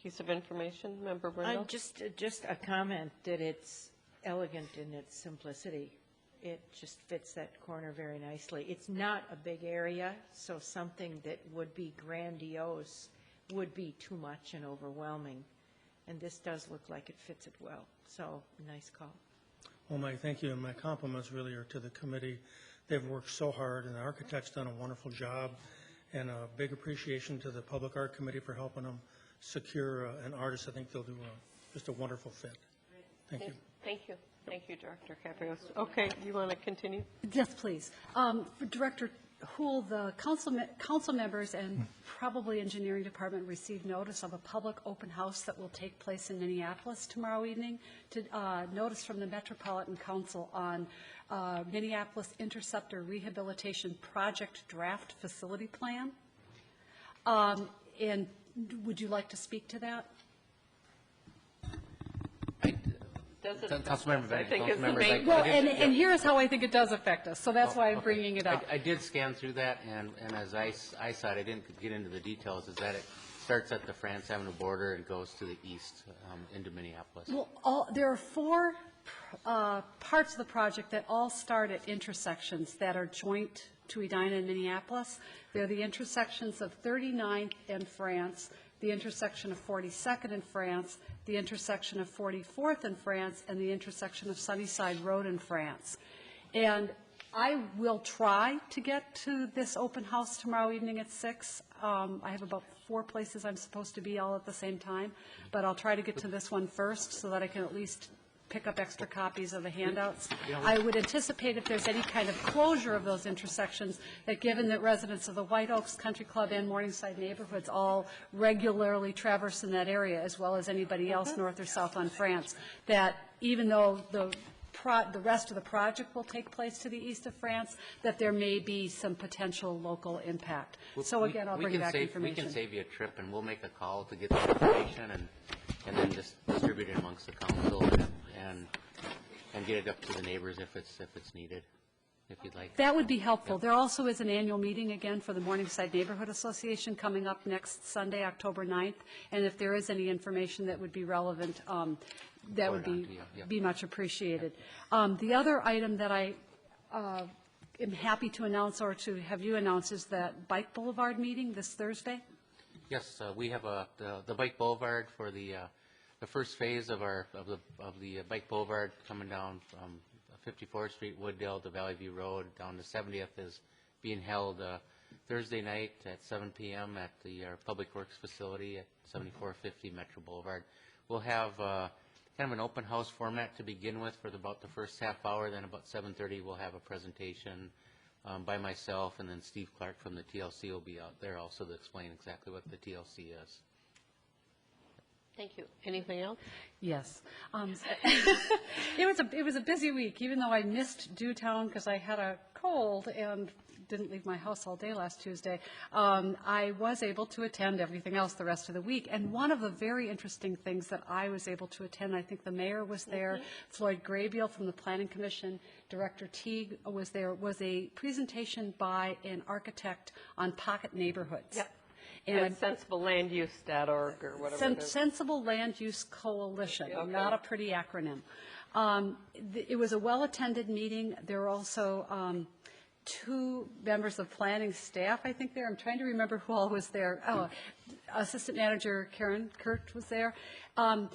piece of information, Member Brindle? Just a comment that it's elegant in its simplicity. It just fits that corner very nicely. It's not a big area, so something that would be grandiose would be too much and overwhelming. And this does look like it fits it well. So, nice call. Well, my thank you, and my compliments really are to the committee. They've worked so hard, and the architect's done a wonderful job, and a big appreciation to the Public Art Committee for helping them secure an artist. I think they'll do just a wonderful fit. Thank you. Thank you. Thank you, Director Caprios. Okay, you want to continue? Yes, please. For Director Houle, the council members and probably engineering department received notice of a public open house that will take place in Minneapolis tomorrow evening. Notice from the Metropolitan Council on Minneapolis Interceptor Rehabilitation Project Draft Facility Plan. And would you like to speak to that? Councilmember, Well, and here is how I think it does affect us, so that's why I'm bringing it up. I did scan through that, and as I saw it, I didn't get into the details, is that it starts at the France Avenue border and goes to the east into Minneapolis. Well, there are 4 parts of the project that all start at intersections that are joint to Edina and Minneapolis. They're the intersections of 39th and France, the intersection of 42nd in France, the intersection of 44th in France, and the intersection of Sunnyside Road in France. And I will try to get to this open house tomorrow evening at 6. I have about 4 places I'm supposed to be all at the same time, but I'll try to get to this one first so that I can at least pick up extra copies of the handouts. I would anticipate if there's any kind of closure of those intersections, that given that residents of the White Oaks Country Club and Morningside neighborhoods all regularly traverse in that area, as well as anybody else north or south on France, that even though the rest of the project will take place to the east of France, that there may be some potential local impact. So again, I'll bring back information. We can save you a trip, and we'll make a call to get the information and then just distribute it amongst the council and get it up to the neighbors if it's needed, if you'd like. That would be helpful. Yep. There also is an annual meeting again for the Morningside Neighborhood Association coming up next Sunday, October 9th, and if there is any information that would be relevant, that would be much appreciated. The other item that I am happy to announce, or to have you announce, is that Bike Boulevard meeting this Thursday. Yes, we have the Bike Boulevard for the first phase of the Bike Boulevard coming down from 54th Street, Wooddale to Valley View Road down to 70th is being held Thursday night at 7 p.m. at the Public Works facility at 7450 Metro Boulevard. We'll have kind of an open house format to begin with for about the first half hour. Then about 7:30 we'll have a presentation by myself, and then Steve Clark from the TLC will be out there also to explain exactly what the TLC is. Thank you. Anything else? Yes. It was a busy week, even though I missed Dewtown because I had a cold and didn't leave my house all day last Tuesday. I was able to attend everything else the rest of the week. And one of the very interesting things that I was able to attend, I think the mayor was there, Floyd Graybeal from the Planning Commission, Director Teague was there, was a presentation by an architect on pocket neighborhoods. Yep. And sensiblelanduse.org or whatever it is. Sensible Land Use Coalition, okay. Not a pretty acronym. It was a well-attended meeting. There were also 2 members of planning staff, I think, there. I'm trying to remember who all was there. Oh, Assistant Manager Karen Kurt was there, and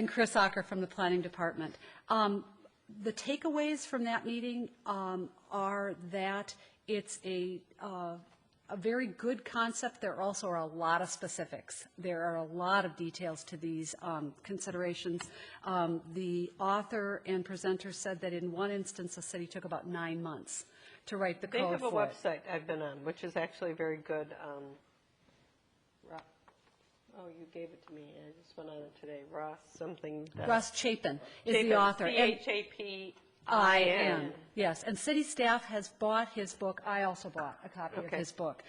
Chris Ocker from the Planning Department. The takeaways from that meeting are that it's a very good concept. There also are a lot of specifics. There are a lot of details to these considerations. The author and presenter said that in one instance, the city took about 9 months to write the code for it. They have a website I've been on, which is actually very good. Oh, you gave it to me. I just went on it today. Ross something. Russ Chapin is the author. Chapin. Yes, and city staff has bought his book. I also bought a copy of his book.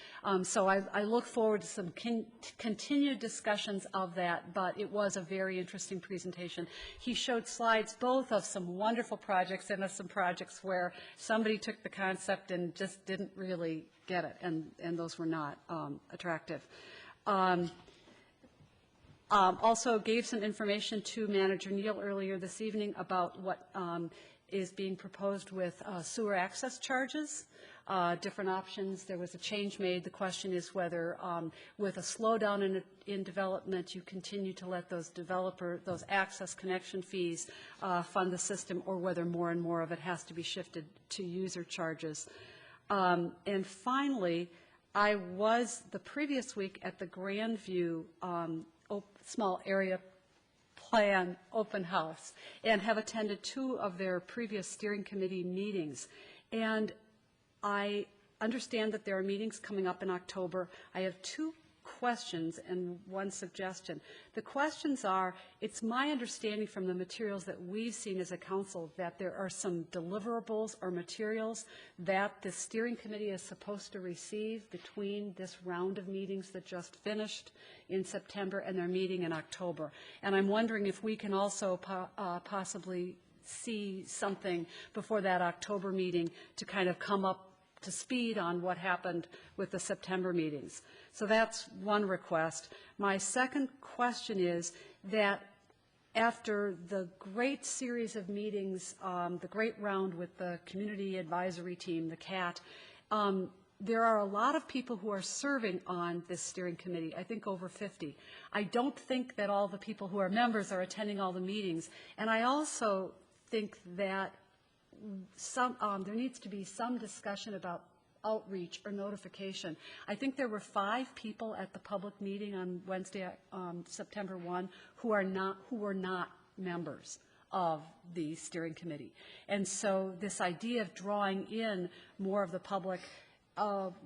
So I look forward to some continued discussions of that, but it was a very interesting presentation. He showed slides both of some wonderful projects and of some projects where somebody took the concept and just didn't really get it, and those were not attractive. Also gave some information to Manager Neal earlier this evening about what is being proposed with sewer access charges, different options. There was a change made. The question is whether with a slowdown in development, you continue to let those access connection fees fund the system, or whether more and more of it has to be shifted to user charges. And finally, I was the previous week at the Grandview small area plan open house and have attended 2 of their previous steering committee meetings. And I understand that there are meetings coming up in October. I have 2 questions and 1 suggestion. The questions are, it's my understanding from the materials that we've seen as a council that there are some deliverables or materials that the steering committee is supposed to receive between this round of meetings that just finished in September and their meeting in October. And I'm wondering if we can also possibly see something before that October meeting to kind of come up to speed on what happened with the September meetings. So that's 1 request. My second question is that after the great series of meetings, the great round with the community advisory team, the CAT, there are a lot of people who are serving on this steering committee, I think over 50. I don't think that all the people who are members are attending all the meetings. And I also think that there needs to be some discussion about outreach or notification. I think there were 5 people at the public meeting on Wednesday, September 1, who were not members of the steering committee. And so this idea of drawing in more of the public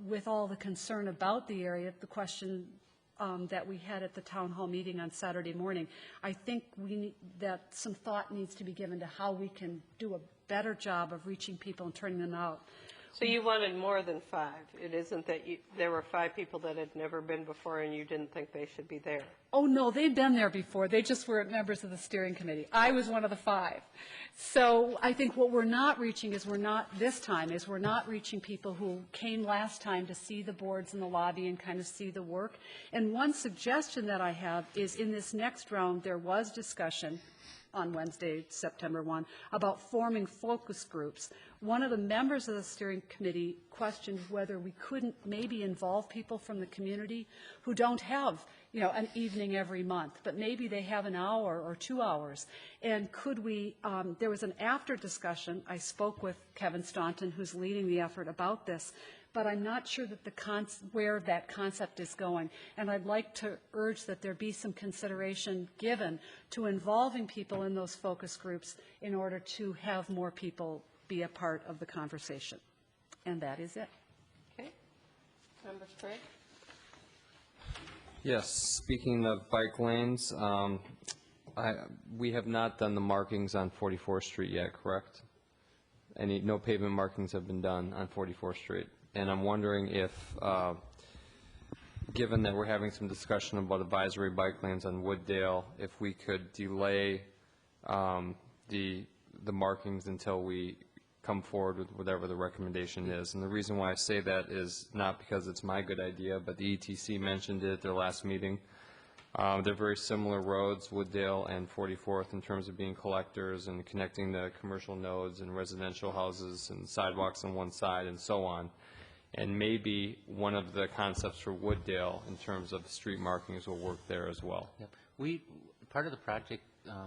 with all the concern about the area, the question that we had at the town hall meeting on Saturday morning, I think that some thought needs to be given to how we can do a better job of reaching people and turning them out. So you wanted more than 5. It isn't that there were 5 people that had never been before and you didn't think they should be there. Oh, no, they'd been there before. They just weren't members of the steering committee. I was one of the 5. So I think what we're not reaching is we're not reaching people who came last time to see the boards in the lobby and kind of see the work. And one suggestion that I have is in this next round, there was discussion on Wednesday, September 1, about forming focus groups. One of the members of the steering committee questioned whether we couldn't maybe involve people from the community who don't have, an evening every month, but maybe they have an hour or 2 hours. And could we, there was an after discussion. I spoke with Kevin Staunton, who's leading the effort about this, but I'm not sure that where that concept is going. And I'd like to urge that there be some consideration given to involving people in those focus groups in order to have more people be a part of the conversation. And that is it. Okay. Member Sprague? Yes, speaking of bike lanes, we have not done the markings on 44th Street yet, correct? No pavement markings have been done on 44th Street. And I'm wondering if, given that we're having some discussion about advisory bike lanes on Wooddale, if we could delay the markings until we come forward with whatever the recommendation is. And the reason why I say that is not because it's my good idea, but the ETC mentioned it at their last meeting. They're very similar roads, Wooddale and 44th, in terms of being collectors and connecting the commercial nodes and residential houses and sidewalks on one side and so on. And maybe one of the concepts for Wooddale in terms of street markings will work there as well. Yep. Part of the project,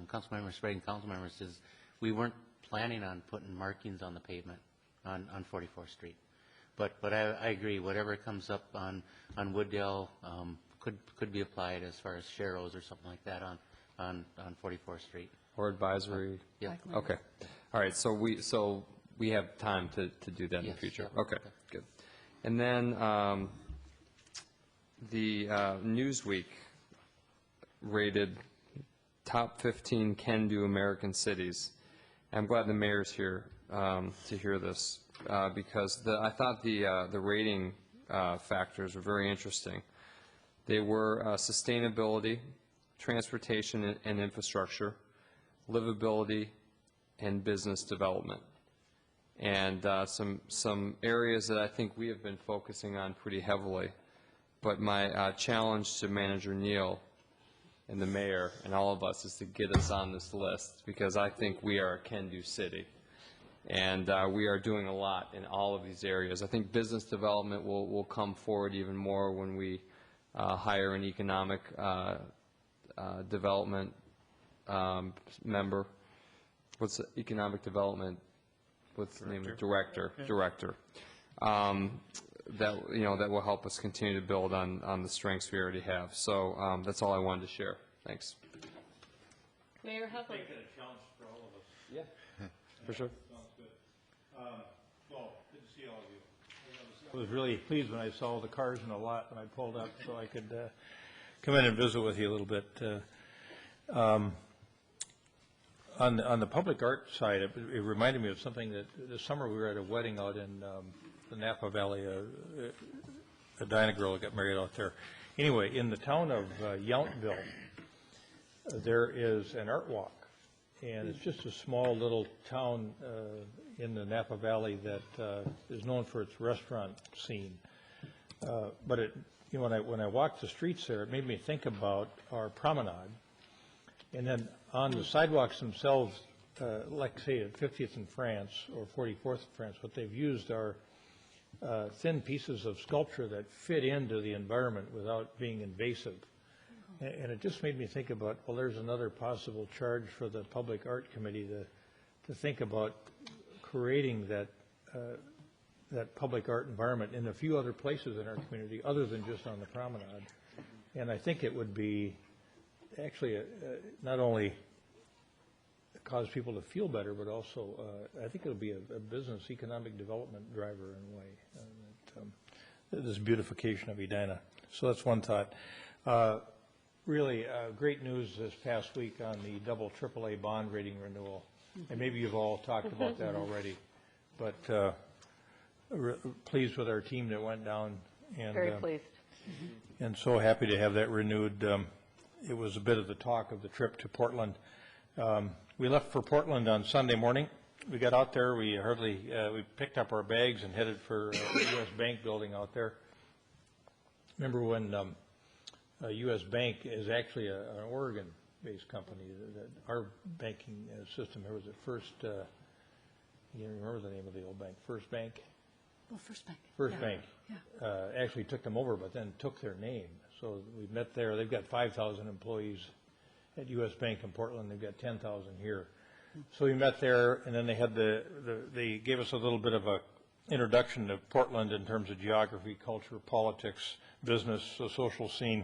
council members, Sprague and council members, is we weren't planning on putting markings on the pavement on 44th Street. But I agree, whatever comes up on Wooddale could be applied as far as sharrows or something like that on 44th Street. Or advisory? Yeah. Okay. All right, so we have time to do that in the future. Yeah. Okay, good. And then the Newsweek rated top 15 can-do American cities. I'm glad the mayor's here to hear this because I thought the rating factors were very interesting. They were sustainability, transportation and infrastructure, livability, and business development. And some areas that I think we have been focusing on pretty heavily. But my challenge to Manager Neal and the mayor and all of us is to get us on this list because I think we are a can-do city. And we are doing a lot in all of these areas. I think business development will come forward even more when we hire an economic development member. What's the economic development? What's the name of it? Director. Yeah. Director. That will help us continue to build on the strengths we already have. So that's all I wanted to share. Thanks. Mayor Hubble. Make it a challenge for all of us. Yeah, for sure. Sounds good. Well, good to see all of you. I was really pleased when I saw the cars in the lot when I pulled up, so I could come in and visit with you a little bit. On the public art side, it reminded me of something that this summer we were at a wedding out in the Napa Valley. A Edina girl that got married out there. Anyway, in the town of Yountville, there is an art walk, and it's just a small little town in the Napa Valley that is known for its restaurant scene. But when I walked the streets there, it made me think about our promenade. And then on the sidewalks themselves, like say at 50th in France or 44th in France, what they've used are thin pieces of sculpture that fit into the environment without being invasive. And it just made me think about, well, there's another possible charge for the Public Art Committee to think about creating that public art environment in a few other places in our community other than just on the promenade. And I think it would be actually not only cause people to feel better, but also I think it'll be a business economic development driver in a way, this beautification of Edina. So that's one thought. Really great news this past week on the double AAA bond rating renewal. And maybe you've all talked about that already, but pleased with our team that went down. And, very pleased. And so happy to have that renewed. It was a bit of the talk of the trip to Portland. We left for Portland on Sunday morning. We got out there. We picked up our bags and headed for the U.S. Bank building out there. Remember when U.S. Bank is actually an Oregon-based company. Our banking system here was at First. You remember the name of the old bank? First Bank. Well, First Bank. First Bank. Yeah. Actually took them over, but then took their name. So we met there. They've got 5,000 employees at U.S. Bank in Portland. They've got 10,000 here. So we met there, and then they had they gave us a little bit of a introduction to Portland in terms of geography, culture, politics, business, the social scene.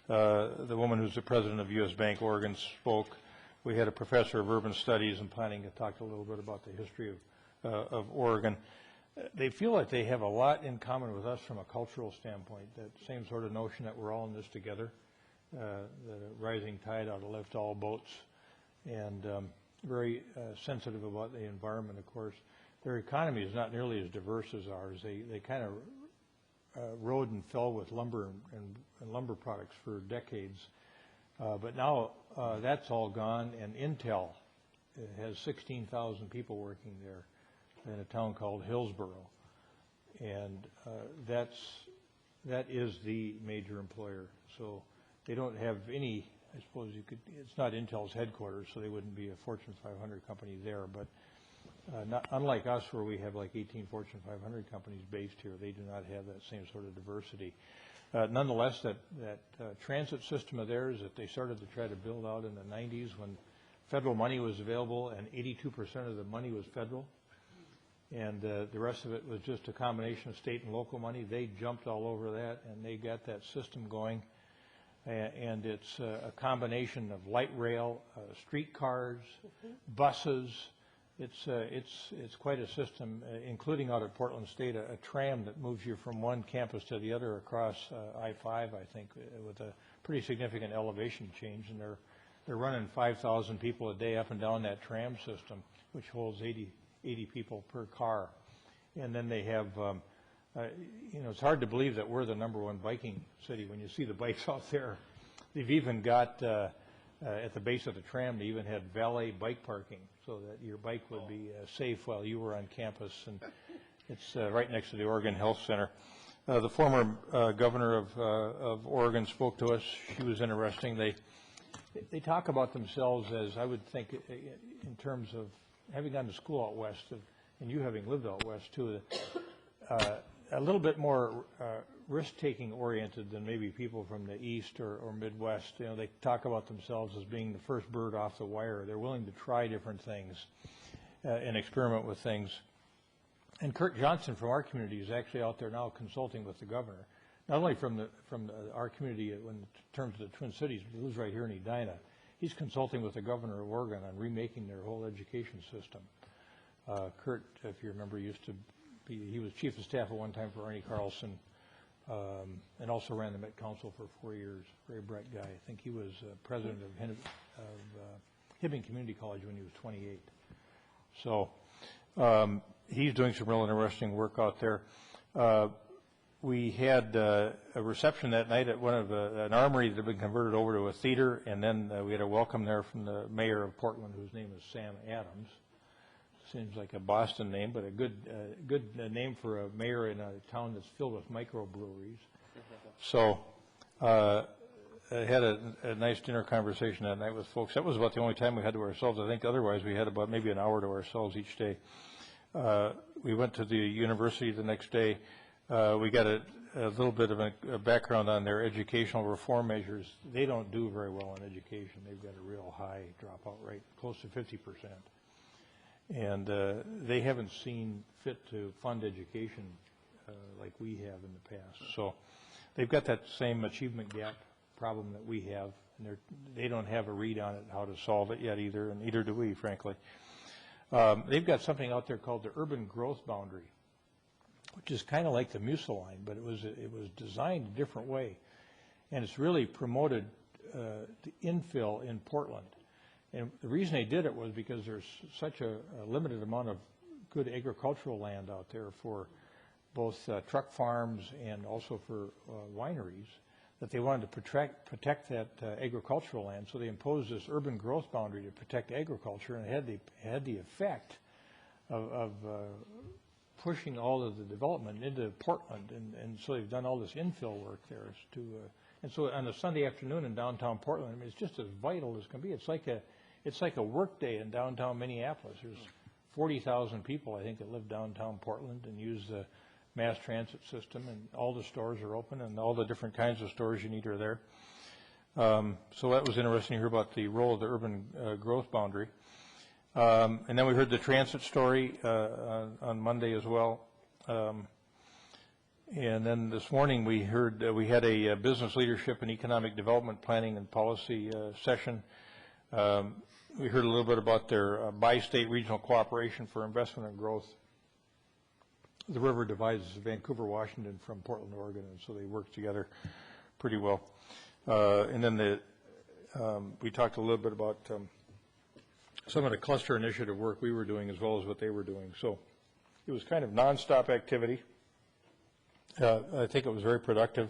The woman who's the president of U.S. Bank Oregon spoke. We had a professor of urban studies and planning that talked a little bit about the history of Oregon. They feel like they have a lot in common with us from a cultural standpoint, that same sort of notion that we're all in this together, the rising tide ought to lift all boats, and very sensitive about the environment, of course. Their economy is not nearly as diverse as ours. They kind of rode and fell with lumber and lumber products for decades. But now that's all gone, and Intel has 16,000 people working there in a town called Hillsboro. And that is the major employer. So they don't have any, I suppose you could, it's not Intel's headquarters, so they wouldn't be a Fortune 500 company there. But unlike us, where we have like 18 Fortune 500 companies based here, they do not have that same sort of diversity. Nonetheless, that transit system of theirs that they started to try to build out in the 90s when federal money was available, and 82% of the money was federal, and the rest of it was just a combination of state and local money. They jumped all over that, and they got that system going. And it's a combination of light rail, streetcars, buses. It's quite a system, including out at Portland State, a tram that moves you from one campus to the other across I-5, I think, with a pretty significant elevation change, and they're running 5,000 people a day up and down that tram system, which holds 80 people per car. And then they have, it's hard to believe that we're the #1 biking city when you see the bikes out there. They've even got, at the base of the tram, they even had valet bike parking so that your bike would be safe while you were on campus. And it's right next to the Oregon Health Center. The former governor of Oregon spoke to us. She was interesting. They talk about themselves as, I would think, in terms of having gone to school out west, and you having lived out west too, a little bit more risk-taking oriented than maybe people from the east or Midwest. They talk about themselves as being the first bird off the wire. They're willing to try different things and experiment with things. And Kurt Johnson from our community is actually out there now consulting with the governor, not only from our community in terms of the Twin Cities, but he lives right here in Edina. He's consulting with the governor of Oregon on remaking their whole education system. Kurt, if you remember, he was chief of staff at one time for Arnie Carlson, and also ran the Met Council for 4 years. Very bright guy. I think he was president of Hibbing Community College when he was 28. So he's doing some real interesting work out there. We had a reception that night at one of an armory that had been converted over to a theater, and then we had a welcome there from the mayor of Portland, whose name is Sam Adams. Seems like a Boston name, but a good name for a mayor in a town that's filled with microbreweries. So I had a nice dinner conversation that night with folks. That was about the only time we had to ourselves. I think otherwise we had about maybe an hour to ourselves each day. We went to the university the next day. We got a little bit of a background on their educational reform measures. They don't do very well in education. They've got a real high dropout rate, close to 50%. And they haven't seen fit to fund education like we have in the past. So they've got that same achievement gap problem that we have, and they don't have a read on it, how to solve it yet either, and neither do we, frankly. They've got something out there called the urban growth boundary, which is kind of like the Musaline, but it was designed a different way, and it's really promoted the infill in Portland. And the reason they did it was because there's such a limited amount of good agricultural land out there for both truck farms and also for wineries, that they wanted to protect that agricultural land. So they imposed this urban growth boundary to protect agriculture, and it had the effect of pushing all of the development into Portland, and so they've done all this infill work there. And so on a Sunday afternoon in downtown Portland, I mean, it's just as vital as can be. It's like a work day in downtown Minneapolis. There's 40,000 people, I think, that live downtown Portland and use the mass transit system, and all the stores are open, and all the different kinds of stores you need are there. So that was interesting to hear about the role of the urban growth boundary. And then we heard the transit story on Monday as well. And then this morning we heard we had a business leadership and economic development planning and policy session. We heard a little bit about their bi-state regional cooperation for investment and growth. The river divides Vancouver, Washington from Portland, Oregon, and so they work together pretty well. And then we talked a little bit about some of the cluster initiative work we were doing as well as what they were doing. So it was kind of nonstop activity. I think it was very productive.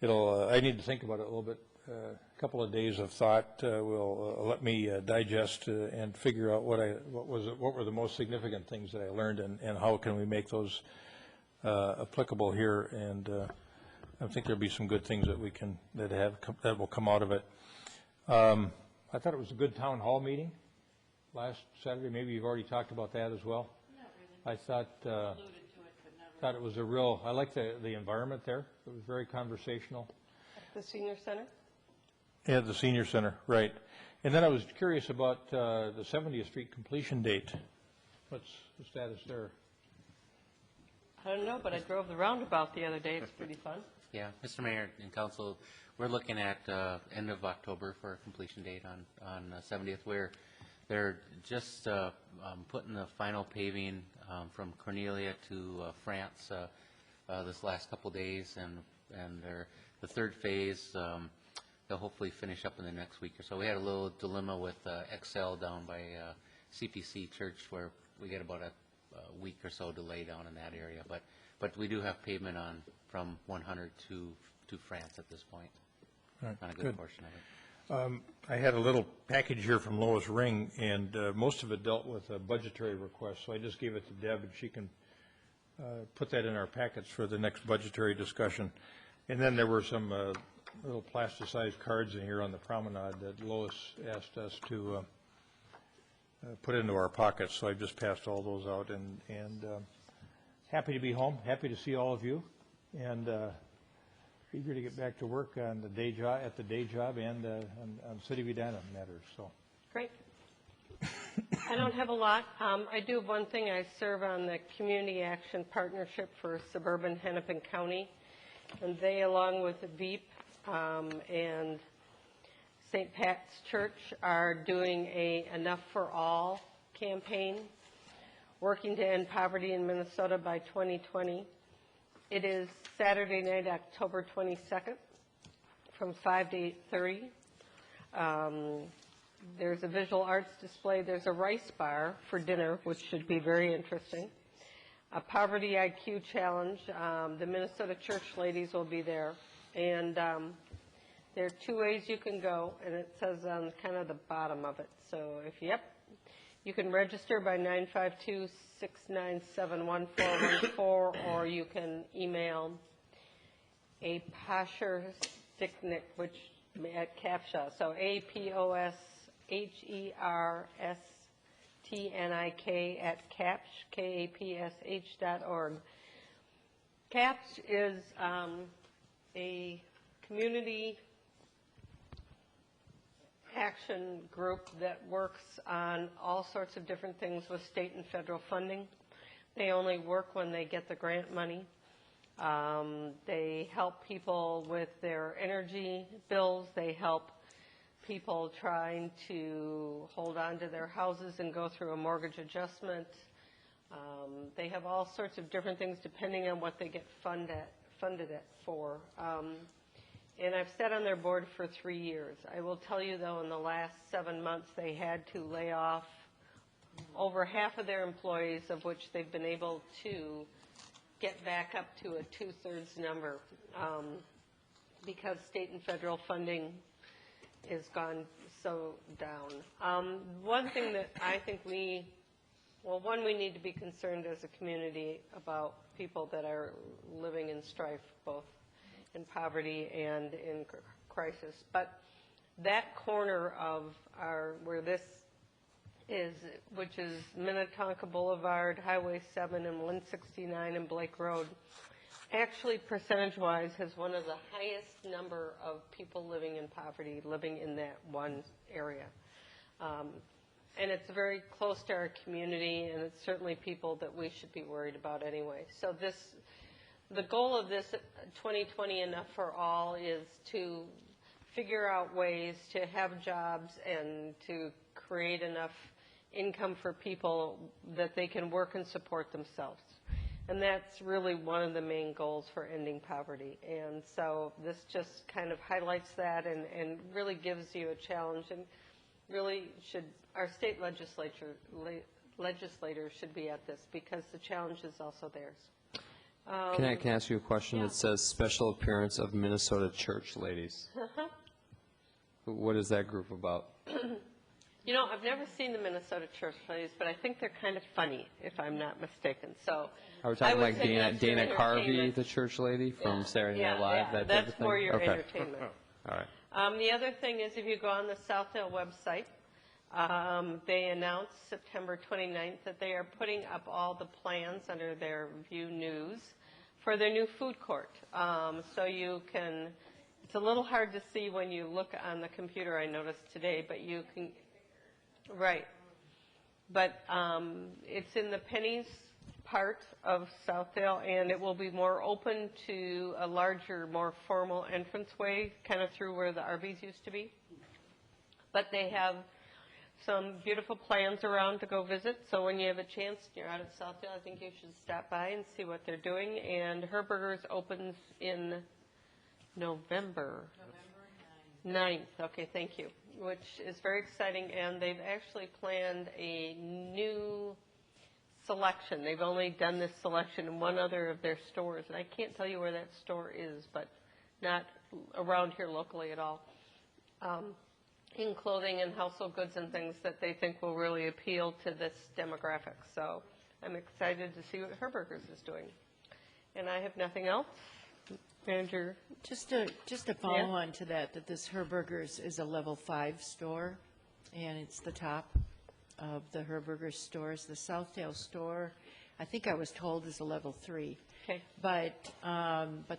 I need to think about it a little bit. A couple of days of thought will let me digest and figure out what were the most significant things that I learned, and how can we make those applicable here. And I think there'll be some good things that will come out of it. I thought it was a good town hall meeting last Saturday. Maybe you've already talked about that as well. Not really. I thought it was I liked the environment there. It was very conversational. At the senior center? Yeah, the senior center, right. And then I was curious about the 70th Street completion date. What's the status there? I don't know, but I drove the roundabout the other day. It's pretty fun. Yeah, Mr. Mayor and Council, we're looking at end of October for a completion date on 70th. They're just putting the final paving from Cornelia to France this last couple days, and the third phase they'll hopefully finish up in the next week or so. We had a little dilemma with Excel down by CPC Church where we get about a week or so delay down in that area. But we do have pavement on from 100 to France at this point, Right, on a good good. portion of it. I had a little package here from Lois Ring, and most of it dealt with a budgetary request, so I just gave it to Deb, and she can put that in our packets for the next budgetary discussion. And then there were some little plasticized cards in here on the promenade that Lois asked us to put into our pockets, so I just passed all those out, and happy to be home, happy to see all of you, and eager to get back to work on the day job, at the day job, and on City of Edina matters. So, Great. I don't have a lot. I do have one thing. I serve on the Community Action Partnership for Suburban Hennepin County, and they, along with VEEP and St. Pat's Church, are doing a Enough for All campaign, working to end poverty in Minnesota by 2020. It is Saturday night, October 22nd, from 5 to 8:30. There's a visual arts display. There's a rice bar for dinner, which should be very interesting. A poverty IQ challenge. The Minnesota Church ladies will be there. And there are 2 ways you can go, and it says on kind of the bottom of it. So if you can register by 952-697-1414, or you can email a Poshersticknick, which at CAPTCHA. So APOSHERSTNIK at CAPSH, KAPSH.org. CAPSH is a community action group that works on all sorts of different things with state and federal funding. They only work when they get the grant money. They help people with their energy bills. They help people trying to hold on to their houses and go through a mortgage adjustment. They have all sorts of different things depending on what they get funded it for. And I've sat on their board for 3 years. I will tell you, though, in the last 7 months, they had to lay off over half of their employees, of which they've been able to get back up to a 2/3 number because state and federal funding has gone so down. One thing that I think we need to be concerned as a community about people that are living in strife, both in poverty and in crisis. But that corner of where this is, which is Minnetonka Boulevard, Highway 7 and 169 and Blake Road, actually percentage-wise has one of the highest number of people living in poverty living in that one area. And it's very close to our community, and it's certainly people that we should be worried about anyway. So the goal of this 2020 Enough for All is to figure out ways to have jobs and to create enough income for people that they can work and support themselves. And that's really one of the main goals for ending poverty. And so this just kind of highlights that and really gives you a challenge, and really our state legislators should be at this because the challenge is also theirs. Can I ask you a question? Yeah. It says special appearance of Minnesota Church ladies. What is that group about? You know, I've never seen the Minnesota Church ladies, but I think they're kind of funny, if I'm not mistaken. So Are we talking like say that's Dana your Carvey, entertainment. the church lady from Saturday Night Live? Yeah, That type of that's thing? more your Okay. entertainment. All right. The other thing is, if you go on the Southdale website, they announced September 29th that they are putting up all the plans under their View News for their new food court. So you can, it's a little hard to see when you look on the computer, I noticed today, but you can, right. But it's in the Pennies part of Southdale, and it will be more open to a larger, more formal entranceway, kind of through where the RVs used to be. But they have some beautiful plans around to go visit, so when you have a chance, you're out at Southdale, I think you should stop by and see what they're doing. And Herberger's opens in November. 9th, okay, thank you, which is very exciting, and they've actually planned a new selection. They've only done this selection in one other of their stores, and I can't tell you where that store is, but not around here locally at all, in clothing and household goods and things that they think will really appeal to this demographic. So I'm excited to see what Herberger's is doing. And I have nothing else. Manager? Just a follow-on to that this Herberger's is a level 5 store, and it's the top of the Herberger's stores. The Southdale store, I think I was told, is a level 3. Okay. But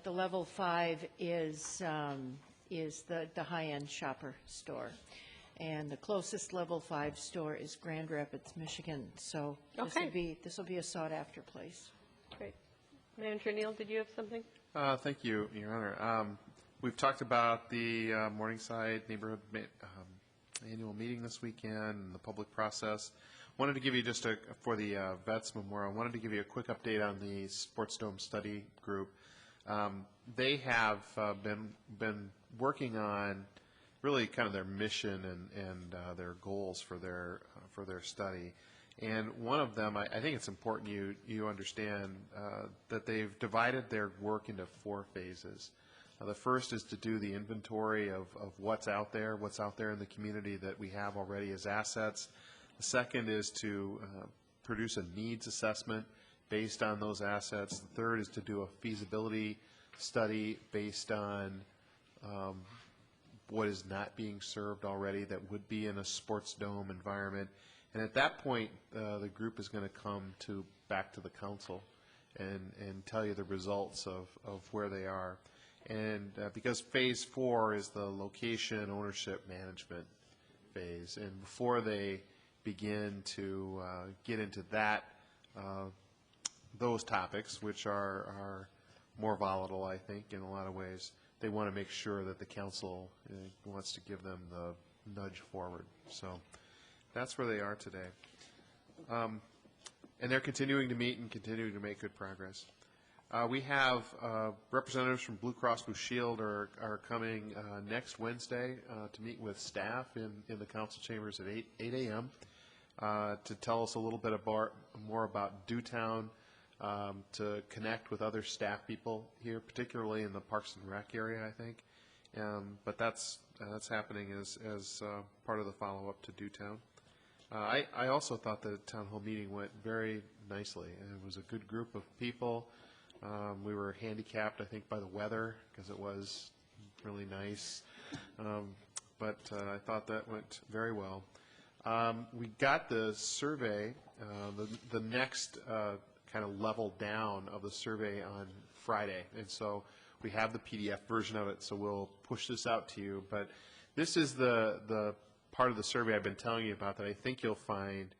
the level 5 is the high-end shopper store. And the closest level 5 store is Grand Rapids, Michigan. So this will be a sought-after place. Great. Manager Neal, did you have something? Thank you, Your Honor. We've talked about the Morningside Neighborhood Annual Meeting this weekend and the public process. Wanted to give you just for the Vets Memorial, wanted to give you a quick update on the Sports Dome Study Group. They have been working on really kind of their mission and their goals for their study. And one of them, I think it's important you understand that they've divided their work into 4 phases. The first is to do the inventory of what's out there in the community that we have already as assets. The second is to produce a needs assessment based on those assets. The third is to do a feasibility study based on what is not being served already that would be in a sports dome environment. And at that point, the group is going to come back to the council and tell you the results of where they are. And because phase 4 is the location ownership management phase, and before they begin to get into those topics, which are more volatile, I think, in a lot of ways, they want to make sure that the council wants to give them the nudge forward. So that's where they are today. And they're continuing to meet and continuing to make good progress. We have representatives from Blue Cross Blue Shield are coming next Wednesday to meet with staff in the council chambers at 8 a.m. To tell us a little bit more about Dewtown, to connect with other staff people here, particularly in the Parks and Rec area, I think. But that's happening as part of the follow-up to Dewtown. I also thought the town hall meeting went very nicely, and it was a good group of people. We were handicapped, I think, by the weather because it was really nice, but I thought that went very well. We got the survey, the next kind of level down of the survey on Friday, and so we have the PDF version of it, so we'll push this out to you. But this is the part of the survey I've been telling you about that I think you'll find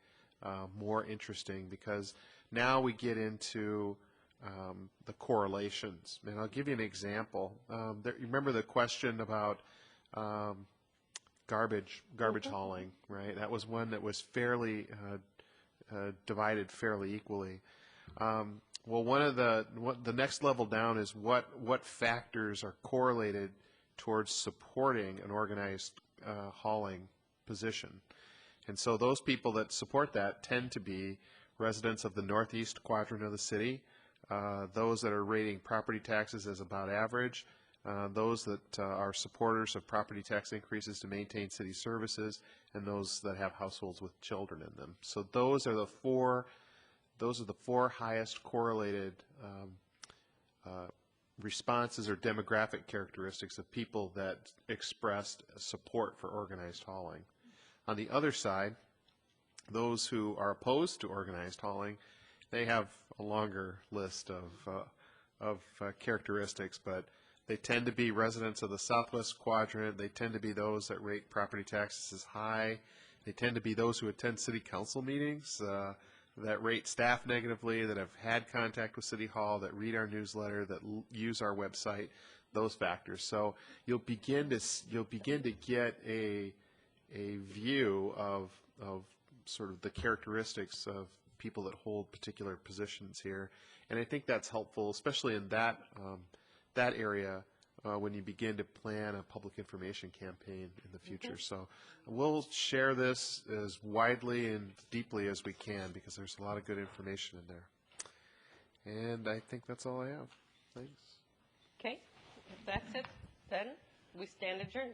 more interesting, because now we get into the correlations. And I'll give you an example. You remember the question about garbage hauling, right? That was one that was fairly divided fairly equally. Well, the next level down is what factors are correlated towards supporting an organized hauling position. And so those people that support that tend to be residents of the northeast quadrant of the city, those that are rating property taxes as about average, those that are supporters of property tax increases to maintain city services, and those that have households with children in them. So those are the four highest correlated responses or demographic characteristics of people that expressed support for organized hauling. On the other side, those who are opposed to organized hauling, they have a longer list of characteristics, but they tend to be residents of the southwest quadrant. They tend to be those that rate property taxes as high. They tend to be those who attend city council meetings, that rate staff negatively, that have had contact with City Hall, that read our newsletter, that use our website, those factors. So you'll begin to get a view of sort of the characteristics of people that hold particular positions here, and I think that's helpful, especially in that area when you begin to plan a public information campaign in the future. So we'll share this as widely and deeply as we can because there's a lot of good information in there. And I think that's all I have. Thanks. Okay, if that's it, then we stand adjourned.